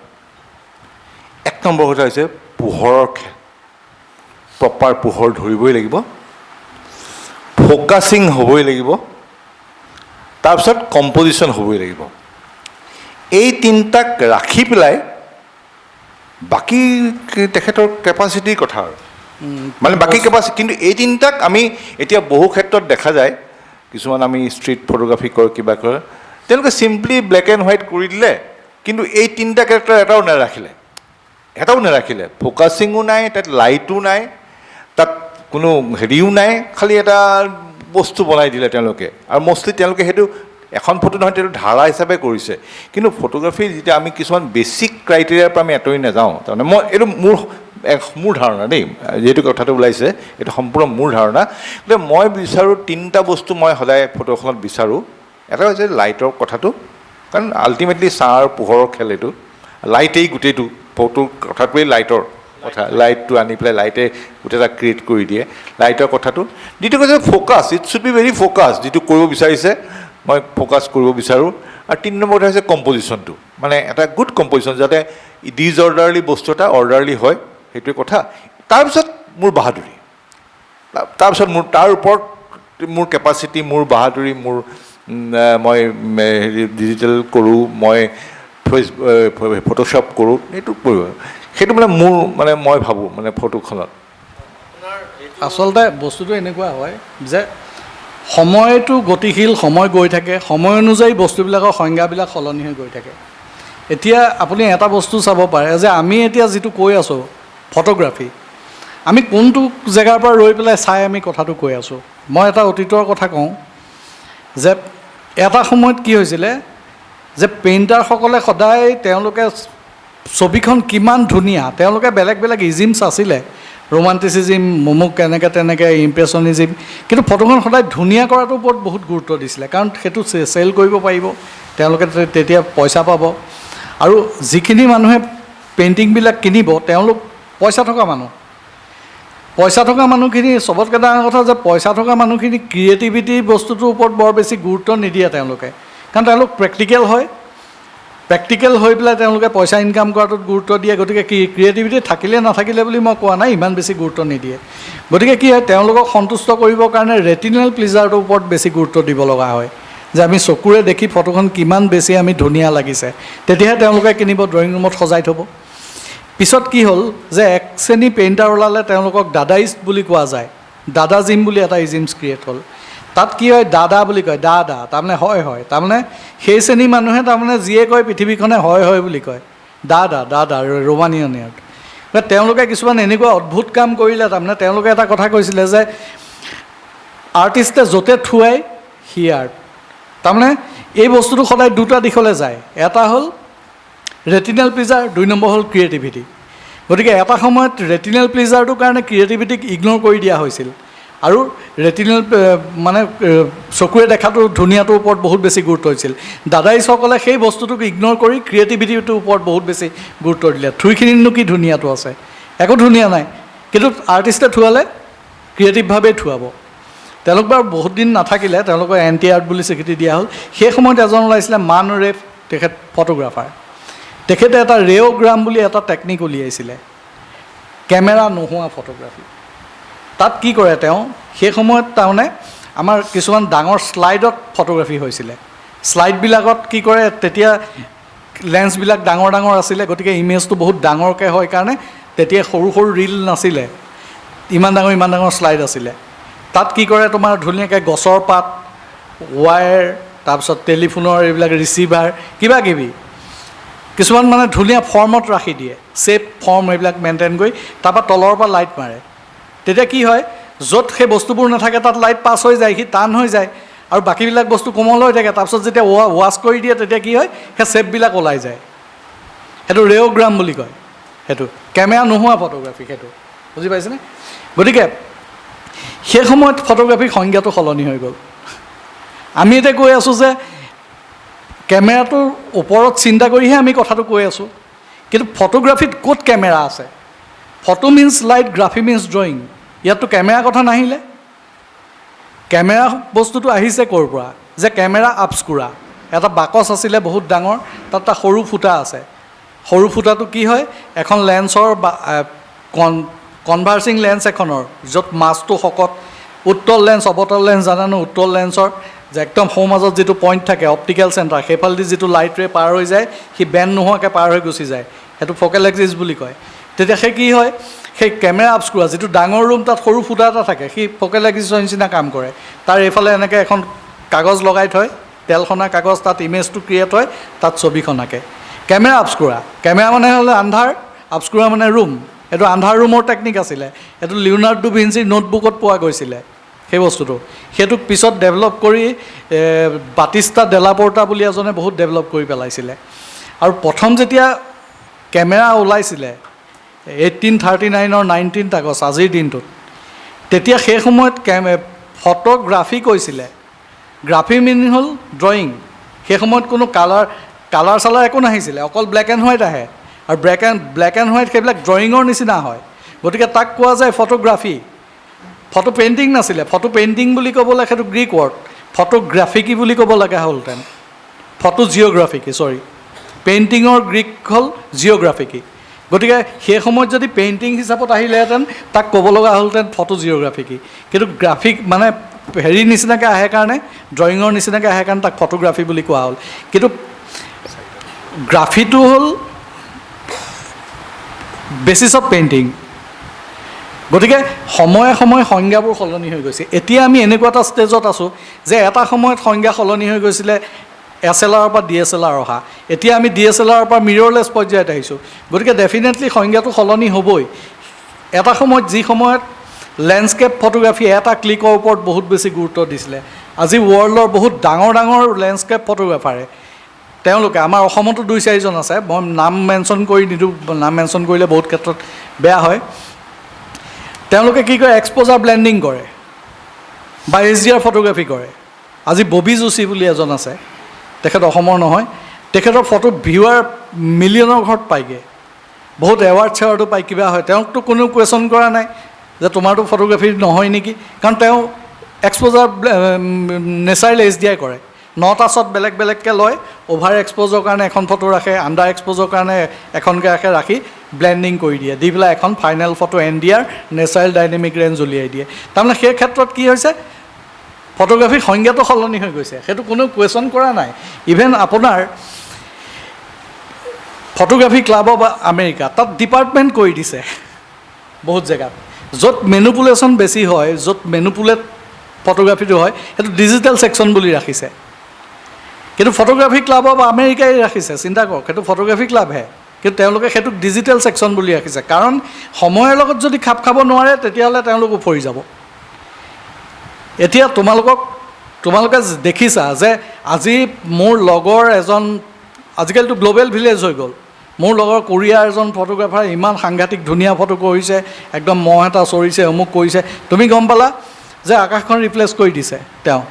1 নম্বৰ কথা হৈছে প্ৰপাৰ পোহৰ ধৰিবই লাগিব, ফ'কাছিং হ'বই লাগিব, তাৰপিছত কম্পজিশ্যন হ'বই লাগিব। এই 3টাক ৰাখি পেলাই বাকী তেখেতৰ কেপাচিটিৰ কথা আৰু মানে বাকী কেপাচিটি, কিন্তু এই 3টাক আমি এতিয়া বহু ক্ষেত্ৰত দেখা যায়, কিছুমান আমি ষ্ট্ৰীট ফটোগ্ৰাফী কৰোঁ, কিবা কৰে, তেওঁলোকে চিম্পলি ব্লেক এণ্ড হোৱাইট কৰি দিলে, কিন্তু এই তিনিটা কেৰেক্টাৰ এটাও নাৰাখিলে, ফ'কাছিঙো নাই, তাত লাইটো নাই, তাত কোনো হেৰিও নাই, খালি এটা বস্তু বনাই দিলে তেওঁলোকে। আৰু মষ্টলি তেওঁলোকে সেইটো এখন ফটো নহয়, সেইটো ধাৰা হিচাপে কৰিছে। কিন্তু ফটোগ্ৰাফীৰ যেতিয়া আমি কিছুমান বেছিক ক্ৰাইটেৰিয়াৰ পৰা আমি আঁতৰি নাযাওঁ, তাৰমানে মই এইটো মোৰ ধাৰণা দেই, যিহেতু কথাটো ওলাইছে এইটো সম্পূৰ্ণ মোৰ ধাৰণা, গতিকে মই বিচাৰোঁ তিনিটা বস্তু মই সদায় ফটোখনত বিচাৰোঁ। এটা হৈছে লাইটৰ কথাটো, কাৰণ আল্টিমেটলি ছাঁ আৰু পোহৰৰ খেল এইটো, লাইটেই গোটেইটো ফটোৰ কথাটোৱেই লাইটৰ কথা, লাইটটো আনি পেলাই লাইটে গোটেই এটা ক্ৰিয়েট কৰি দিয়ে, লাইটৰ কথাটো। দ্বিতীয় কথা focus, it should be very focus, যিটো কৰিব বিচাৰিছে মই ফ'কাছ কৰিব বিচাৰোঁ। আৰু 3 নম্বৰ হৈছে কম্পজিশ্যনটো, মানে এটা গুড কম্পজিশ্যন, যাতে ডিজঅৰ্ডাৰলি বস্তু এটা অৰ্ডাৰলি হয়, সেইটোৱে কথা। তাৰপিছত মোৰ বাহাদুৰি, তাৰপিছত তাৰ ওপৰত মোৰ কেপাচিটি, মোৰ বাহাদুৰি, মই হেৰি ডিজিটেল কৰোঁ, মই ফটোশ্বপ কৰোঁ, এইটো কৰিব, সেইটো মানে মই ভাবোঁ মানে ফটোখনত। আচলতে বস্তুটো এনেকুৱা হয় যে সময়টো গতিশীল, সময় গৈ থাকে, সময় অনুযায়ী বস্তুবিলাকৰ সংজ্ঞাবিলাক সলনি হৈ গৈ থাকে। এতিয়া আপুনি এটা বস্তু চাব পাৰে যে আমি এতিয়া যিটো কৈ আছোঁ ফটোগ্ৰাফী, আমি কোনটো জেগাৰ পৰা ৰৈ পেলাই চাই আমি কথাটো কৈ আছোঁ। মই এটা অতীতৰ কথা কওঁ যে এটা সময়ত কি হৈছিলে যে পেইণ্টাৰসকলে সদায় তেওঁলোকে ছবিখন কিমান ধুনীয়া, তেওঁলোকে বেলেগ বেলেগ ইজিমছ আছিলে, ৰোমাণ্টিচিজিম, মুমুক এনেকৈ তেনেকৈ ইম্প্ৰেছনিজিম, কিন্তু ফটোখন সদায় ধুনীয়া কৰাটোৰ ওপৰত বহুত গুৰুত্ব দিছিলে, কাৰণ সেইটো চেল কৰিব পাৰিব, তেওঁলোকে তেতিয়া পইচা পাব। আৰু যিখিনি মানুহে পেইণ্টিংবিলাক কিনিব তেওঁলোক পইচা থকা মানুহখিনি চবতকৈ ডাঙৰ কথা যে পইচা থকা মানুহখিনি ক্ৰিয়েটিভিটি বস্তুটোৰ ওপৰত বৰ বেছি গুৰুত্ব নিদিয়ে তেওঁলোকে, কাৰণ তেওঁলোক প্ৰেক্টিকেল হৈ পেলাই তেওঁলোকে পইচা ইনকাম কৰাটোত গুৰুত্ব দিয়ে। গতিকে ক্ৰিয়েটিভিটি থাকিলে নাথাকিলে বুলি মই কোৱা নাই, ইমান বেছি গুৰুত্ব নিদিয়ে। গতিকে কি হয়, তেওঁলোকক সন্তুষ্ট কৰিবৰ কাৰণে ৰেটিনেল প্লিজাৰটোৰ ওপৰত বেছি গুৰুত্ব দিব লগা হয়, যে আমি চকুৰে দেখি ফটোখন কিমান বেছি আমি ধুনীয়া লাগিছে, তেতিয়াহে তেওঁলোকে কিনিব, ড্ৰয়িং ৰুমত সজাই থ'ব। পিছত কি হ'ল যে এক শ্ৰেণী পেইণ্টাৰ ওলালে, তেওঁলোকক দাদাইষ্ট বুলি কোৱা যায়, দাদাজিম বুলি এটা ইজিমছ ক্ৰিয়েট হ'ল। তাত কি হয়, দাদা বুলি কয়, তাৰমানে হয়, তাৰমানে সেই শ্ৰেণীৰ মানুহে তাৰমানে যিয়ে কয় পৃথিৱীখনে হয় বুলি কয়, দাদা ৰোমানিয়নীয়ত। তেওঁলোকে কিছুমান এনেকুৱা অদ্ভুত কাম কৰিলে, তাৰমানে তেওঁলোকে এটা কথা কৈছিলে যে আৰ্টিষ্টে য'তে থুৱাই সি আৰ্ট, তাৰমানে এই বস্তুটো সদায় দুটা দিশলৈ যায়, এটা হ'ল ৰেটিনেল প্লিজাৰ, 2 নম্বৰ হ'ল ক্ৰিয়েটিভিটি। গতিকে এটা সময়ত ৰেটিনেল প্লিজাৰটোৰ কাৰণে ক্ৰিয়েটিভিটিক ইগন'ৰ কৰি দিয়া হৈছিল, আৰু ৰেটিনেল মানে চকুৰে দেখাটো ধুনীয়াটোৰ ওপৰত বহুত বেছি গুৰুত্ব হৈছিল। দাদাইসকলে সেই বস্তুটোক ইগন'ৰ কৰি ক্ৰিয়েটিভিটিটোৰ ওপৰত বহুত বেছি গুৰুত্ব দিলে। থুইখিনিনো কি ধুনীয়াটো আছে, একো ধুনীয়া নাই, কিন্তু আৰ্টিষ্টে থুৱালে ক্ৰিয়েটিভভাৱেই থুৱাব। তেওঁলোক বাৰু বহুত দিন নাথাকিলে, তেওঁলোকক এণ্টি আৰ্ট বুলি স্বীকৃতি দিয়া হ'ল। সেই সময়ত এজন ওলাইছিলে মান ৰেফ, তেখেত ফটোগ্ৰাফাৰ। তেখেতে এটা ৰেঅ'গ্ৰাম বুলি এটা টেকনিক উলিয়াইছিলে, কেমেৰা নোহোৱা ফটোগ্ৰাফী। তাত কি কৰে তেওঁ, সেই সময়ত তাৰমানে আমাৰ কিছুমান ডাঙৰ শ্লাইডত ফটোগ্ৰাফী হৈছিলে। শ্লাইডবিলাকত কি কৰে, তেতিয়া লেন্সবিলাক ডাঙৰ আছিলে, গতিকে ইমেজটো বহুত ডাঙৰকৈ হয় কাৰণে তেতিয়া সৰু ৰীল নাছিলে, ইমান ডাঙৰ শ্লাইড আছিলে। তাত কি কৰে, তোমাৰ ধুনীয়াকৈ গছৰ পাত, ৱায়াৰ, তাৰপিছত টেলিফোনৰ এইবিলাক ৰিচিভাৰ, কিবাকিবি কিছুমান মানে ধুনীয়া ফৰ্মত ৰাখি দিয়ে, শ্বেপ ফৰ্ম এইবিলাক মেইনটেইন কৰি, তাৰপৰা তলৰ পৰা লাইট মাৰে। তেতিয়া কি হয়, য'ত সেই বস্তুবোৰ নাথাকে তাত লাইট পাছ হৈ যায়, সি টান হৈ যায়, আৰু বাকীবিলাক বস্তু কোমল হৈ থাকে। তাৰপিছত যেতিয়া ৱাছ কৰি দিয়ে তেতিয়া কি হয়, সেই শ্বেপবিলাক ওলাই যায়। সেইটো ৰেঅ'গ্ৰাম বুলি কয়, সেইটো কেমেৰা নোহোৱা ফটোগ্ৰাফী, সেইটো বুজি পাইছেনে? গতিকে সেই সময়ত ফটোগ্ৰাফীৰ সংজ্ঞাটো সলনি হৈ গ'ল। আমি এতিয়া কৈ আছোঁ যে কেমেৰাটোৰ ওপৰত চিন্তা কৰিহে আমি কথাটো কৈ আছোঁ, কিন্তু ফটোগ্ৰাফীত ক'ত কেমেৰা আছে? Photo means light, graphy means drawing. ইয়াততো কেমেৰা কথা নাহিলে। কেমেৰা বস্তুটো আহিছে ক'ৰ পৰা, যে কেমেৰা আবস্কুৰা, এটা বাকচ আছিলে বহুত ডাঙৰ, তাত এটা সৰু ফুটা আছে। সৰু ফুটাটো কি হয়, এখন লেন্সৰ কনভাৰ্চিং লেন্স এখনৰ, য'ত মাছটো শকত, উত্তল লেন্স অৱতল লেন্স জানানো, উত্তল লেন্সৰ যে একদম সোঁ মাজত যিটো পইণ্ট থাকে অপটিকেল চেণ্টাৰ, সেইফালেদি যিটো লাইট ৰে পাৰ হৈ যায়, সি বেণ্ড নোহোৱাকৈ পাৰ হৈ গুচি যায়, সেইটো ফ'কেল এক্সিছ বুলি কয়। তেতিয়া সেই কি হয়, সেই কেমেৰা আবস্কুৰা, যিটো ডাঙৰ ৰুম তাত সৰু ফুটা এটা থাকে, সি ফ'কেল এক্সিছৰ নিচিনা কাম কৰে। তাৰ এইফালে এনেকৈ এখন কাগজ লগাই থয়, তেল সনা কাগজ, তাত ইমেজটো ক্ৰিয়েট হয়, তাত ছবিখনাকে। কেমেৰা অবস্কুৰা, কেমেৰা মানে হ'লে আন্ধাৰ, অবস্কুৰা মানে ৰুম। এইটো আন্ধাৰ ৰুমৰ টেকনিক আছিলে, এইটো লিওনাৰ্ডো ভিঞ্চিৰ নোটবুকত পোৱা গৈছিলে সেই বস্তুটো। সেইটোক পিছত ডেভেলপ কৰি বাটিষ্টা ডেলা পৰ্টা বুলি এজনে বহুত ডেভেলপ কৰি পেলাইছিলে। আৰু প্ৰথম যেতিয়া কেমেৰা ওলাইছিলে 1839 19 আগষ্ট, আজিৰ দিনটোত, তেতিয়া সেই সময়ত ফটোগ্ৰাফী কৈছিলে। গ্ৰাফী মিনিং হ'ল ড্ৰয়িং। সেই সময়ত কোনো কালাৰ চালাৰ একো নাহিছিলে, অকল ব্লেক এণ্ড হোৱাইট আহে। আৰু ব্লেক এণ্ড হোৱাইট সেইবিলাক ড্ৰয়িঙৰ নিচিনা হয়, গতিকে তাক কোৱা যায় ফটোগ্ৰাফী। ফটো পেইণ্টিং নাছিলে, ফটো পেইণ্টিং বুলি ক'বলৈ সেইটো গ্ৰীক ৱৰ্ড, ফটোগ্ৰাফিকি বুলি ক'ব লগা হ'লহেঁতেন, ফটো জিঅ'গ্ৰাফিকি, চৰি, পেইণ্টিঙৰ গ্ৰীক হ'ল জিঅ'গ্ৰাফিকি। গতিকে সেই সময়ত যদি পেইণ্টিং হিচাপত আহিলেহেঁতেন তাক ক'ব লগা হ'লহেঁতেন ফটো জিঅ'গ্ৰাফিকি। কিন্তু গ্ৰাফিক মানে হেৰি নিচিনাকৈ আহে কাৰণে, ড্ৰয়িঙৰ নিচিনাকৈ আহে কাৰণে তাক ফটোগ্ৰাফী বুলি কোৱা হ'ল। কিন্তু গ্ৰাফিটো হ'ল বেচিছ অফ পেইণ্টিং। গতিকে সময়ে সময়ে সংজ্ঞাবোৰ সলনি হৈ গৈছে। এতিয়া আমি এনেকুৱা এটা ষ্টেজত আছোঁ যে এটা সময়ত সংজ্ঞা সলনি হৈ গৈছিলে SLR পৰা DSLR অহা, এতিয়া আমি DSLR পৰা মিৰৰলেছ পৰ্যায়ত আহিছোঁ। গতিকে ডেফিনেটলি সংজ্ঞাটো সলনি হ'বই। এটা সময়ত যি সময়ত লেণ্ডস্কেপ ফটোগ্ৰাফী এটা ক্লিকৰ ওপৰত বহুত বেছি গুৰুত্ব দিছিলে, আজি ৱৰ্ল্ডৰ বহুত ডাঙৰ ডাঙৰ লেণ্ডস্কেপ ফটোগ্ৰাফাৰে, তেওঁলোকে আমাৰ অসমতো 2-4জন আছে, মই নাম মেনশ্যন কৰি নিদিওঁ, নাম মেনশ্যন কৰিলে বহুত ক্ষেত্ৰত বেয়া হয়। তেওঁলোকে কি কৰে, এক্সপ'জাৰ ব্লেণ্ডিং কৰে বা HDR ফটোগ্ৰাফী কৰে। আজি ববি যোশী বুলি এজন আছে, তেখেত অসমৰ নহয়, তেখেতৰ ফটো ভিউৱাৰ মিলিয়নৰ ঘৰত পায়গৈ, বহুত এৱাৰ্ড চেৱাৰ্ডো পায়, কিবা হয়। তেওঁকতো কোনেও কুৱেশ্যন কৰা নাই যে তোমাৰতো ফটোগ্ৰাফী নহয় নেকি, কাৰণ তেওঁ এক্সপ'জাৰ নেচাৰেল HDR কৰে। 9টা শ্বট বেলেগ বেলেগকৈ লয়, অভাৰ এক্সপ'জৰ কাৰণে এখন ফটো ৰাখে, আণ্ডাৰ এক্সপ'জৰ কাৰণে এখনকৈ ৰাখি ব্লেণ্ডিং কৰি দিয়ে, দি পেলাই এখন final photo NDR natural dynamic range উলিয়াই দিয়ে। তাৰমানে সেই ক্ষেত্ৰত কি হৈছে, ফটোগ্ৰাফীৰ সংজ্ঞাটো সলনি হৈ গৈছে, সেইটো কোনো কুৱেশ্যন কৰা নাই। ইভেন আপোনাৰ ফটোগ্ৰাফী ক্লাব অফ আমেৰিকা, তাত ডিপাৰ্টমেণ্ট কৰি দিছে বহুত জেগাত, য'ত মেনুপুলেশ্যন বেছি হয়, য'ত মেনুপুলেট ফটোগ্ৰাফীটো হয়, সেইটো ডিজিটেল ছেকশ্যন বুলি ৰাখিছে। কিন্তু ফটোগ্ৰাফী ক্লাব অফ আমেৰিকাই ৰাখিছে, চিন্তা কৰক, সেইটো ফটোগ্ৰাফী ক্লাবহে, কিন্তু তেওঁলোকে সেইটোক ডিজিটেল ছেকশ্যন বুলি ৰাখিছে। কাৰণ সময়ৰ লগত যদি খাপ খাব নোৱাৰে তেতিয়াহ'লে তেওঁলোক উফৰি যাব। এতিয়া তোমালোকে দেখিছা যে আজি মোৰ লগৰ এজন, আজিকালিতো গ্ল'বেল ভিলেজ হৈ গ'ল, মোৰ লগৰ কোৰিয়াৰ এজন ফটোগ্ৰাফাৰ ইমান সাংঘাতিক ধুনীয়া ফটো কৰিছে, একদম মহ এটা চৰিছে, অমুক কৰিছে, তুমি গম পালা যে আকাশখন ৰিপ্লেচ কৰি দিছে। তেওঁ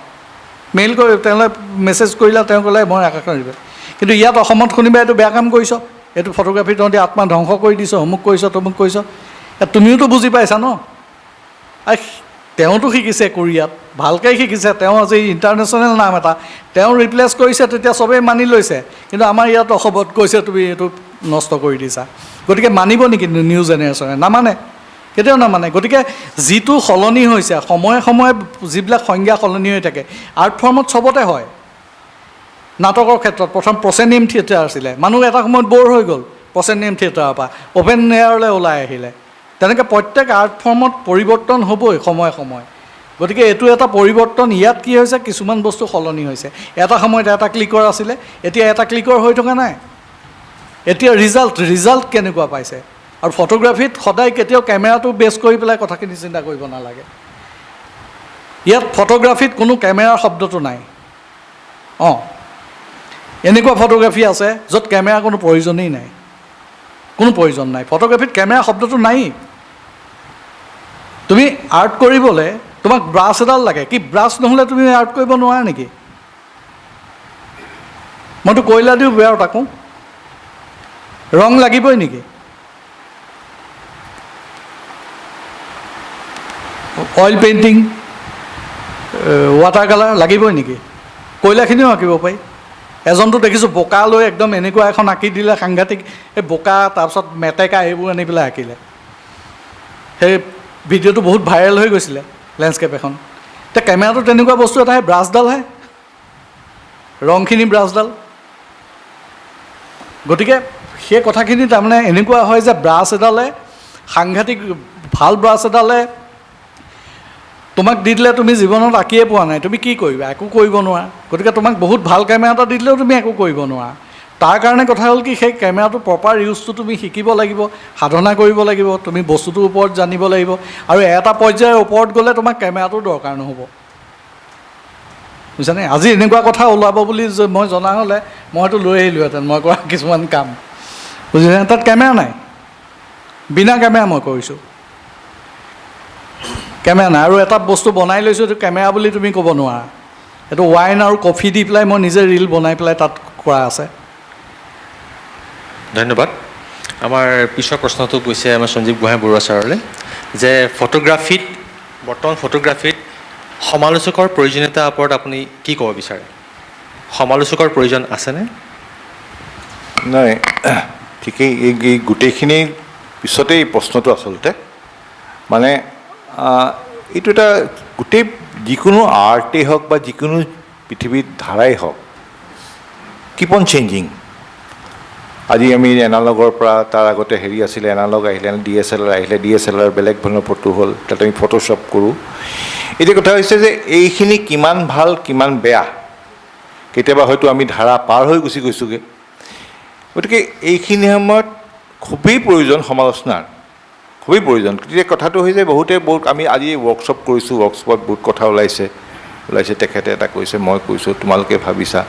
মেইল কৰি, তেওঁলৈ মেছেজ কৰিলা, তেওঁ ক'লে মই আকাশখন ৰিপ্লেচ। কিন্তু ইয়াত অসমত শুনিবা এইটো বেয়া কাম কৰিছ, এইটো ফটোগ্ৰাফী তহঁতি আত্মা ধ্বংস কৰি দিছ, অমুক কৰিছ, তমুক কৰিছ। তুমিওতো বুজি পাইছা ন? তেওঁতো শিকিছে কোৰিয়াত, ভালকৈ শিকিছে, তেওঁ আজি ইণ্টাৰনেশ্যনেল নাম এটা, তেওঁ ৰিপ্লেচ কৰিছে, তেতিয়া চবেই মানি লৈছে। কিন্তু আমাৰ ইয়াত অসমত কৈছে তুমি এইটো নষ্ট কৰি দিছা। গতিকে মানিব নেকি নিউ জেনেৰেশ্যনে? নামানে, কেতিয়াও নামানে। গতিকে যিটো সলনি হৈছে, সময়ে সময়ে যিবিলাক সংজ্ঞা সলনি হৈ থাকে, আৰ্ট ফৰ্মত চবতে হয়। নাটকৰ ক্ষেত্ৰত প্ৰথম প্ৰচেনিয়াম থিয়েটাৰ আছিলে, মানুহ এটা সময়ত ব'ৰ হৈ গ'ল প্ৰচেনিয়াম থিয়েটাৰৰ পৰা, অ'পেন এয়াৰলৈ ওলাই আহিলে। তেনেকৈ প্ৰত্যেক আৰ্ট ফৰ্মত পৰিৱৰ্তন হ'বই সময়ে সময়ে। গতিকে এইটো এটা পৰিৱৰ্তন। ইয়াত কি হৈছে, কিছুমান বস্তু সলনি হৈছে। এটা সময়ত এটা ক্লিকৰ আছিলে, এতিয়া এটা ক্লিকৰ হৈ থকা নাই। এতিয়া ৰিজাল্ট কেনেকুৱা পাইছে। আৰু ফটোগ্ৰাফীত সদায় কেতিয়াও কেমেৰাটো বেছ কৰি পেলাই কথাখিনি চিন্তা কৰিব নালাগে। ইয়াত ফটোগ্ৰাফীত কোনো কেমেৰাৰ শব্দটো নাই। এনেকুৱা ফটোগ্ৰাফী আছে য'ত কেমেৰা কোনো প্ৰয়োজনেই নাই, কোনো প্ৰয়োজন নাই। ফটোগ্ৰাফীত কেমেৰা শব্দটো নাই। তুমি আৰ্ট কৰিবলৈ তোমাক ব্ৰাছ এডাল লাগে, কি ব্ৰাছ নহ'লে তুমি আৰ্ট কৰিব নোৱাৰা নেকি? মইতো কয়লা দিওঁ বেয়া তাকো, ৰং লাগিবই নেকি? অইল পেইণ্টিং, ৱাটাৰ কালাৰ লাগিবই নেকি? কয়লাখিনিও আঁকিব পাৰি। এজনটো দেখিছোঁ বোকা লৈ একদম এনেকুৱা এখন আঁকি দিলে, সাংঘাতিক, এই বোকা তাৰপিছত মেটেকা এইবোৰ আনি পেলাই আঁকিলে। সেই ভিডিঅ'টো বহুত ভাইৰেল হৈ গৈছিলে, লেণ্ডস্কেপ এখন। এতিয়া কেমেৰাটো তেনেকুৱা বস্তু এটাহে, ব্ৰাছডালহে, ৰংখিনি ব্ৰাছডাল। গতিকে সেই কথাখিনি তাৰমানে এনেকুৱা হয় যে ব্ৰাছ এডালে, সাংঘাতিক ভাল ব্ৰাছ এডালে তোমাক দি দিলে তুমি জীৱনত আঁকিয়ে পোৱা নাই, তুমি কি কৰিবা? একো কৰিব নোৱাৰা। গতিকে তোমাক বহুত ভাল কেমেৰা এটা দি দিলেও তুমি একো কৰিব নোৱাৰা। তাৰ কাৰণে কথা হ'ল কি, সেই কেমেৰাটো প্ৰপাৰ ইউজটো তুমি শিকিব লাগিব, সাধনা কৰিব লাগিব, তুমি বস্তুটোৰ ওপৰত জানিব লাগিব, আৰু এটা পৰ্যায়ৰ ওপৰত গ'লে তোমাক কেমেৰাটোৰ দৰকাৰ নহ'ব। বুজিছানে? আজি এনেকুৱা কথা ওলাব বুলি মই জনা হ'লে মই হয়তো লৈ আহিলোহেঁতেন মই কৰা কিছুমান কাম। বুজিছানে? তাত কেমেৰা নাই, বিনা কেমেৰা মই কৰিছোঁ, কেমেৰা নাই। আৰু এটা বস্তু বনাই লৈছোঁ, এইটো কেমেৰা বুলি তুমি ক'ব নোৱাৰা। এইটো ৱাইন আৰু কফি দি পেলাই মই নিজে ৰীল বনাই পেলাই তাত কৰা আছে। ধন্যবাদ। আমাৰ পিছৰ প্ৰশ্নটো গৈছে আমাৰ সঞ্জীৱ গোহাঁই বৰুৱা ছাৰলৈ, যে বৰ্তমান ফটোগ্ৰাফীত সমালোচকৰ প্ৰয়োজনীয়তাৰ ওপৰত আপুনি কি ক'ব বিচাৰে? সমালোচকৰ প্ৰয়োজন আছেনে? নাই, ঠিকেই। এই গোটেইখিনি পিছতেই প্ৰশ্নটো আচলতে মানে এইটো এটা গোটেই যিকোনো আৰ্টেই হওক বা যিকোনো পৃথিৱীত ধাৰাই হওক, কিপ অন চেঞ্জিং। আজি আমি এনালগৰ পৰা তাৰ আগতে হেৰি আছিলে, এনালগ আহিলে DSLR আহিলে, DSLR বেলেগ ধৰণৰ ফটো হ'ল, তাত আমি ফটোশ্বপ কৰোঁ। এতিয়া কথা হৈছে যে এইখিনি কিমান ভাল কিমান বেয়া, কেতিয়াবা হয়তো আমি ধাৰা পাৰ হৈ গুচি গৈছোঁগৈ। গতিকে এইখিনি সময়ত খুবেই প্ৰয়োজন সমালোচনাৰ, খুবেই প্ৰয়োজন। গতিকে কথাটো হৈছে বহুত আমি আজি ৱৰ্কশ্বপ কৰিছোঁ, ৱৰ্কশ্বপত বহুত কথা ওলাইছে, তেখেতে এটা কৈছে, মই কৈছোঁ, তোমালোকে ভাবিছা।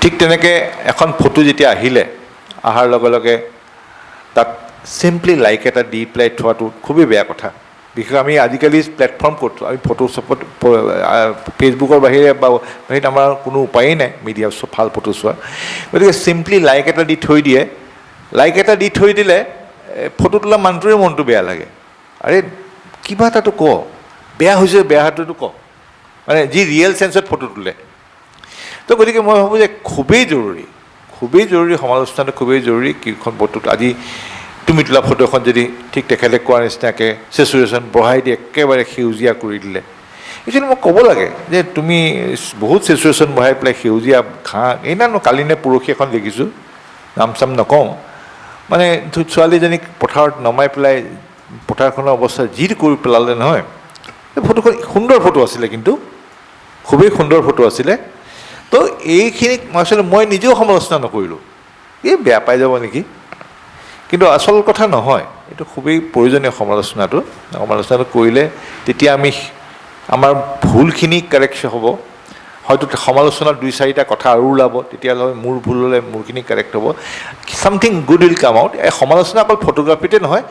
ঠিক তেনেকৈ এখন ফটো যেতিয়া অহাৰ লগে লগে তাত চিম্পলি লাইক এটা দি পেলাই থোৱাটো খুবেই বেয়া কথা। বিশেষকৈ আমি আজিকালি প্লেটফৰ্ম ক'ত, আমি ফটোশ্বপত ফেচবুকৰ বাহিৰে আমাৰ কোনো উপায়েই নাই মিডিয়া ভাল ফটো চোৱাৰ। গতিকে চিম্পলি লাইক এটা দি থৈ দিয়ে। লাইক এটা দি থৈ দিলে ফটো তোলা মানুহটোৰে মনটো বেয়া লাগে। আৰে কিবা এটাতো ক, বেয়া হৈছে, বেয়াটোতো ক, মানে যি ৰিয়েল চেঞ্চত ফটো তোলে। তো গতিকে মই ভাবোঁ যে খুবেই জৰুৰী সমালোচনাটো, খুবেই জৰুৰী। কিখন ফটোত আজি তুমি তোলা ফটো এখন যদি ঠিক তেখেতে কোৱাৰ নিচিনাকৈ চেচুৰেশ্যন বঢ়াই দিয়ে, একেবাৰে সেউজীয়া কৰি দিলে, একচুৱেলি মই ক'ব লাগে যে তুমি বহুত চেচুৰেশ্যন বঢ়াই পেলাই সেউজীয়া ঘাঁহ, এইদিনানো কালি নে পৰহি এখন দেখিছোঁ, নাম চাম নকওঁ, মানে ছোৱালীজনীক পথাৰত নমাই পেলাই পথাৰখনৰ অৱস্থা যি কৰি পেলালে নহয়। ফটোখন সুন্দৰ ফটো আছিলে, কিন্তু খুবেই সুন্দৰ ফটো আছিলে। তো এইখিনিক আচলতে মই নিজেও সমালোচনা নকৰিলোঁ, এই বেয়া পাই যাব নেকি, কিন্তু আচল কথা নহয়। এইটো খুবেই প্ৰয়োজনীয় সমালোচনাটো কৰিলে তেতিয়া আমাৰ ভুলখিনি কাৰেক্ট হ'ব। হয়তো সমালোচনাৰ 2-4টা কথা আৰু ওলাব, তেতিয়াহ'লে মোৰ ভুল হ'লে মোৰখিনি কাৰেক্ট হ'ব, something good will come out. এই সমালোচনা অকল ফটোগ্ৰাফীতে নহয়,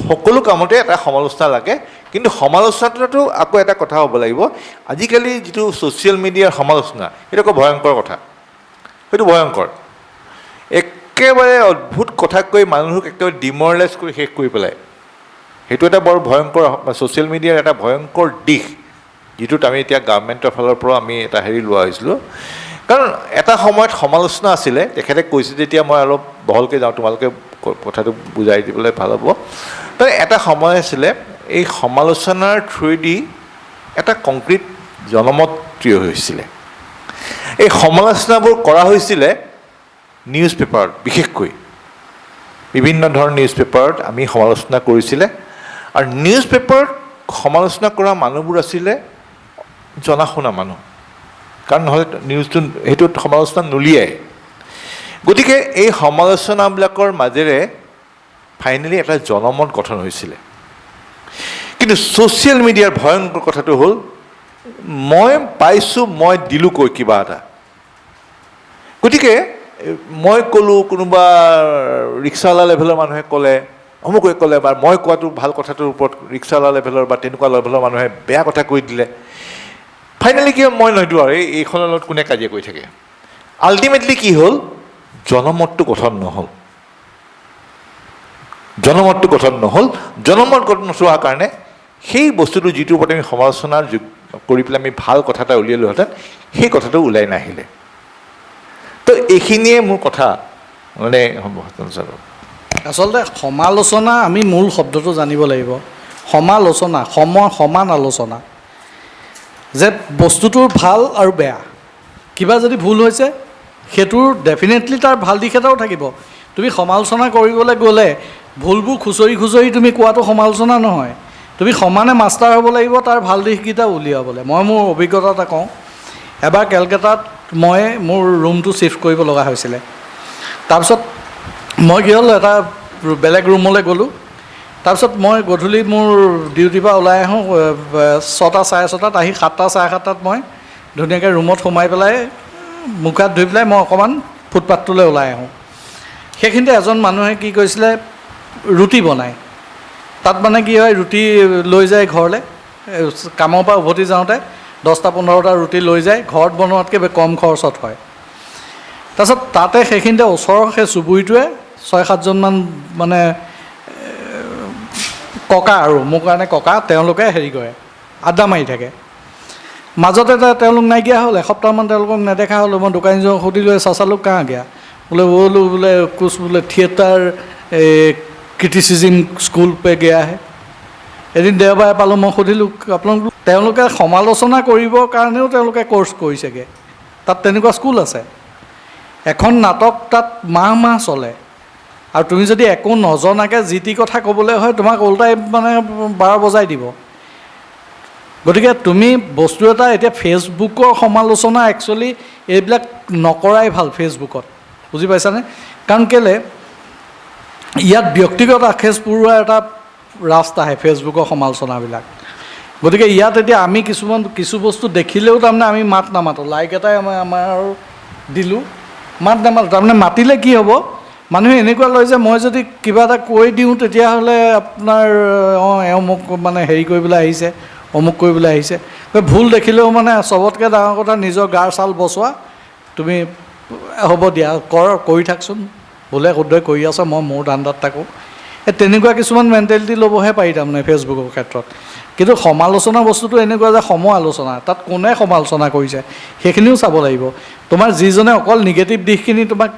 সকলো কামতে এটা সমালোচনা লাগে। কিন্তু সমালোচনাটোতো আকৌ এটা কথা হ'ব লাগিব, আজিকালি যিটো ছ'চিয়েল মিডিয়াৰ সমালোচনা, সেইটো আকৌ ভয়ংকৰ কথা, সেইটো ভয়ংকৰ। একেবাৰে অদ্ভুত কথা কৈ মানুহক একেবাৰে ডিমৰেলাইজ কৰি শেষ কৰি পেলায়। সেইটো এটা বৰ ভয়ংকৰ, ছ'চিয়েল মিডিয়াৰ এটা ভয়ংকৰ দিশ, যিটোত আমি এতিয়া গভৰ্ণমেণ্টৰ ফালৰ পৰা আমি এটা হেৰি লোৱা হৈছিলোঁ। কাৰণ এটা সময়ত সমালোচনা আছিলে, তেখেতে কৈছে যেতিয়া মই অলপ বহলকৈ যাওঁ, তোমালোকে কথাটো বুজাই দিবলৈ ভাল হ'ব। তাৰ এটা সময় আছিলে, এই সমালোচনাৰ থ্ৰুৱেদি এটা কংক্ৰিট জনমত থিয় হৈছিলে। এই সমালোচনাবোৰ কৰা হৈছিলে নিউজ পেপাৰত, বিশেষকৈ বিভিন্ন ধৰণৰ নিউজ পেপাৰত আমি সমালোচনা কৰিছিলে। আৰু নিউজ পেপাৰত সমালোচনা কৰা মানুহবোৰ আছিলে জনা শুনা মানুহ, কাৰণ নহ'লে নিউজটো সেইটোত সমালোচনা নুলিয়াই। গতিকে এই সমালোচনাবিলাকৰ মাজেৰে ফাইনেলি এটা জনমত গঠন হৈছিলে। কিন্তু ছ'চিয়েল মিডিয়াৰ ভয়ংকৰ কথাটো হ'ল, মই পাইছোঁ, মই দিলোঁ কৈ কিবা এটা। গতিকে মই ক'লোঁ, কোনোবা ৰিক্সাৱালা লেভেলৰ মানুহে ক'লে, অমুকে ক'লে, বা মই কোৱাটো ভাল কথাটোৰ ওপৰত ৰিক্সাৱালা লেভেলৰ বা তেনেকুৱা লেভেলৰ মানুহে বেয়া কথা কৈ দিলে। ফাইনেলি কি মই নহয়তো আৰু এইখনৰ লগত কোনে কাজিয়া কৰি থাকে। আল্টিমেটলি কি হ'ল, জনমতটো গঠন নহ'ল। জনমত গঠন নোহোৱাৰ কাৰণে সেই বস্তুটো যিটোৰ ওপৰত আমি সমালোচনাৰ কৰি পেলাই আমি ভাল কথা এটা উলিয়ালোহেঁতেন, সেই কথাটো ওলাই নাহিলে। তো এইখিনিয়ে মোৰ কথা, মানে আচলতে সমালোচনা, আমি মূল শব্দটো জানিব লাগিব। সমালোচনা, সমান আলোচনা, যে বস্তুটোৰ ভাল আৰু বেয়া, কিবা যদি ভুল হৈছে সেইটোৰ ডেফিনেটলি তাৰ ভাল দিশ এটাও থাকিব। তুমি সমালোচনা কৰিবলৈ গ'লে ভুলবোৰ খুচৰি তুমি কোৱাটো সমালোচনা নহয়। তুমি সমানে মাষ্টাৰ হ'ব লাগিব তাৰ ভাল দিশকেইটা উলিয়াবলৈ। মই মোৰ অভিজ্ঞতা এটা কওঁ, এবাৰ কেলকাতাত মই মোৰ ৰুমটো শ্বিফ্ট কৰিব লগা হৈছিলে। তাৰপিছত মই কি হ'ল, এটা বেলেগ ৰুমলৈ গ'লোঁ। তাৰপিছত মই গধূলি মোৰ ডিউটিৰ পৰা ওলাই আহোঁ 6টা চাৰে 6টাত, আহি 7টা চাৰে 7টাত মই ধুনীয়াকৈ ৰুমত সোমাই পেলাই মুখ হাত ধুই পেলাই মই অকণমান ফুটপাথটোলৈ ওলাই আহোঁ। সেইখিনিতে এজন মানুহে কি কৰিছিলে, ৰুটি বনায়। তাত মানে কি হয়, ৰুটি লৈ যায় ঘৰলৈ, কামৰ পৰা উভতি যাওঁতে 10টা 15টা ৰুটি লৈ যায়, ঘৰত বনোৱাতকৈ কম খৰচত হয়। তাৰপিছত তাতে সেইখিনিতে ওচৰৰ সেই চুবুৰীটোৱে 6-7জনমান মানে ককা, আৰু মোৰ কাৰণে ককা, তেওঁলোকে হেৰি কৰে, আড্ডা মাৰি থাকে। মাজতে তেওঁলোক নাইকিয়া হ'ল, এসপ্তাহমান তেওঁলোকক নেদেখা হ'লোঁ। মই দোকানীজনক সুধিলোঁ, চাচা লোক কাঁ গিয়া? বোলে বোলো বোলে কুছ বোলে থিয়েটাৰ ক্ৰিটিচিজিম স্কুল পে গিয়া হে। এদিন দেওবাৰে পালোঁ, মই সুধিলোঁ আপোনালোক, তেওঁলোকে সমালোচনা কৰিবৰ কাৰণেও তেওঁলোকে ক'ৰ্চ কৰিছেগৈ। তাত তেনেকুৱা স্কুল আছে। এখন নাটক তাত মাহ মাহ চলে, আৰু তুমি যদি একো নজনাকৈ যি টি কথা ক'বলৈ হয়, তোমাক ওলটাই মানে 12 বজাই দিব। গতিকে তুমি বস্তু এটা, এতিয়া ফেচবুকৰ সমালোচনা একচুৱেলি এইবিলাক নকৰাই ভাল ফেচবুকত, বুজি পাইছানে? কাৰণ কেলৈ, ইয়াত ব্যক্তিগত আখেজ পুৰোৱা এটা ৰাস্তা আহে ফেচবুকৰ সমালোচনাবিলাক। গতিকে ইয়াত এতিয়া আমি কিছু বস্তু দেখিলেও তাৰমানে আমি মাত নামাতোঁ, লাইক এটাই আমাৰ দিলোঁ, মাত নামাতোঁ। তাৰমানে মাতিলে কি হ'ব, মানুহে এনেকুৱা লয় যে মই যদি কিবা এটা কৈ দিওঁ তেতিয়াহ'লে আপোনাৰ এওঁ মোক মানে হেৰি কৰিবলৈ আহিছে, অমুক কৰিবলৈ আহিছে। ভুল দেখিলেও মানে চবতকৈ ডাঙৰ কথা নিজৰ গাৰ ছাল বচোৱা, তুমি হ'ব দিয়া কৰি থাকচোন, বোলে শুদ্ধই কৰি আছ, মই মোৰ ধান্দাত থাকোঁ। তেনেকুৱা কিছুমান মেণ্টেলিটি ল'বহে পাৰি তাৰমানে ফেচবুকৰ ক্ষেত্ৰত। কিন্তু সমালোচনা বস্তুটো এনেকুৱা যে আলোচনা, তাত কোনে সমালোচনা কৰিছে সেইখিনিও চাব লাগিব। তোমাৰ যিজনে অকল নিগেটিভ দিশখিনি, তোমাক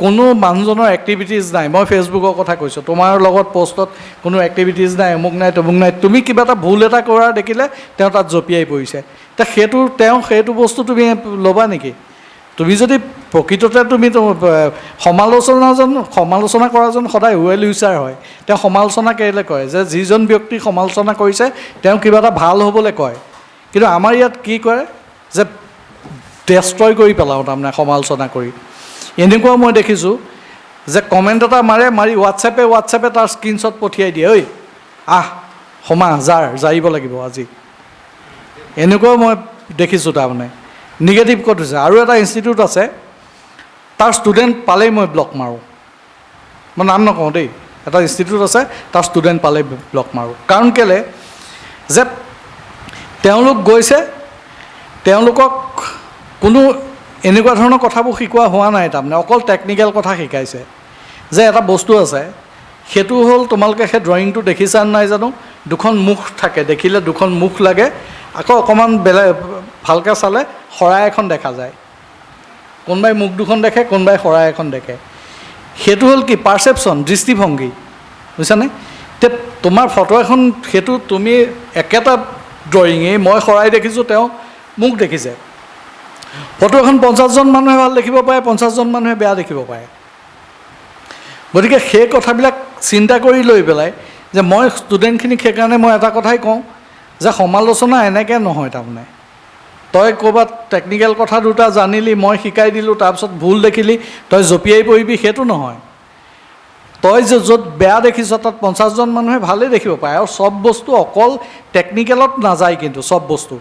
কোনো মানুহজনৰ এক্টিভিটিজ নাই, মই ফেচবুকৰ কথা কৈছোঁ, তোমাৰ লগত পষ্টত কোনো এক্টিভিটিজ নাই, অমুক নাই তমুক নাই, তুমি কিবা এটা ভুল এটা কৰা দেখিলে তেওঁ তাত জঁপিয়াই পৰিছে। এতিয়া সেইটো বস্তু তুমি ল'বা নেকি? তুমি যদি প্ৰকৃততে তুমি সমালোচনা কৰাজন সদায় ৱেল উইচাৰ হয়। তেওঁ সমালোচনা কেলৈ কয়, যে যিজন ব্যক্তি সমালোচনা কৰিছে তেওঁ কিবা এটা ভাল হ'বলৈ কয়। কিন্তু আমাৰ ইয়াত কি কৰে, যে ডেষ্ট্ৰয় কৰি পেলাওঁ তাৰমানে সমালোচনা কৰি। এনেকুৱাও মই দেখিছোঁ যে কমেণ্ট এটা মাৰি হোৱাটছএপে তাৰ স্ক্ৰীনশ্বট পঠিয়াই দিয়ে, ঐ জাৰিব লাগিব আজি। এনেকুৱাও মই দেখিছোঁ তাৰমানে নিগেটিভ ক'ত হৈছে। আৰু এটা ইনষ্টিটিউট আছে, তাৰ ষ্টুডেণ্ট পালেই মই ব্লক মাৰোঁ। মই নাম নকওঁ দেই, এটা ইনষ্টিটিউট আছে, তাৰ ষ্টুডেণ্ট পালেই ব্লক মাৰোঁ। কাৰণ কেলৈ, যে তেওঁলোক গৈছে, তেওঁলোকক কোনো এনেকুৱা ধৰণৰ কথাবোৰ শিকোৱা হোৱা নাই, তাৰমানে অকল টেকনিকেল কথা শিকাইছে। যে এটা বস্তু আছে, সেইটো হ'ল তোমালোকে সেই ড্ৰয়িংটো দেখিছা নাই জানো, দুখন মুখ থাকে, দেখিলে দুখন মুখ লাগে, আকৌ অকণমান ভালকৈ চালে শৰাই এখন দেখা যায়। কোনোবাই মুখ দুখন দেখে, কোনোবাই শৰাই এখন দেখে। সেইটো হ'ল কি, পাৰচেপশ্যন, দৃষ্টিভংগী, বুজিছানে? এতিয়া তোমাৰ ফটো এখন, সেইটো তুমি একেটা ড্ৰয়িঙেই, মই শৰাই দেখিছোঁ, তেওঁ মুখ দেখিছে। ফটো এখন 50জন মানুহে ভাল দেখিব পাৰে, 50জন মানুহে বেয়া দেখিব পাৰে। গতিকে সেই কথাবিলাক চিন্তা কৰি লৈ পেলাই, যে মই ষ্টুডেণ্টখিনিক সেইকাৰণে মই এটা কথাই কওঁ, যে সমালোচনা এনেকৈ নহয়। তাৰমানে তই ক'ৰবাত টেকনিকেল কথা দুটা জানিলি, মই শিকাই দিলোঁ, তাৰপিছত ভুল দেখিলি তই জঁপিয়াই পৰিবি, সেইটো নহয়। তই যে য'ত বেয়া দেখিছ তাত 50জন মানুহে ভালেই দেখিব পাৰে। আৰু চব বস্তু অকল টেকনিকেলত নাযায় কিন্তু, চব বস্তু,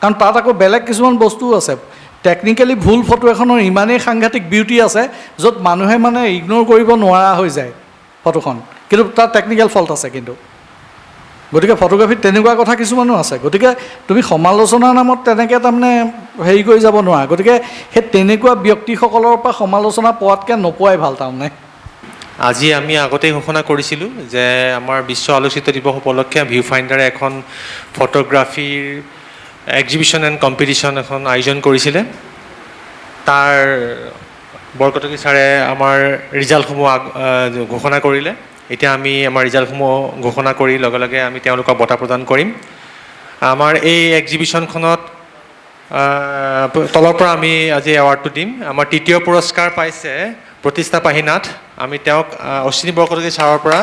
কাৰণ তাত আকৌ বেলেগ কিছুমান বস্তুও আছে। টেকনিকেলি ভুল ফটো এখনৰ ইমানেই সাংঘাতিক বিউটি আছে, য'ত মানুহে মানে ইগন'ৰ কৰিব নোৱাৰা হৈ যায় ফটোখন, কিন্তু তাত টেকনিকেল ফল্ট আছে কিন্তু। গতিকে ফটোগ্ৰাফীত তেনেকুৱা কথা কিছুমানো আছে। গতিকে তুমি সমালোচনাৰ নামত তেনেকৈ তাৰমানে হেৰি কৰি যাব নোৱাৰা। গতিকে সেই তেনেকুৱা ব্যক্তিসকলৰ পৰা সমালোচনা পোৱাতকৈ নোপোৱাই ভাল। তাৰমানে আজি আমি আগতেই ঘোষণা কৰিছিলোঁ যে আমাৰ বিশ্ব আলোচিত দিৱস উপলক্ষে ভিউ ফাইণ্ডাৰে এখন ফটোগ্ৰাফীৰ এক্সিবিশ্যন এণ্ড কম্পিটিশ্যন এখন আয়োজন কৰিছিলে। তাৰ বৰকটকী ছাৰে আমাৰ ৰিজাল্টসমূহ ঘোষণা কৰিলে। এতিয়া আমি আমাৰ ৰিজাল্টসমূহ ঘোষণা কৰি লগে লগে আমি তেওঁলোকক বঁটা প্ৰদান কৰিম। আমাৰ এই এক্সিবিশ্যনখনত তলৰ পৰা আমি আজি এৱাৰ্ডটো দিম। আমাৰ তৃতীয় পুৰস্কাৰ পাইছে প্ৰতিষ্ঠা পাহিনাথ। আমি তেওঁক অশ্বিনী বৰকটকী ছাৰৰ পৰা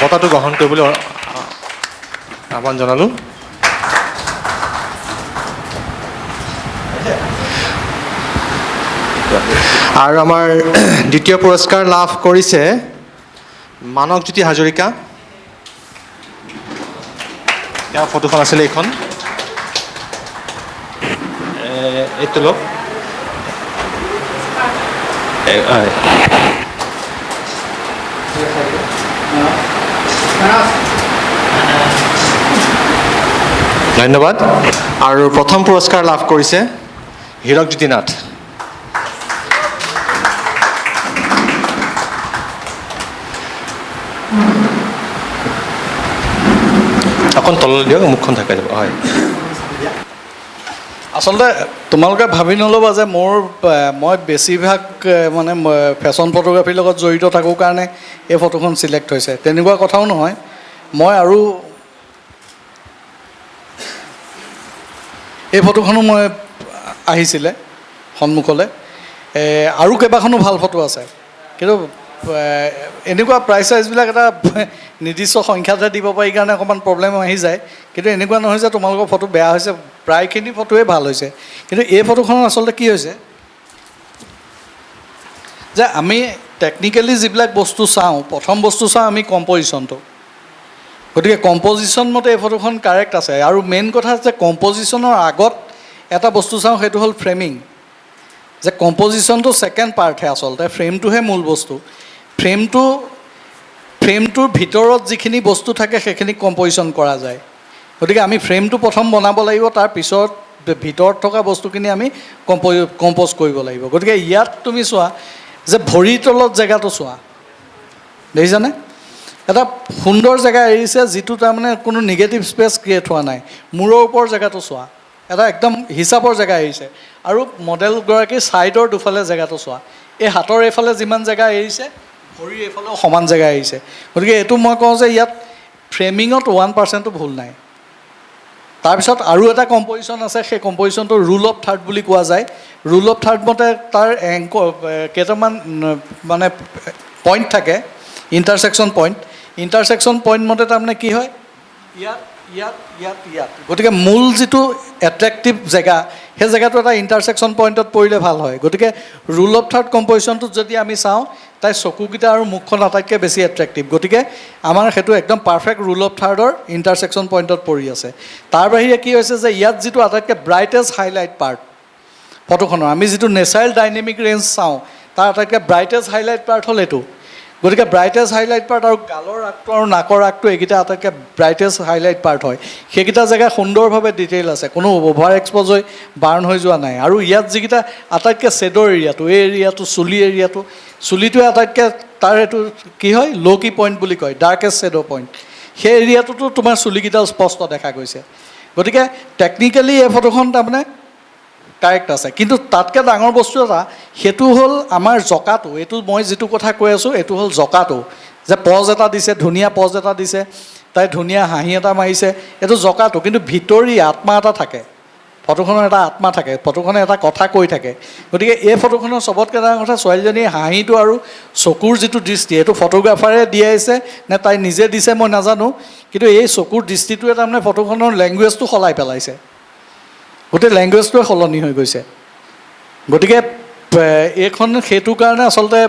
বঁটাটো গ্ৰহণ কৰিবলৈ আহ্বান জনালোঁ। আৰু আমাৰ দ্বিতীয় পুৰস্কাৰ লাভ কৰিছে মানসজ্যোতি হাজৰিকা। তেওঁৰ ফটোখন আছিলে এইখন, এইটো লওক। ধন্যবাদ। আৰু প্ৰথম পুৰস্কাৰ লাভ কৰিছে হীৰকজ্যোতি নাথ। অকণ তললৈ দিয়ক, মুখখন ঢাকাই যাব। হয়, আচলতে তোমালোকে ভাবি নল'বা যে মই বেছিভাগ মানে ফেশ্বন ফটোগ্ৰাফীৰ লগত জড়িত থাকোঁ কাৰণে এই ফটোখন চিলেক্ট হৈছে, তেনেকুৱা কথাও নহয়। মই আৰু এই ফটোখনো মই আহিছিলে সন্মুখলৈ, আৰু কেইবাখনো ভাল ফটো আছে, কিন্তু এনেকুৱা প্ৰাইচ চাইজবিলাক এটা নিৰ্দিষ্ট সংখ্যাতে দিব পাৰি কাৰণে অকণমান প্ৰব্লেম আহি যায়। কিন্তু এনেকুৱা নহয় যে তোমালোকৰ ফটো বেয়া হৈছে, প্ৰায়খিনি ফটোৱে ভাল হৈছে। কিন্তু এই ফটোখনত আচলতে কি হৈছে যে আমি টেকনিকেলি যিবিলাক বস্তু চাওঁ, প্ৰথম বস্তু চাওঁ আমি কম্প'জিশ্যনটো। গতিকে কম্প'জিশ্যন মতে এই ফটোখন কাৰেক্ট আছে। আৰু মেইন কথা যে কম্প'জিশ্যনৰ আগত এটা বস্তু চাওঁ, সেইটো হ'ল ফ্ৰেমিং। যে কম্প'জিশ্যনটো ছেকেণ্ড পাৰ্টহে, আচলতে ফ্ৰেমটোহে মূল বস্তু। ফ্ৰেমটোৰ ভিতৰত যিখিনি বস্তু থাকে সেইখিনি কম্প'জিশ্যন কৰা যায়। গতিকে আমি ফ্ৰেমটো প্ৰথম বনাব লাগিব, তাৰ পিছত ভিতৰত থকা বস্তুখিনি আমি কম্প'জ কৰিব লাগিব। গতিকে ইয়াত তুমি চোৱা যে ভৰিৰ তলত জেগাটো চোৱা, দেখিছানে? এটা সুন্দৰ জেগা এৰিছে, যিটো তাৰমানে কোনো নিগেটিভ স্পেচ ক্ৰিয়েট হোৱা নাই। মূৰৰ ওপৰৰ জেগাটো চোৱা, এটা একদম হিচাপৰ জেগা এৰিছে। আৰু মডেলগৰাকীৰ ছাইডৰ দুফালে জেগাটো চোৱা, এই হাতৰ এইফালে যিমান জেগা এৰিছে, ভৰিৰ এইফালেও সমান জেগা এৰিছে। গতিকে এইটো মই কওঁ যে ইয়াত ফ্ৰেমিঙত 1% ভুল নাই। তাৰপিছত আৰু এটা কম্প'জিশ্যন আছে, সেই কম্প'জিশ্যনটো ৰুল অফ থাৰ্ড বুলি কোৱা যায়। ৰুল অফ থাৰ্ড মতে তাৰ কেইটামান মানে পইণ্ট থাকে, ইণ্টাৰছেকশ্যন পইণ্ট মতে তাৰমানে কি হয়, ইয়াত। গতিকে মূল যিটো এট্ৰেক্টিভ জেগা, সেই জেগাটো এটা ইণ্টাৰছেকশ্যন পইণ্টত পৰিলে ভাল হয়। গতিকে ৰুল অফ থাৰ্ড কম্প'জিশ্যনটোত যদি আমি চাওঁ, তাই চকুকেইটা আৰু মুখখন আটাইতকৈ বেছি এট্ৰেক্টিভ। গতিকে আমাৰ সেইটো একদম পাৰফেক্ট ৰুল অফ থাৰ্ডৰ ইণ্টাৰছেকশ্যন পইণ্টত পৰি আছে। তাৰ বাহিৰে কি হৈছে যে ইয়াত যিটো আটাইতকৈ ব্ৰাইটেষ্ট হাইলাইট পাৰ্ট ফটোখনৰ, আমি যিটো নেচাৰেল ডাইনেমিক ৰেঞ্জ চাওঁ, তাৰ আটাইতকৈ ব্ৰাইটেষ্ট হাইলাইট পাৰ্ট হ'ল এইটো। গতিকে ব্ৰাইটেষ্ট হাইলাইট পাৰ্ট আৰু গালৰ আগটো আৰু নাকৰ আগটো এইকেইটা আটাইতকৈ ব্ৰাইটেষ্ট হাইলাইট পাৰ্ট হয়। সেইকেইটা জেগা সুন্দৰভাৱে ডিটেইল আছে, কোনো অভাৰ এক্সপ'জ হৈ বাৰ্ণ হৈ যোৱা নাই। আৰু ইয়াত যিকেইটা আটাইতকৈ শ্বেডৰ এৰিয়াটো, এই এৰিয়াটো চুলি এৰিয়াটো, চুলিটোৱে আটাইতকৈ তাৰ এইটো কি হয়, ল' কি পইণ্ট বুলি কয়, ডাৰ্কেষ্ট শ্বেডৰ পইণ্ট। সেই এৰিয়াটোতো তোমাৰ চুলিকেইটা স্পষ্ট দেখা গৈছে। গতিকে টেকনিকেলি এই ফটোখন তাৰমানে কাৰেক্ট আছে। কিন্তু তাতকৈ ডাঙৰ বস্তু এটা, সেইটো হ'ল আমাৰ জকাটো। এইটো মই যিটো কথা কৈ আছোঁ, এইটো হ'ল জকাটো। যে পজ এটা দিছে, ধুনীয়া পজ এটা দিছে, তাই ধুনীয়া হাঁহি এটা মাৰিছে, এইটো জকাটো। কিন্তু ভিতৰি আত্মা এটা থাকে, ফটোখনৰ এটা আত্মা থাকে, ফটোখনে এটা কথা কৈ থাকে। গতিকে এই ফটোখনৰ চবতকৈ ডাঙৰ কথা, ছোৱালীজনীৰ হাঁহিটো আৰু চকুৰ যিটো দৃষ্টি, এইটো ফটোগ্ৰাফাৰে দিয়াইছে নে তাই নিজে দিছে মই নাজানো, কিন্তু এই চকুৰ দৃষ্টিটোৱে তাৰমানে ফটোখনৰ লেংগুৱেজটো সলাই পেলাইছে। গোটেই লেংগুৱেজটোৱে সলনি হৈ গৈছে। গতিকে এইখন সেইটো কাৰণে আচলতে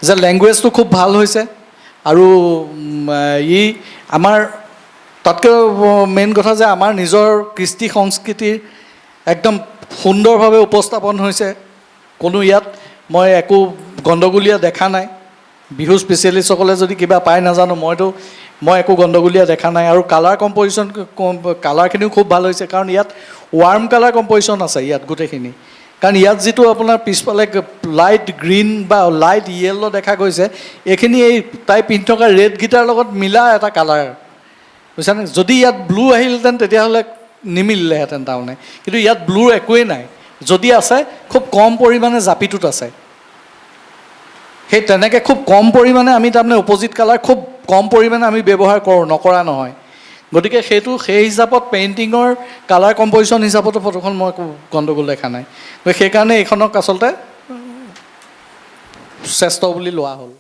যে লেংগুৱেজটো খুব ভাল হৈছে। আৰু ই আমাৰ তাতকৈ মেইন কথা যে আমাৰ নিজৰ কৃষ্টি সংস্কৃতিৰ একদম সুন্দৰভাৱে উপস্থাপন হৈছে। কোনো ইয়াত মই একো গণ্ডগোলীয়া দেখা নাই। বিহু স্পেচিয়েলিষ্টসকলে যদি কিবা পায় নাজানো, মই একো গণ্ডগোলীয়া দেখা নাই। আৰু কালাৰ কম্প'জিশ্যন, কালাৰখিনিও খুব ভাল হৈছে, কাৰণ ইয়াত ৱাৰ্ম কালাৰ কম্প'জিশ্যন আছে ইয়াত গোটেইখিনি। কাৰণ ইয়াত যিটো আপোনাৰ পিছফালে লাইট গ্ৰীণ বা লাইট য়েল্ল' দেখা গৈছে, এইখিনি এই তাই পিন্ধি থকা ৰেডকেইটাৰ লগত মিলা এটা কালাৰ, বুজিছানে? যদি ইয়াত ব্লু আহিলহেঁতেন তেতিয়াহ'লে নিমিলিলেহেঁতেন তাৰমানে। কিন্তু ইয়াত ব্লুৰ একোৱেই নাই, যদি আছে খুব কম পৰিমাণে জাপিটোত আছে। সেই তেনেকৈ খুব কম পৰিমাণে আমি তাৰমানে অপজিট কালাৰ খুব কম পৰিমাণে আমি ব্যৱহাৰ কৰোঁ, নকৰা নহয়। গতিকে সেই হিচাপত পেইণ্টিঙৰ কালাৰ কম্প'জিশ্যন হিচাপতো ফটোখন মই একো গণ্ডগোল দেখা নাই। সেইকাৰণে এইখনক আচলতে শ্ৰেষ্ঠ বুলি লোৱা হ'ল।